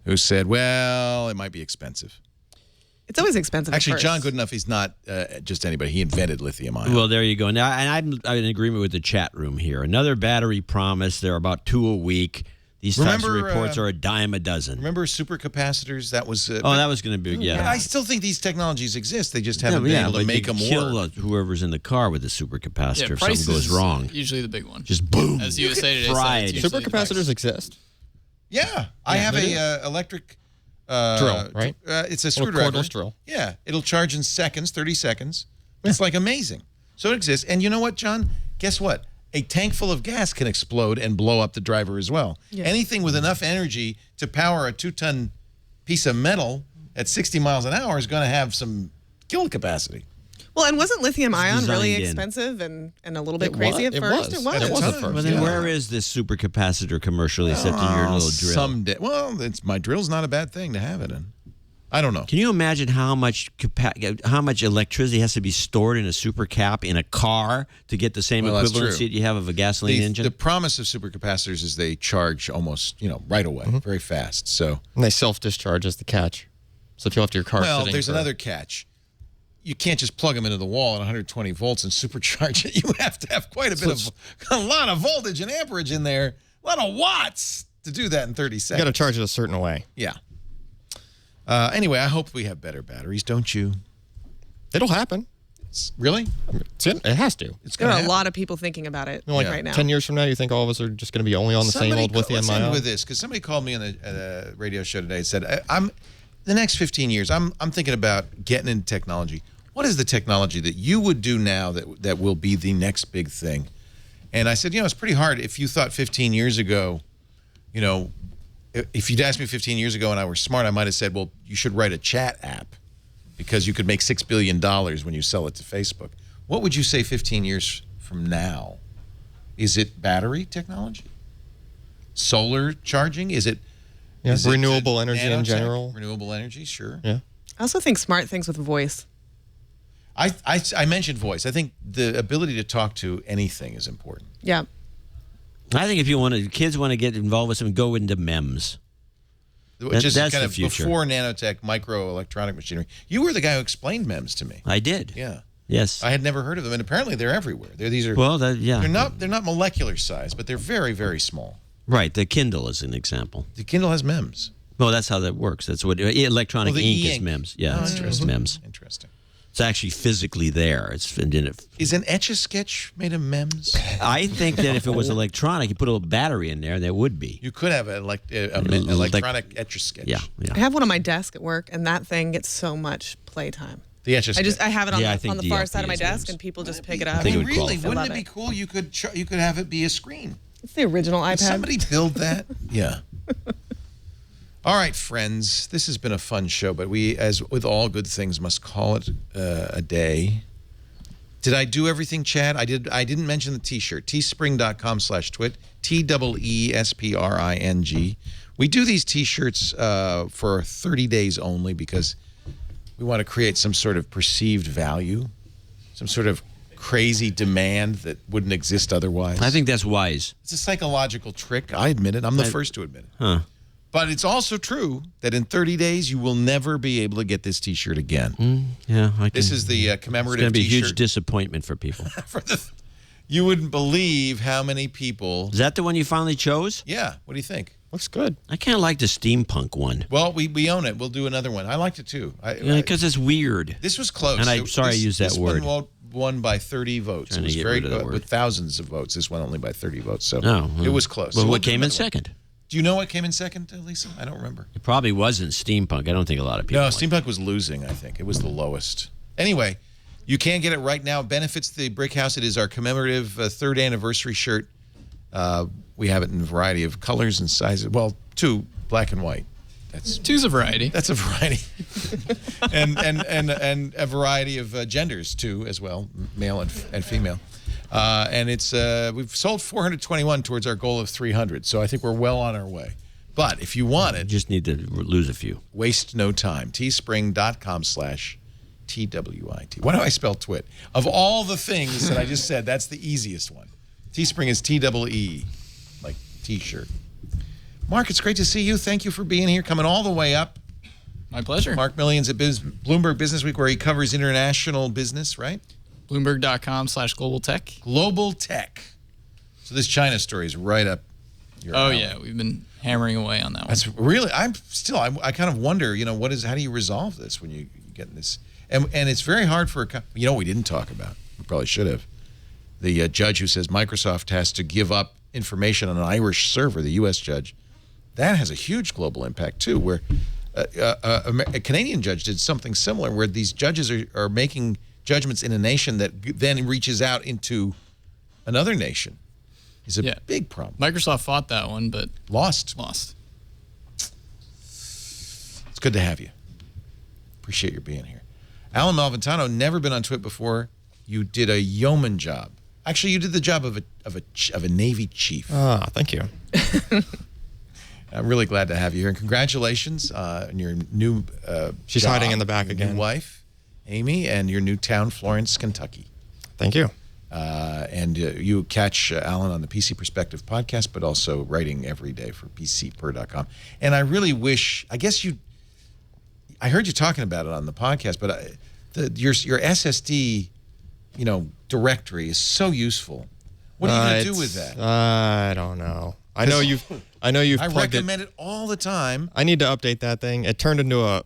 who said, well, it might be expensive. It's always expensive. Actually, John Goodenough, he's not just anybody. He invented lithium ion. Well, there you go. Now, and I'm in agreement with the chat room here. Another battery promise. They're about 2 a week. These types of reports are a dime a dozen. Remember supercapacitors? That was... that was going to be, But I still think these technologies exist. They just haven't been able to make them work. Whoever's in the car with the supercapacitor if something goes wrong. Usually the big one. Just boom. As USA Today fried. said, Supercapacitors exist. Yeah. I have a electric... drill, right? It's a screwdriver. Cordless drill. Yeah. It'll charge in seconds, 30 seconds. It's like amazing. So it exists. And you know what, John? Guess what? A tank full of gas can explode and blow up the driver as well. Yeah. Anything with enough energy to power a 2-ton piece of metal at 60 miles an hour is going to have some kill capacity. Well, and wasn't lithium ion really expensive and a little bit crazy at first? It was. It was at first. Well, then where is this supercapacitor commercially except in your little drill? Someday. Well, my drill's not a bad thing to have it in. I don't know. Can you imagine how much electricity has to be stored in a supercap in a car to get the same equivalency that you have of a gasoline engine? The promise of supercapacitors is they charge almost, right away, very fast. So and they self-discharge as the catch. So if you left your car well, sitting there's another catch. You can't just plug them into the wall at 120 volts and supercharge it. You have to have quite a lot of voltage and amperage in there. A lot of watts. to do that in 30 You seconds. got to charge it a certain way. Yeah. Anyway, I hope we have better batteries, don't you? It'll happen. Really? It has to. There are a lot of people thinking about it right now. 10 years from now, you think all of us are just going to be only on the same old lithium Let's ion? end with this, because somebody called me on the radio show today and said, the next 15 years, I'm thinking about getting into technology. What is the technology that you would do now that will be the next big thing? And I said, it's pretty hard. If you thought 15 years ago, if you'd asked me 15 years ago and I were smart, I might have said, well, you should write a chat app because you could make $6 billion when you sell it to Facebook. What would you say 15 years from now? Is it battery technology? Solar charging? Is it renewable energy in general? Renewable energy, sure. Yeah. I also think smart things with voice. I mentioned voice. I think the ability to talk to anything is important. Yeah. I think if kids want to get involved with something, go into MEMS. Just that's kind the of future. Before nanotech, microelectronic machinery. You were the guy who explained MEMS to me. I did. Yeah. Yes. I had never heard of them, and apparently they're everywhere. These are They're not molecular size, but they're very, very small. Right. The Kindle is an example. The Kindle has MEMS. Well, that's how that works. That's what electronic ink is MEMS. Yeah, it's MEMS. Interesting. It's actually physically there. Is an Etch-a-Sketch made of MEMS? I think that if it was electronic, you put a little battery in there, and there would be. You could have an electronic Etch-a-Sketch. Yeah. I have one on my desk at work, and that thing gets so much playtime. The Etch-a-Sketch. I have it on the far side of my desk, and people just pick it up. Really? Wouldn't it be cool? You could have it be a screen. It's the original iPad. Did somebody build that? Yeah. All right, friends. This has been a fun show, but we, as with all good things, must call it a day. Did I do everything, Chad? I did. I didn't mention the T-shirt. Teespring.com/twit. TEESPRING. We do these T-shirts for 30 days only because we want to create some sort of perceived value, some sort of crazy demand that wouldn't exist otherwise. I think that's wise. It's a psychological trick. I admit it. I'm the first to admit it. Huh. But it's also true that in 30 days, you will never be able to get this T-shirt again. This is the commemorative It's going to be a T-shirt. huge disappointment for people. You wouldn't believe how many people. Is that the one you finally chose? Yeah. What do you think? Looks good. I kind of like the steampunk one. Well, we own it. We'll do another one. I liked it too. Because it's weird. This was close. And I'm sorry I used that word. This one won by 30 votes. It was very good with thousands of votes. This one only by 30 votes. So it was close. Well, so what came in second? Do you know what came in second, Lisa? I don't remember. It probably wasn't steampunk. I don't think a lot of people. No, steampunk was losing, I think. It was the lowest. Anyway, you can get it right now. It benefits the Brick House. It is our commemorative third anniversary shirt. We have it in a variety of colors and sizes. Well, 2, black and white. Two's a variety. That's a variety. and a variety of genders, too, as well, male and female. And it's we've sold 421 towards our goal of 300. So I think we're well on our way. But if you want it, you just need to lose a few. Waste no time. Teespring.com/TWIT. Why do I spell twit? Of all the things that I just said, that's the easiest one. Teespring is TEE, like T-shirt. Mark, it's great to see you. Thank you for being here, coming all the way up. My pleasure. Mark Milian's at Bloomberg Business Week, where he covers international business, right? Bloomberg.com/global tech. Global tech. So this China story is right up your alley. Yeah, we've been hammering away on that one. That's really. I kind of wonder. How do you resolve this when you get in this? And it's very hard for we didn't talk about. We probably should have. The judge who says Microsoft has to give up information on an Irish server, the U.S. judge, that has a huge global impact too. Where a Canadian judge did something similar, where these judges are making judgments in a nation that then reaches out into another nation. It's a big problem. Microsoft fought that one, but lost. It's good to have you. Appreciate your being here. Allyn Malventano, never been on Twit before. You did a yeoman job. Actually, you did the job of a Navy chief. Thank you. I'm really glad to have you here, and congratulations on your new. She's job, hiding in the back your again. New wife, Amy, and your new town, Florence, Kentucky. Thank you. And you catch Allyn on the PC Perspective podcast, but also writing every day for PCPer.com. And I really wish, I heard you talking about it on the podcast, but your SSD, directory is so useful. What are you going to do with that? I don't know. I know I know you've I plugged recommend it all the time. I need to update that thing. It turned into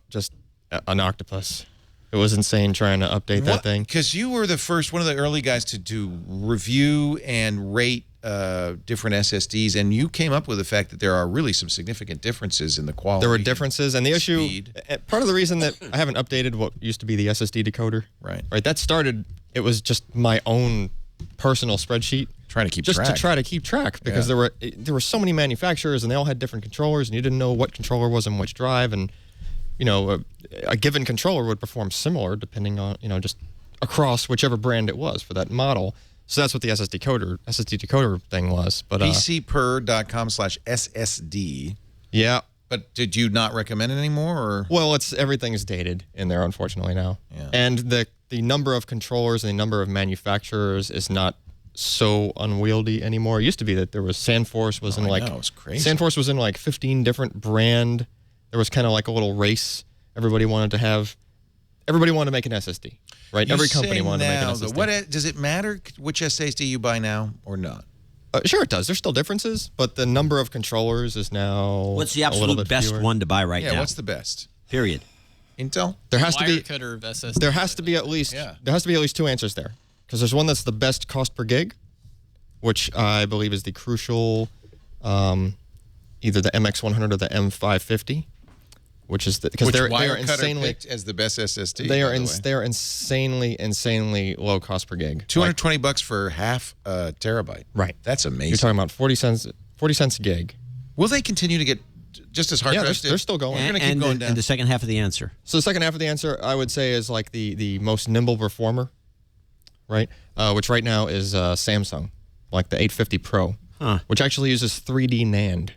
an octopus. It was insane trying to update that thing. Because you were one of the early guys to do review and rate different SSDs, and you came up with the fact that there are really some significant differences in the quality. There were differences, and the issue, part of the reason that I haven't updated what used to be the SSD decoder, right, that started, it was just my own personal spreadsheet. Trying to keep just track. to try to keep track, because there were so many manufacturers, and they all had different controllers, and you didn't know what controller was in which drive, and a given controller would perform similar depending on, just across whichever brand it was for that model. So that's what the SSD decoder thing was. But PCPer.com/SSD. Yeah. But did you not recommend it anymore? Or? Well, everything's dated in there, unfortunately, now. Yeah. And the number of controllers and the number of manufacturers is not so unwieldy anymore. It used to be that there was SandForce was in it was crazy. SandForce was in like 15 different brand. There was kind of like a little race. Everybody wanted to make an SSD, right? Every company wanted to make an SSD. Does it matter which SSD you buy now or not? Sure, it does. There's still differences, but the number of controllers is now What's the a little absolute bit best fewer. one to buy right now? Yeah, what's the best? Period. Intel? There has to be Wirecutter of SSD. There has to be at least two answers there, because there's one that's the best cost per gig, which I believe is the Crucial, either the MX100 or the M550. Which is because they are insanely picked as the best SSD. They are insanely low cost per gig. $220 for half a terabyte. Right. That's amazing. You're talking about 40 cents a gig. Will they continue to get just as hard? Yeah, they're still going. They're going to keep going down. And the second half of the answer. So the second half of the answer, I would say, is like the most nimble performer, right? Which right now is Samsung, like the 850 Pro, which actually uses 3D NAND.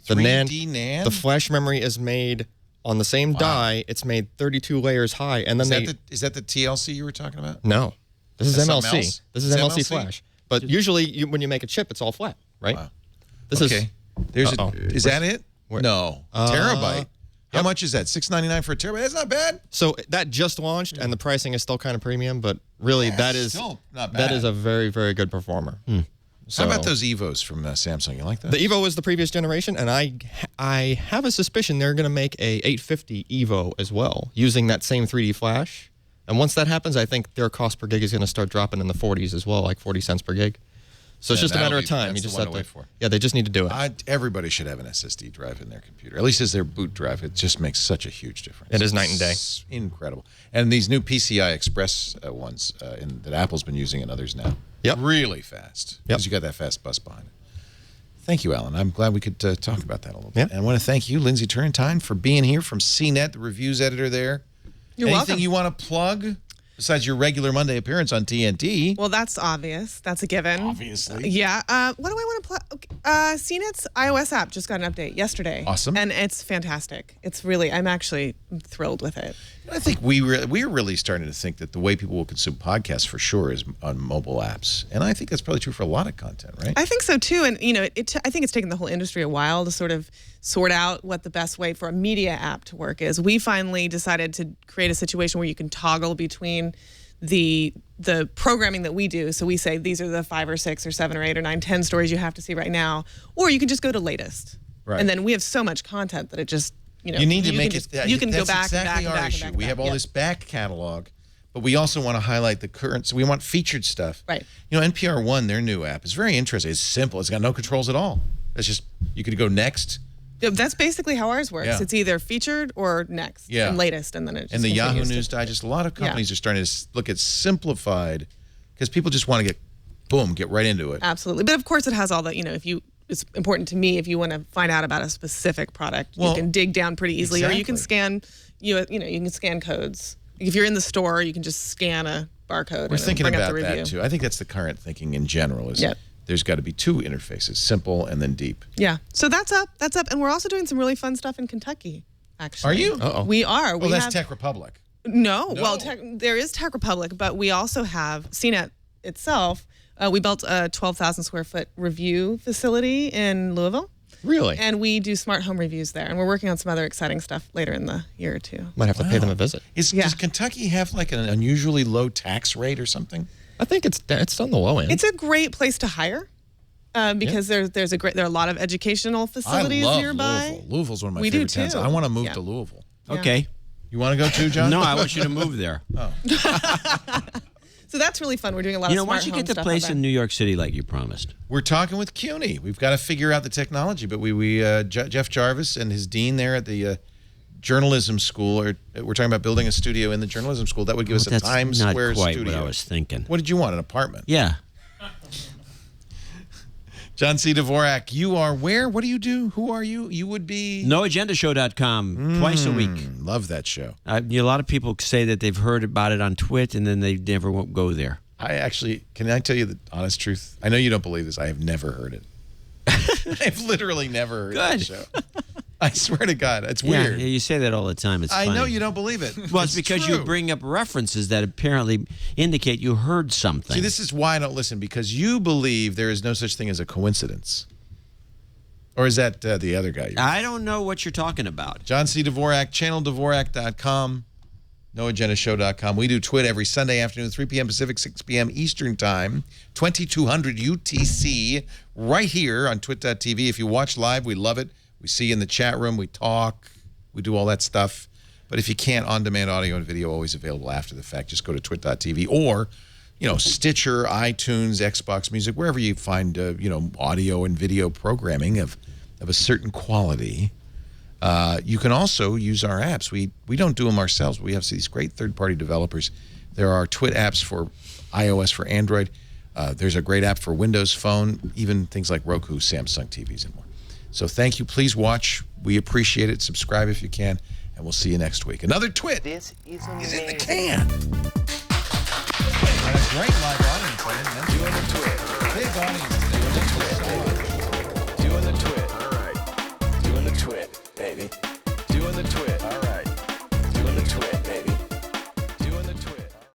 The 3D NAND? The flash memory is made on the same die. It's made 32 layers high, and then is that the TLC you were talking about? No, this is That's MLC. This is MLC flash. But usually, when you make a chip, it's all flat, right? Wow. This is. Is that it? No. Terabyte. How much is that? $6.99 for a terabyte. That's not bad. So that just launched, and the pricing is still kind of premium, but really, that is still not bad. That is a very, very good performer. How about those Evos from Samsung? You like that? The Evo was the previous generation, and I have a suspicion they're going to make a 850 Evo as well, using that same 3D flash. And once that happens, I think their cost per gig is going to start dropping in the 40s as well, like 40 cents per gig. So it's just a matter of time. You just have to wait for. Yeah, they just need to do it. Everybody should have an SSD drive in their computer, at least as their boot drive. It just makes such a huge difference. It is night and day. It's incredible. And these new PCI Express ones that Apple's been using and others now. Yep. Really fast. Because you got that fast bus behind it. Thank you, Allyn. I'm glad we could talk about that a little bit. Yep. And I want to thank you, Lindsey Turrentine, for being here from CNET, the reviews editor there. You're Anything welcome. you want to plug besides your regular Monday appearance on TNT? Well, that's obvious. That's a given. Obviously. Yeah. What do I want to plug? CNET's iOS app just got an update yesterday. Awesome. And it's fantastic. I'm actually thrilled with it. I think we're really starting to think that the way people will consume podcasts for sure is on mobile apps. And I think that's probably true for a lot of content, right? I think so too. And, I think it's taken the whole industry a while to sort of sort out what the best way for a media app to work is. We finally decided to create a situation where you can toggle between the programming that we do. So we say these are the 5 or 6 or 7 or 8 or 9, 10 stories you have to see right now. Or you can just go to latest. Right. And then we have so much content that it just, you need to make it. You can go back exactly and back and our back issue. and back. We have all this back catalog, but we also want to highlight the current. So we want featured stuff. Right. NPR One, their new app, is very interesting. It's simple. It's got no controls at all. It's just you could go next. That's basically how ours works. Yeah. It's either featured or next and latest, and then it just and the Yahoo continues News Digest. A lot of companies are starting to look at simplified because people just want to get right into it. Absolutely, but of course it has all that. It's important to me if you want to find out about a specific product, you can dig down pretty easily, or you can scan. You can scan codes. If you're in the store, you can just scan a barcode. We're thinking bring up about the review. that too. I think that's the current thinking in general. There's got to be 2 interfaces, simple and then deep. Yeah. So that's up, and we're also doing some really fun stuff in Kentucky. Actually, Are you? Uh-oh. We are. Well, that's Tech Republic. No. Well, there is Tech Republic, but we also have CNET itself. We built a 12,000 square foot review facility in Louisville. Really? And we do smart home reviews there. And we're working on some other exciting stuff later in the year or two. Might have to pay them a visit. Does Kentucky have like an unusually low tax rate or something? I think it's on the low end. It's a great place to hire. because there are a lot of educational facilities I love nearby. Louisville. Louisville's one of my We favorite do, towns. too. I want to move Yeah. to Louisville. Yeah. Okay. You want to go too, John? No, I want you to move there. Oh. So that's really fun. We're doing a lot of Why smart don't you home get the stuff place out there. in New York City like you promised? We're talking with CUNY. We've got to figure out the technology, but Jeff Jarvis and his dean there at the journalism school, we're talking about building a studio in the journalism school. That would give us a Times Square not quite studio. what I was thinking. What did you want? An apartment? Yeah. John C. Dvorak, you are where? What do you do? Who are you? You would be... NoAgendaShow.com twice a week. Love that show. A lot of people say that they've heard about it on Twit and then they never won't go there. Can I tell you the honest truth? I know you don't believe this. I have never heard it. I've literally never heard that show. I swear to God, it's weird. Yeah, you say that all the time. It's funny. I know you don't believe it. Well, it's because true. you bring up references that apparently indicate you heard something. See, this is why I don't listen, because you believe there is no such thing as a coincidence. Or is that the other guy? I don't know what you're talking about. John C. Dvorak, channeldvorak.com, noagendashow.com. We do Twit every Sunday afternoon, 3 p.m. Pacific, 6 p.m. Eastern Time, 2200 UTC, right here on twit.tv. If you watch live, we love it. We see you in the chat room. We talk. We do all that stuff. But if you can't, on-demand audio and video always available after the fact. Just go to twit.tv or, Stitcher, iTunes, Xbox Music, wherever you find, audio and video programming of a certain quality. You can also use our apps. We don't do them ourselves, but we have these great third-party developers. There are Twit apps for iOS, for Android. There's a great app for Windows Phone, even things like Roku, Samsung TVs, and more. So thank you. Please watch. We appreciate it. Subscribe if you can, and we'll see you next week. Another Twit is in the can. And a great live audience. I didn't mention.